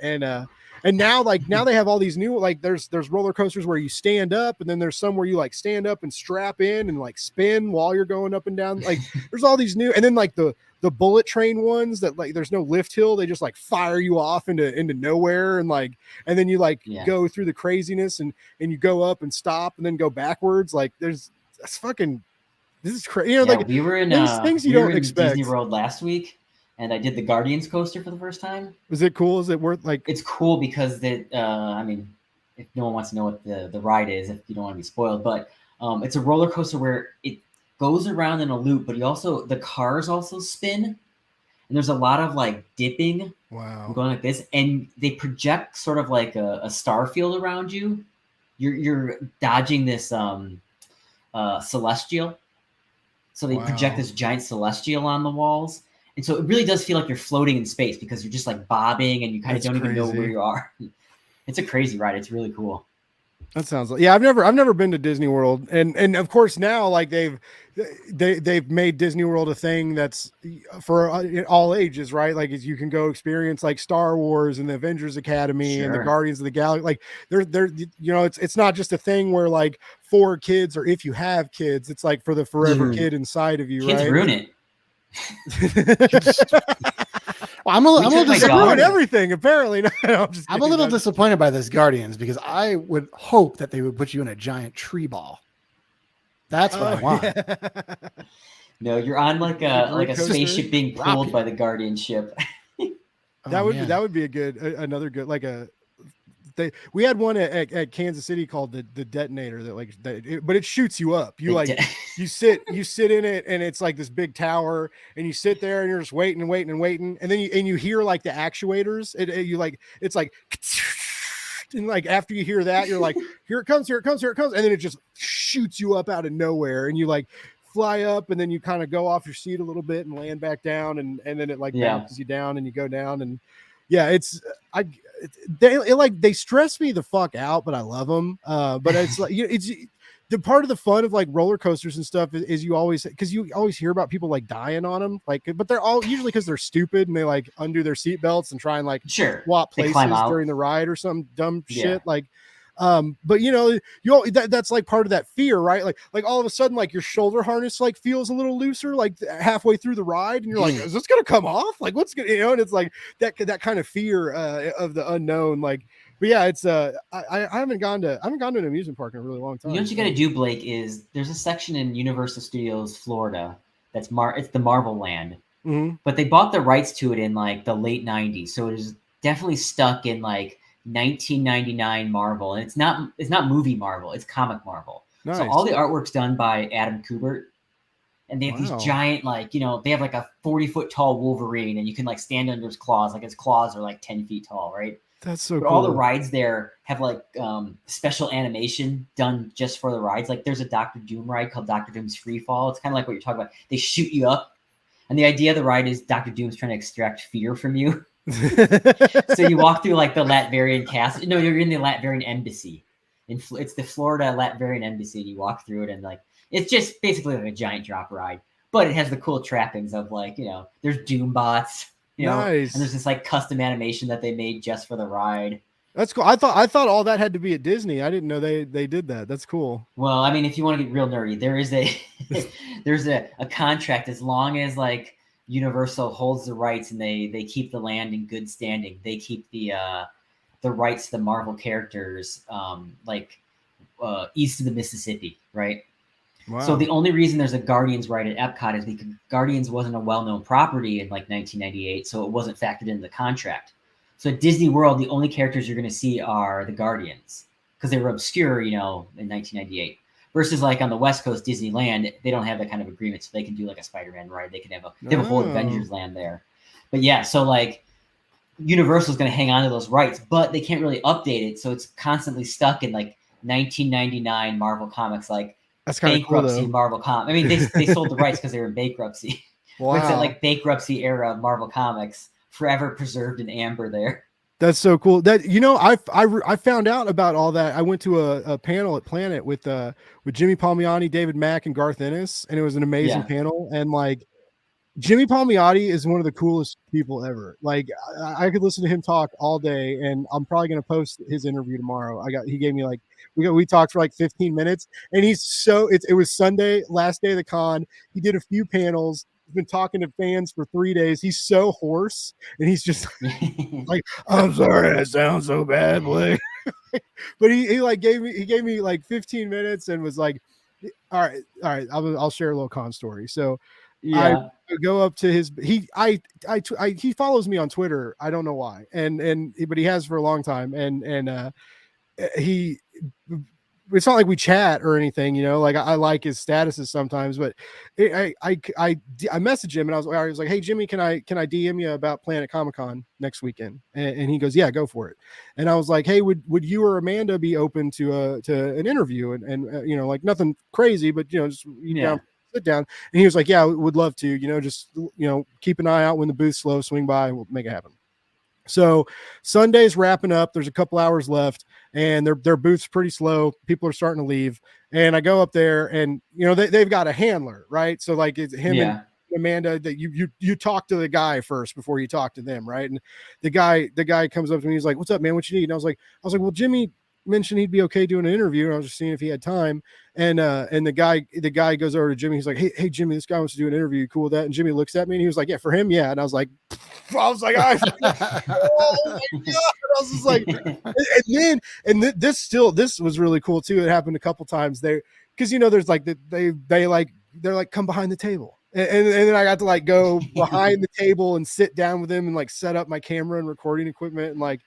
now they have all these new like there's roller coasters where you stand up and then there's some where you like stand up and strap in and like spin while you're going up and down. Like there's all these new and then like the bullet train ones that like there's no lift hill, they just like fire you off into nowhere and then you like go through the craziness and you go up and stop and then go backwards. Like this is crazy. You know, like we were in things you don't expect. Disney World last week. And I did the Guardians coaster for the first time. Was it cool? Is it worth like? It's cool because I mean, if no one wants to know what the ride is, if you don't want to be spoiled, but it's a roller coaster where it goes around in a loop, but the cars also spin, and there's a lot of like dipping. Wow. Going like this, and they project sort of like a star field around you. You're dodging this celestial, so they project this giant celestial on the walls. And so it really does feel like you're floating in space because you're just like bobbing and you kind of don't even know where you are. It's a crazy ride. It's really cool. That sounds like, yeah, I've never been to Disney World. And of course now like they've made Disney World a thing that's for all ages, right? Like you can go experience like Star Wars and the Avengers Academy and the Guardians of the Galaxy. Like they're you know, it's not just a thing where like for kids or if you have kids, it's like for the forever kid inside of you, kids right? Ruin it. Well, I'm a little disappointed. Everything apparently. No, I'm a little disappointed by this Guardians because I would hope that they would put you in a giant tree ball. That's what I want. Yeah. No, you're on like a spaceship being pulled by the Guardian ship. That would be a good another good like a. We had one at Kansas City called the detonator but it shoots you up. You like you sit in it and it's like this big tower and you sit there and you're just waiting and then you hear like the actuators. It's like and like after you hear that you're like here it comes and then it just shoots you up out of nowhere and you like fly up and then you kind of go off your seat a little bit and land back down and then it like bounces you down and you go down and they stress me the fuck out, but I love them. But it's like it's the part of the fun of like roller coasters and stuff is you always hear about people like dying on them, like, but they're all usually because they're stupid and they like undo their seatbelts and try and like swap places during the ride or some dumb shit like. But you know, that's like part of that fear, right? Like all of a sudden, like your shoulder harness like feels a little looser, like halfway through the ride, and you're like, is this gonna come off? Like, what's gonna, and it's like that kind of fear of the unknown. Like, but yeah, it's I haven't gone to an amusement park in a really long time. You know what you got to do, Blake? Is there's a section in Universal Studios Florida that's it's the Marvel Land, but they bought the rights to it in like the late '90s, so it is definitely stuck in like 1999 Marvel, and it's not movie Marvel, it's comic Marvel. Nice. So all the artwork's done by Adam Kubert, and they have these giant, like, you know, they have like a 40-foot tall Wolverine, and you can like stand under his claws, like his claws are like 10 feet tall, right? That's so cool. All the rides there have like special animation done just for the rides. Like there's a Doctor Doom ride called Doctor Doom's Free Fall. It's kind of like what you're talking about. They shoot you up, and the idea of the ride is Doctor Doom's trying to extract fear from you. So you walk through like the Latverian castle. No, you're in the Latverian embassy. It's the Florida Latverian embassy. You walk through it, and like it's just basically like a giant drop ride, but it has the cool trappings of like, you know, there's Doom bots, you know, and there's this like custom animation that they made just for the ride. That's cool. I thought all that had to be at Disney. I didn't know they did that. That's cool. Well, I mean, if you want to get real nerdy, there is there's a contract as long as like Universal holds the rights and they keep the land in good standing. They keep the rights to the Marvel characters east of the Mississippi, right? So Wow. the only reason there's a Guardians ride at Epcot is because Guardians wasn't a well-known property in like 1998, so it wasn't factored into the contract. So at Disney World, the only characters you're going to see are the Guardians because they were obscure, you know, in 1998. Versus like on the West Coast, Disneyland, they don't have that kind of agreement, so they can do like a Spider-Man ride. They can have they have a whole Oh. Avengers land there. But yeah, so like Universal's going to hang on to those rights, but they can't really update it, so it's constantly stuck in like 1999 Marvel Comics, like That's kind of cool bankruptcy though. Marvel Comics. I mean, they sold the rights because they were in bankruptcy. But it's that Wow. like bankruptcy era of Marvel Comics, forever preserved in amber there. That's so cool. That, you know, I found out about all that. I went to a panel at Planet with Jimmy Palmiotti, David Mack, and Garth Ennis, and it was an amazing Yeah. panel. And like Jimmy Palmiotti is one of the coolest people ever. Like I could listen to him talk all day, and I'm probably gonna post his interview tomorrow. He gave me like we talked for like 15 minutes, and he's so it was Sunday, last day of the con. He did a few panels. He's been talking to fans for 3 days. He's so hoarse, and he's just like, I'm sorry, that sounds so bad, Blake. But he like gave me like 15 minutes and was like, all right, I'll share a little con story. So Yeah. I go up to his he follows me on Twitter. I don't know why, but he has for a long time, and he. It's not like we chat or anything, you know. Like I like his statuses sometimes, but I messaged him and I was like, hey Jimmy, can I DM you about Planet Comic Con next weekend? And he goes, yeah, go for it. And I was like, hey, would you or Amanda be open to an interview and you know, like nothing crazy, but you know, just sit down. And he was like, yeah, would love to, you know, just you know, keep an eye out when the booth's slow, swing by, and we'll make it happen. So Sunday's wrapping up. There's a couple hours left, and their booth's pretty slow. People are starting to leave, and I go up there, and you know they've got a handler, right? So like it's him and Amanda. That you talk to the guy first before you talk to them, right? And the guy comes up to me. He's like, "What's up, man? What you need?" And I was like, "Well, Jimmy mentioned he'd be okay doing an interview, and I was just seeing if he had time." And the guy goes over to Jimmy. He's like, hey Jimmy, this guy wants to do an interview. You cool with that? And Jimmy looks at me and he was like, yeah, for him, yeah. And I was like, oh my god! I was just like, this was really cool too. It happened a couple times there because you know there's like they're like come behind the table. And then I got to like go behind the table and sit down with him and like set up my camera and recording equipment and like.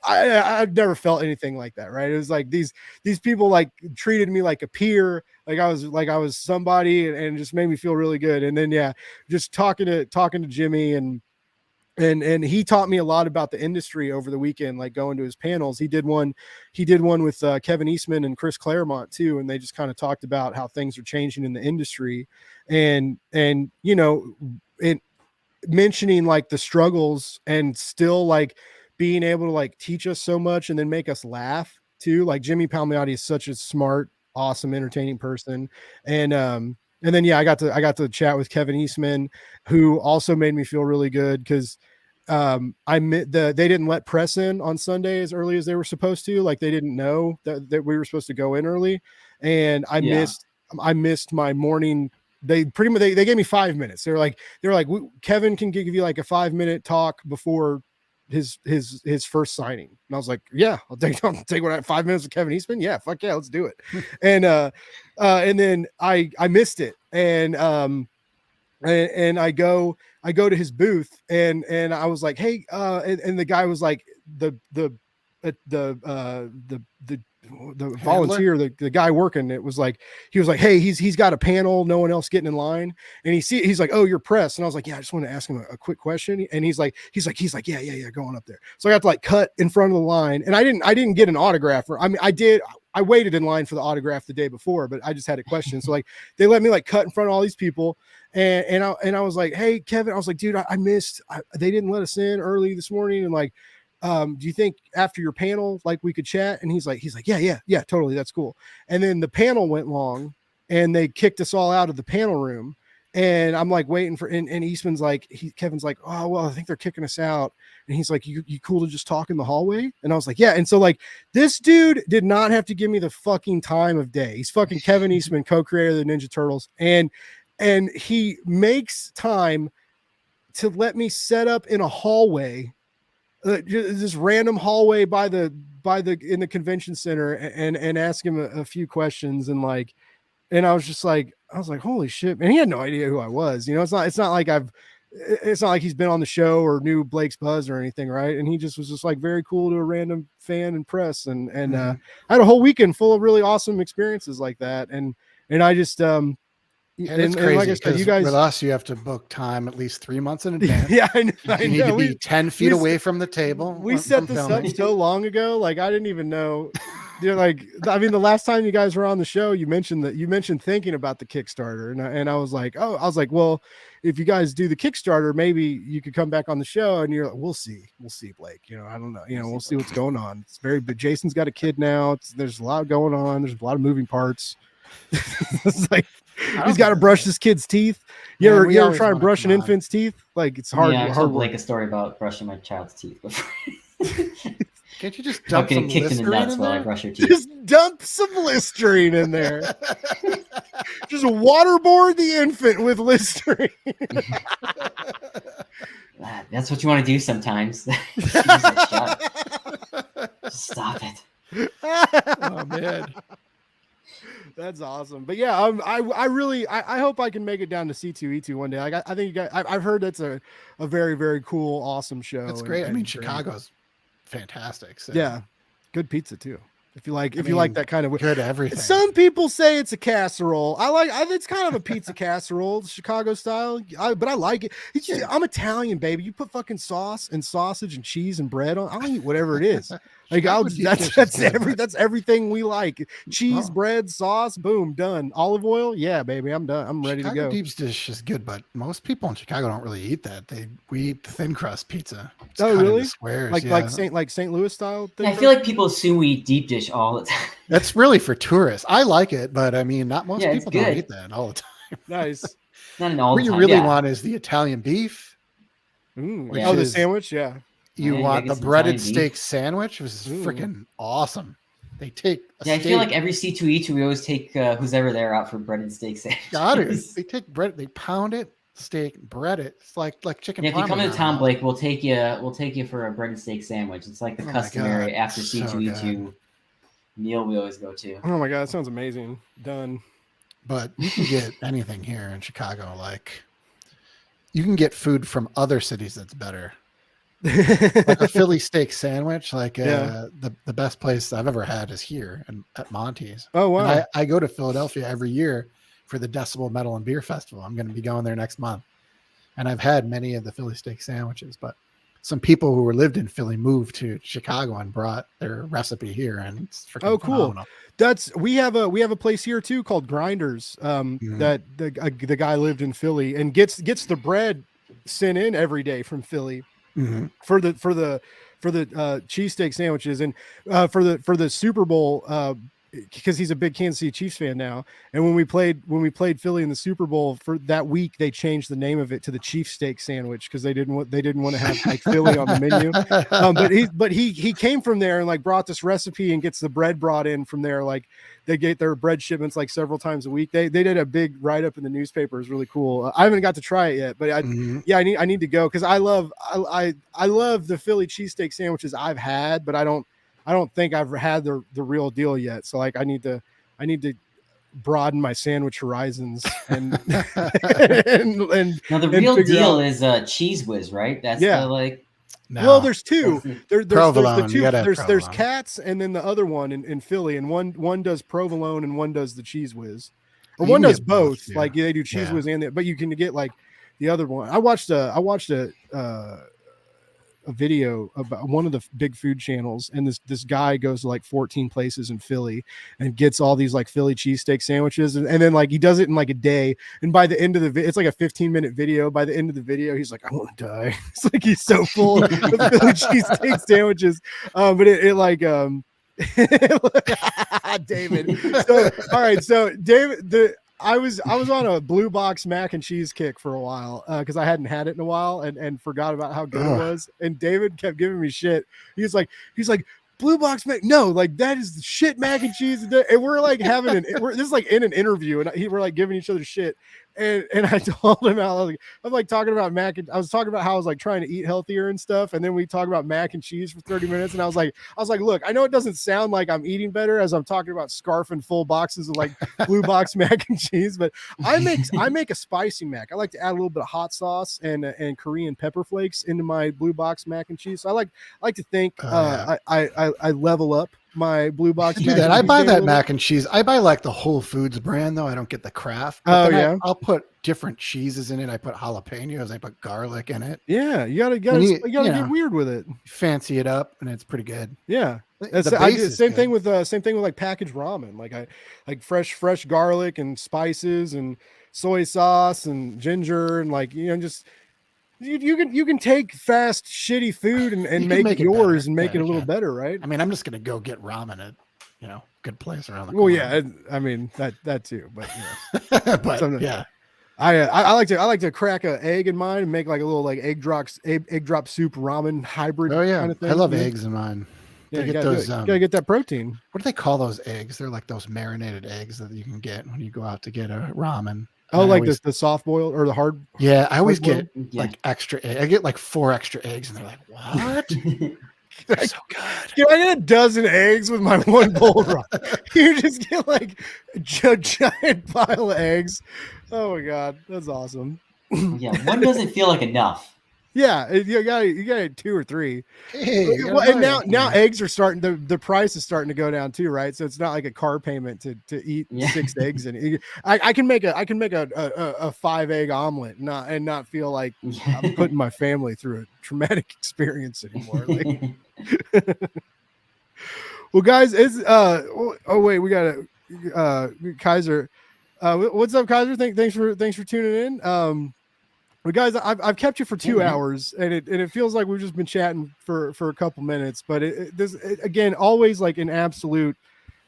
I've never felt anything like that, right? It was like these people like treated me like a peer, like I was somebody, and just made me feel really good. And then yeah, just talking to Jimmy and he taught me a lot about the industry over the weekend, like going to his panels. He did one with Kevin Eastman and Chris Claremont too, and they just kind of talked about how things are changing in the industry, and you know, mentioning like the struggles and still like being able to like teach us so much and then make us laugh too. Like Jimmy Palmiotti is such a smart, awesome, entertaining person. And then yeah, I got to chat with Kevin Eastman, who also made me feel really good because they didn't let press in on Sunday as early as they were supposed to. Like they didn't know that we were supposed to go in early, and I missed my morning. They pretty much they gave me 5 minutes. They were like Kevin can give you like a 5-minute talk before his first signing. And I was like, yeah, I'll take 5 minutes with Kevin Eastman. Yeah, fuck yeah, let's do it. And then I missed it. And I go to his booth and I was like, hey, and the guy was like the volunteer, the guy working, it was like, he was like, hey, he's got a panel, no one else getting in line. And he's like, oh, you're press. And I was like, yeah, I just want to ask him a quick question. And he's like, yeah, going up there. So I got to like cut in front of the line, and I didn't get an autograph. I waited in line for the autograph the day before, but I just had a question. So like they let me like cut in front of all these people. And I was like, hey, Kevin, I was like, dude, I missed, they didn't let us in early this morning. And like, do you think after your panel, like we could chat? And he's like, yeah, totally. That's cool. And then the panel went long and they kicked us all out of the panel room. And I'm like waiting for, and Eastman's like, Kevin's like, oh, well, I think they're kicking us out. And he's like, you cool to just talk in the hallway? And I was like, yeah. And so like, this dude did not have to give me the fucking time of day. He's fucking Kevin Eastman, co-creator of the Ninja Turtles. And he makes time to let me set up in a hallway, this random hallway in the convention center, and ask him a few questions. And like, And I was like, holy shit, man. He had no idea who I was. You know, it's not like it's not like he's been on the show or knew Blake's Buzz or anything, right? And he just was just like very cool to a random fan and press. And I had a whole weekend full of really awesome experiences like that. And I just it's crazy. Like I said, you guys, with us, you have to book time at least 3 months in advance. Yeah, I know. You need to be 10 feet away from the table. We set this up so long ago. Like I didn't even know. Like, I mean, the last time you guys were on the show, you mentioned thinking about the Kickstarter, and I was like, well, if you guys do the Kickstarter, maybe you could come back on the show. And you're like, we'll see, Blake. You know, I don't know. You know, we'll see what's going on. It's but Jason's got a kid now. There's a lot going on. There's a lot of moving parts. It's like he's got to brush his kid's teeth. You ever try and brush an infant's teeth? Like it's hard. Yeah, I told Blake a story about brushing my child's teeth before. Can't you just dump some kicked in the nuts while I brush your teeth? Just dump some Listerine in there. Just waterboard the infant with Listerine. That's what you want to do sometimes. Stop it. Oh man. That's awesome. But yeah, I really hope I can make it down to C2E2 one day. Like I think you guys, I've heard that's a very, very cool, awesome show. That's great. I mean, Chicago's fantastic. So. Yeah. Good pizza too. If you like that kind of good everything. Some people say it's a casserole. It's kind of a pizza casserole, Chicago style. But I like it. I'm Italian, baby. You put fucking sauce and sausage and cheese and bread on. I'll eat whatever it is. Like that's everything we like. Cheese, bread, sauce, boom, done. Olive oil, yeah, baby. I'm done. I'm ready to go. Deep dish is good, but most people in Chicago don't really eat that. We eat thin crust pizza. It's really? Squares, like St. Louis style. I feel like people assume we eat deep dish all the time. That's really for tourists. I like it, but I mean, not most people don't eat that all the time. Nice. Not an all. What you really want is the Italian beef. The sandwich, yeah. You want the breaded steak sandwich, which is freaking awesome. They take I feel like every C2E2, we always take who's ever there out for breaded steak sandwich. Got it. They take bread, they pound it, steak, bread it. It's like chicken. Yeah, if you come to town, Blake, we'll take you for a breaded steak sandwich. It's like the customary after C2E2 meal we always go to. Oh my god, that sounds amazing. Done. But you can get anything here in Chicago. Like you can get food from other cities that's better. Like a Philly steak sandwich, the best place I've ever had is here and at Monty's. Oh wow! And I go to Philadelphia every year for the Decibel Metal and Beer Festival. I'm going to be going there next month, and I've had many of the Philly steak sandwiches. But some people who lived in Philly moved to Chicago and brought their recipe here, and it's freaking phenomenal. We have a place here too called Grinders. That the guy lived in Philly and gets the bread sent in every day from Philly. For the cheesesteak sandwiches and for the Super Bowl because he's a big Kansas City Chiefs fan now. And when we played Philly in the Super Bowl for that week, they changed the name of it to the Chief Steak Sandwich because they didn't want to have like Philly on the menu. But he came from there and like brought this recipe and gets the bread brought in from there. Like they get their bread shipments like several times a week. They did a big write up in the newspaper. It was really cool. I haven't got to try it yet, but I need to go because I love the Philly cheesesteak sandwiches I've had, but I don't think I've had the real deal yet. So like I need to broaden my sandwich horizons and now the real deal is Cheese Whiz, right? That's No. Well, there's two. There's provolone. the two. There's Cats, and then the other one in Philly, and one does provolone and one does the Cheese Whiz, or one does both. Yeah. Like they do Cheese Whiz but you can get like the other one. I watched a video about one of the big food channels, and this guy goes to like 14 places in Philly and gets all these like Philly cheesesteak sandwiches, and then like he does it in like a day, and by the end of the it's like a 15-minute video. By the end of the video he's like, I want to die. It's like he's so full of Philly cheesesteak sandwiches, but it like David. So all right, so David, I was on a blue box mac and cheese kick for a while because I hadn't had it in a while and forgot about how good it was. And David kept giving me shit. He's like blue box mac. No, like that is the shit mac and cheese. And we're like this is like in an interview and we're like giving each other shit. and I told him I'm like talking about I was talking about how I was like trying to eat healthier and stuff, and then we talk about mac and cheese for 30 minutes, and I was like, look, I know it doesn't sound like I'm eating better as I'm talking about scarfing full boxes of like blue box mac and cheese, but I make a spicy mac. I like to add a little bit of hot sauce and Korean pepper flakes into my blue box mac and cheese. So I like to think I level up my blue box. Do that. I buy that mac and cheese. I buy like the Whole Foods brand though. I don't get the Kraft. I'll put different cheeses in it. I put jalapenos. I put garlic in it. Yeah, you gotta get weird with it. Fancy it up, and it's pretty good. Yeah, same thing with like packaged ramen. Like I like fresh garlic and spices and soy sauce and ginger and like just. You can take fast shitty food and make it yours and make it a little better, right? I mean, I'm just gonna go get ramen at good place around the corner. Well, yeah, I mean that too, but but yeah, I like to crack an egg in mine and make like a little like egg drop soup ramen hybrid. Oh yeah, kind of thing. I love eggs in mine. Yeah, you gotta get that protein. What do they call those eggs? They're like those marinated eggs that you can get when you go out to get a ramen. Oh, like the soft boiled or the hard? Yeah, I always get like extra egg. I get like 4 extra eggs, and they're like, "What? They're so good." I get a dozen eggs with my one bowl run. You just get like a giant pile of eggs. Oh my god, that's awesome. Yeah, one doesn't feel like enough. Yeah, you got 2 or 3. And now eggs are starting. The price is starting to go down too, right? So it's not like a car payment to eat 6 eggs in it. I can make a 5 egg omelet and not feel like I'm putting my family through a traumatic experience anymore. Well, guys, it's oh wait, we got Kaiser. What's up, Kaiser? Thanks for tuning in. But guys, I've kept you for 2 hours, and it feels like we've just been chatting for a couple minutes. But this again, always like an absolute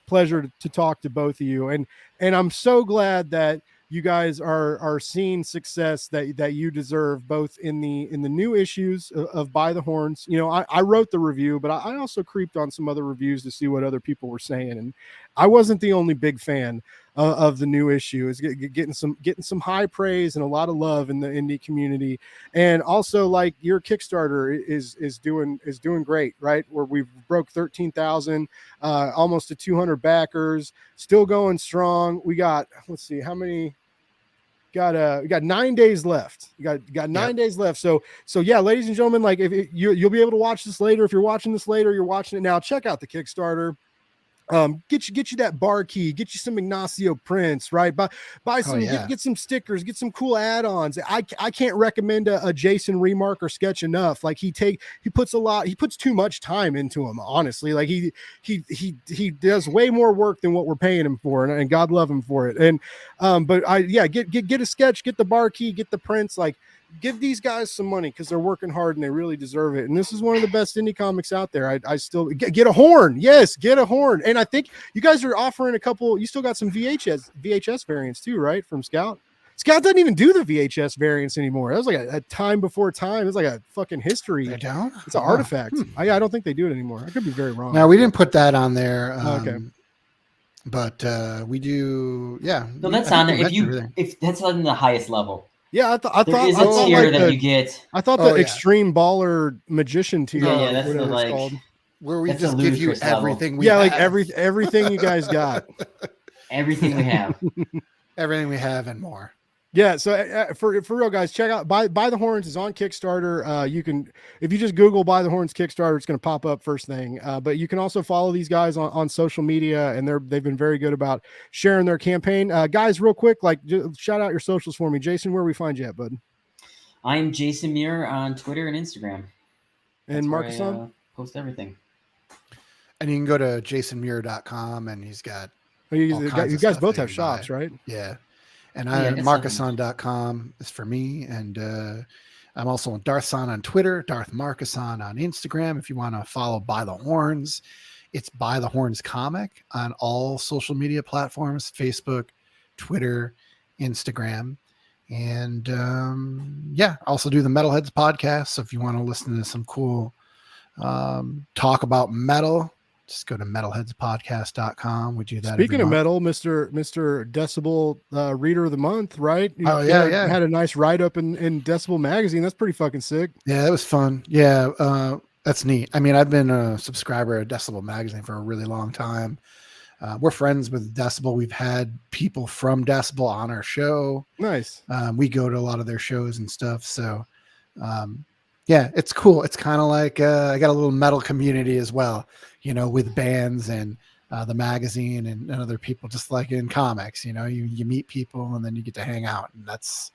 pleasure to talk to both of you, and I'm so glad that you guys are seeing success that you deserve, both in the new issues of By the Horns. I wrote the review, but I also creeped on some other reviews to see what other people were saying, and I wasn't the only big fan of the new issue. Is getting some high praise and a lot of love in the indie community, and also like your Kickstarter is doing great, right? Where we've broke 13,000, almost to 200 backers, still going strong. We got, let's see how many. We got 9 days left. You got 9 days left. So yeah, ladies and gentlemen, like if you'll be able to watch this later. If you're watching this later, you're watching it now. Check out the Kickstarter. Get you that bar key, get you some Ignacio prints, right? Buy some, get some stickers, get some cool add-ons. I can't recommend a Jason remark or sketch enough. Like he puts too much time into them, honestly. Like he does way more work than what we're paying him for, and God love him for it. And but get a sketch, get the bar key, get the prints. Like, give these guys some money because they're working hard and they really deserve it. And this is one of the best indie comics out there. I still get a horn. Yes, get a horn. And I think you guys are offering a couple. You still got some VHS variants too, right? From Scout. Scout doesn't even do the VHS variants anymore. That was like a time before time. It's like a fucking history. They don't? It's an artifact. I don't think they do it anymore. I could be very wrong. No, we didn't put that on there. Okay. But we do. Yeah. No, that's on there. If that's on the highest level. Yeah, I thought there is a tier that you get. I thought the Extreme Baller Magician tier. Yeah, that's the like called. Where we just give you everything. Like everything you guys got. Everything we have. Everything we have and more. Yeah, so for real, guys, check out By the Horns is on Kickstarter. You can, if you just Google By the Horns Kickstarter, it's going to pop up first thing. But you can also follow these guys on social media, and they've been very good about sharing their campaign. Guys, real quick, like just shout out your socials for me, Jason. Where we find you at, bud? I'm Jason Muir on Twitter and Instagram. And Marcus on post everything. And you can go to jasonmuir.com, and he's got. You guys both have shops, right? Yeah. And marcuson.com is for me. And I'm also on Darthson on Twitter, Darth Marcuson on Instagram. If you want to follow By the Horns, it's By the Horns Comic on all social media platforms, Facebook, Twitter, Instagram. And also do the Metalheads podcast. So if you want to listen to some cool talk about metal just go to metalheadspodcast.com. We do that. Speaking every of month. metal, Mr. Decibel Reader of the Month, right? You Oh, yeah. had a nice write up in Decibel magazine. That's pretty fucking sick. Yeah, that was fun. Yeah, that's neat. I mean, I've been a subscriber of Decibel magazine for a really long time. We're friends with Decibel. We've had people from Decibel on our show. Nice. We go to a lot of their shows and stuff. So, yeah, it's cool. It's kind of like I got a little metal community as well, with bands and the magazine and other people, just like in comics. You meet people and then you get to hang out, and that's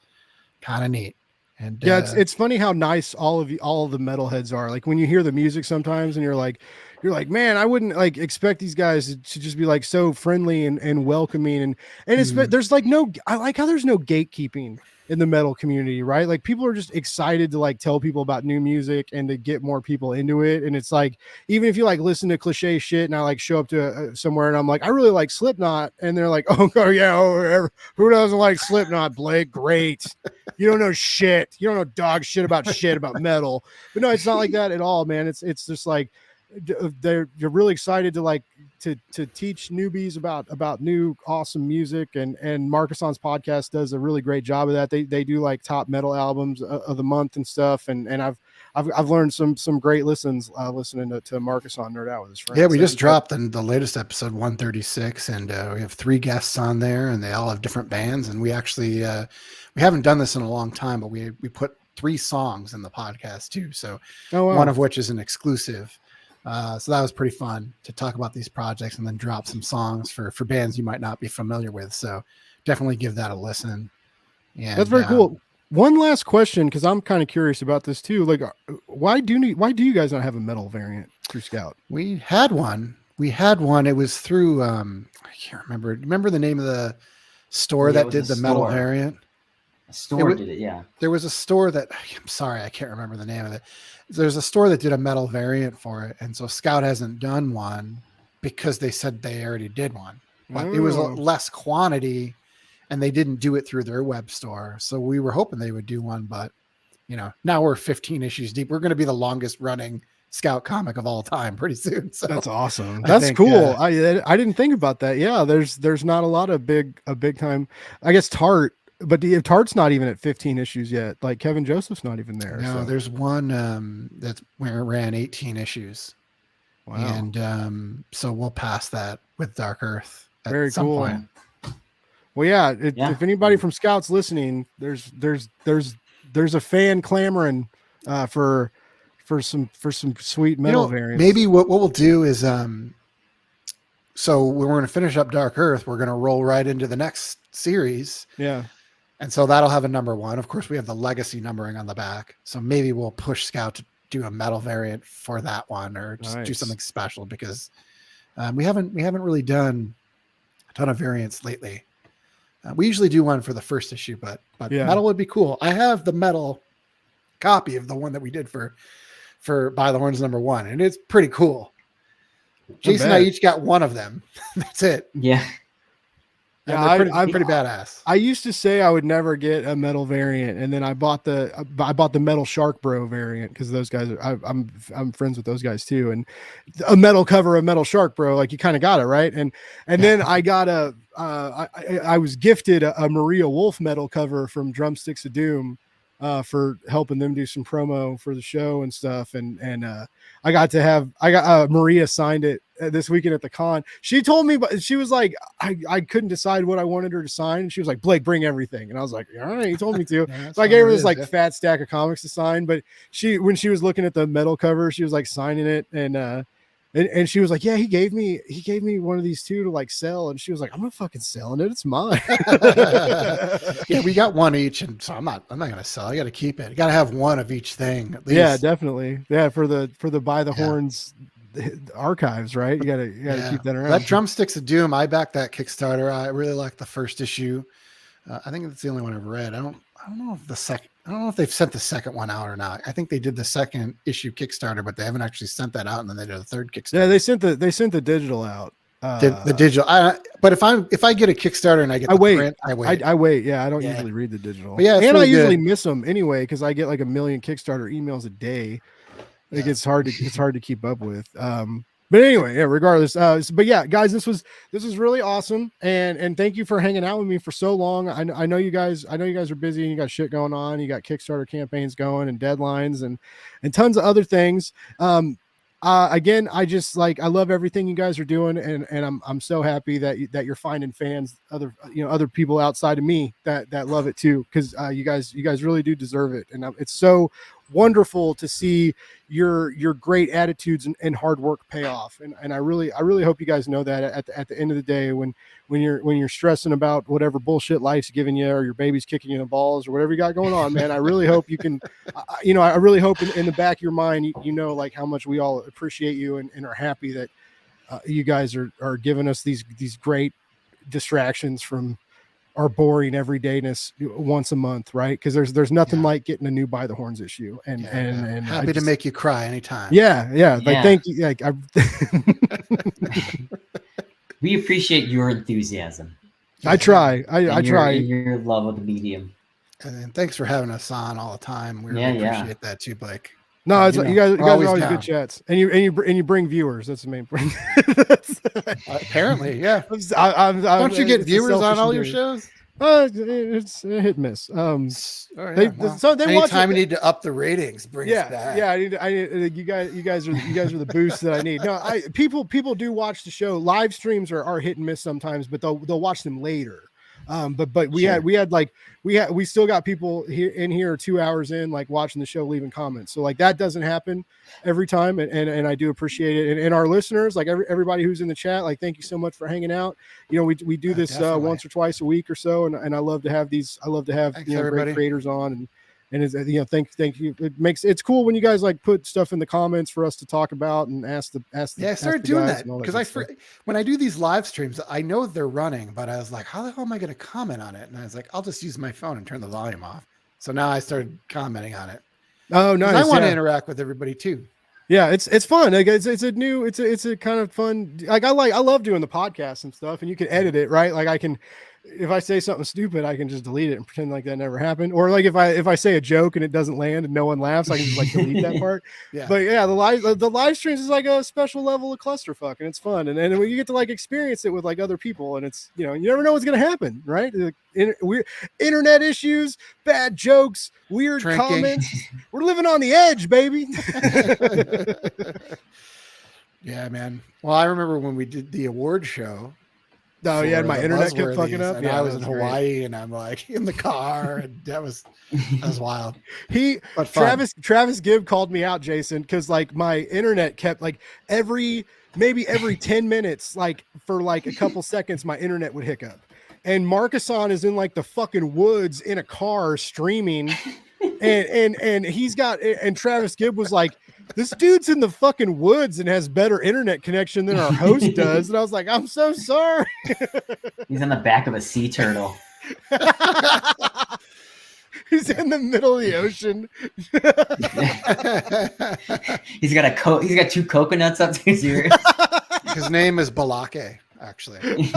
kind of neat. And yeah, it's funny how nice all of the metalheads are. Like when you hear the music sometimes, and you're like, man, I wouldn't like expect these guys to just be like so friendly and welcoming, and it's there's like I like how there's no gatekeeping in the metal community, right? Like people are just excited to like tell people about new music and to get more people into it. And it's like, even if you like listen to cliche shit, and I like show up to somewhere and I'm like, I really like Slipknot, and they're like, oh yeah, who doesn't like Slipknot, Blake? Great. You don't know shit. You don't know dog shit about metal. But no, it's not like that at all, man. It's just like you're really excited to like to teach newbies about new awesome music, and Marcus On's podcast does a really great job of that. They do like top metal albums of the month and stuff, and I've learned some great listens listening to Marcus On Nerd Out with his friends. Yeah, we just dropped the latest episode 136, and we have 3 guests on there, and they all have different bands. And we actually we haven't done this in a long time, but we put 3 songs in the podcast too. So one of which is an exclusive. So that was pretty fun to talk about these projects and then drop some songs for bands you might not be familiar with. So definitely give that a listen. And that's very cool. One last question, because I'm kind of curious about this too. Like, why do you guys not have a metal variant through Scout? We had one. It was through I can't remember. Remember the name of the store that did the metal variant? A store did it, yeah. There was a store that, I'm sorry, I can't remember the name of it. There's a store that did a metal variant for it. And so Scout hasn't done one because they said they already did one. But it was less quantity, and they didn't do it through their web store. So we were hoping they would do one, but now we're 15 issues deep. We're going to be the longest running Scout comic of all time pretty soon. So that's awesome. That's cool. I didn't think about that. Yeah, there's not a lot of big time. I guess Tart. But Tart's not even at 15 issues yet. Like Kevin Joseph's not even there. No, there's one that's where it ran 18 issues. Wow. And so we'll pass that with Dark Earth at Very some cool. point. Well, yeah. If anybody from Scout's listening, there's a fan clamoring for some sweet metal variants. Maybe what we'll do is so we're going to finish up Dark Earth. We're going to roll right into the next series. Yeah. And so that'll have a number 1. Of course, we have the legacy numbering on the back. So maybe we'll push Scout to do a metal variant for that one, or just do something special, because we haven't really done a ton of variants lately. We usually do one for the first issue, but metal would be cool. I have the metal copy of the one that we did for By the Horns number 1, and it's pretty cool. Jason and I each got one of them. That's it. Yeah. Yeah, I'm pretty badass. I used to say I would never get a metal variant, and then I bought the Metal Shark Bro variant, because those guys I'm friends with those guys too, and a metal cover of Metal Shark Bro, like you kind of got it right, and then I got I was gifted a Maria Wolf metal cover from Drumsticks of Doom for helping them do some promo for the show and stuff, and I got Maria signed it this weekend at the con. She told me, but she was like, I couldn't decide what I wanted her to sign, and she was like, Blake, bring everything. And I was like, all right, you told me to. So I gave her this fat stack of comics to sign, but when she was looking at the metal cover, she was like signing it, and she was like, yeah, he gave me one of these too to like sell, and she was like, I'm not fucking selling it, it's mine. Yeah, we got one each, and so I'm not gonna sell. I gotta keep it. You gotta have one of each thing at least. Yeah, definitely. Yeah, for the By the Horns archives, right? You gotta keep that around. That Drumsticks of Doom, I backed that Kickstarter. I really like the first issue. I think that's the only one I've read. I don't know if they've sent the second one out or not. I think they did the second issue Kickstarter, but they haven't actually sent that out, and then they did a third Kickstarter. Yeah, they sent the digital out. The digital. But if I get a Kickstarter and I get print, I wait. I wait. Yeah, I don't usually read the digital. But yeah, and really I usually miss them anyway, because I get like 1 million Kickstarter emails a day. It's hard to keep up with. But anyway, yeah, regardless. But yeah, guys, this was really awesome. And thank you for hanging out with me for so long. I know you guys are busy and you got shit going on. You got Kickstarter campaigns going and deadlines and tons of other things. Again, I just like, I love everything you guys are doing, and I'm so happy that you're finding fans, other people outside of me that love it too, because you guys really do deserve it, and it's so wonderful to see your great attitudes and hard work pay off, and I really hope you guys know that at the end of the day, when you're stressing about whatever bullshit life's giving you, or your baby's kicking you in the balls, or whatever you got going on, man, I really hope you can, I really hope in the back of your mind, like how much we all appreciate you and are happy that you guys are giving us these great distractions from our boring everydayness once a month, right? Because there's nothing like getting a new By the Horns issue, and happy to make you cry anytime. Yeah. Like, thank you. Like, we appreciate your enthusiasm. I try. I try. Your love of the medium. And thanks for having us on all the time. We really appreciate that too, Blake. No, it's you guys are always down. good chats, and you bring viewers. That's the main point. Apparently, yeah. Don't you get viewers on all your shows? It's a hit and miss. They watch anytime you need to up the ratings, bring us back. Yeah, I need you guys are the boost that I need. No, people do watch the show. Live streams are hit and miss sometimes, but they'll watch them later. But we still got people here 2 hours in, like watching the show, leaving comments. So like that doesn't happen every time. And I do appreciate it. And our listeners, like everybody who's in the chat, like, thank you so much for hanging out. We do this once or twice a week or so. And I love to have Thanks, great creators on, and it's, thank you. It's cool when you guys like put stuff in the comments for us to talk about and ask the I started doing that because when I do these live streams, I know they're running, but I was like, how the hell am I going to comment on it? And I was like, I'll just use my phone and turn the volume off. So now I started commenting on it. Oh, nice. I want to interact with everybody too. Yeah, it's fun. Like it's a kind of fun. Like I love doing the podcast and stuff, and you can edit it, right? Like I can, if I say something stupid, I can just delete it and pretend like that never happened. Or like if I say a joke and it doesn't land and no one laughs, I can just like delete that part. Yeah. But yeah, the live streams is like a special level of clusterfuck, and it's fun. And then when you get to like experience it with like other people, and it's you never know what's gonna happen, right? Internet issues, bad jokes, weird comments. We're living on the edge, baby. Yeah, man. Well, I remember when we did the award show. Oh yeah, my internet kept fucking up. And I was in Hawaii, and I'm like in the car, and that was wild. Travis Gibb called me out, Jason, because like my internet kept like every 10 minutes, like for like a couple seconds, my internet would hiccup. And Marcusson is in like the fucking woods in a car streaming, and he's got, and Travis Gibb was like, this dude's in the fucking woods and has better internet connection than our host does. And I was like, I'm so sorry. He's on the back of a sea turtle. He's in the middle of the ocean. He's got two coconuts up to his ears. His name is Balake, actually.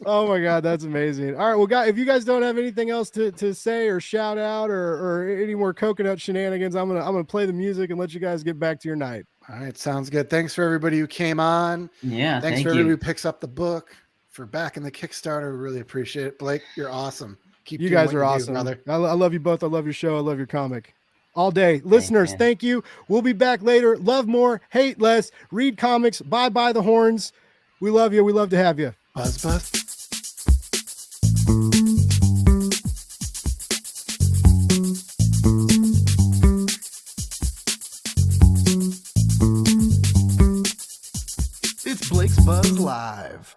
Oh my God, that's amazing. All right, well, guys, if you guys don't have anything else to say or shout out or any more coconut shenanigans, I'm gonna play the music and let you guys get back to your night. All right, sounds good. Thanks for everybody who came on. Yeah, thanks for everybody who picks up the book, for backing the Kickstarter. We really appreciate it. Blake, you're awesome. You guys are awesome, brother. I love you both. I love your show. I love your comic. All day. Listeners, thank you. We'll be back later. Love more, hate less, read comics, buy the horns. We love you. We love to have you. Buzz, buzz. It's Blake's Buzz Live.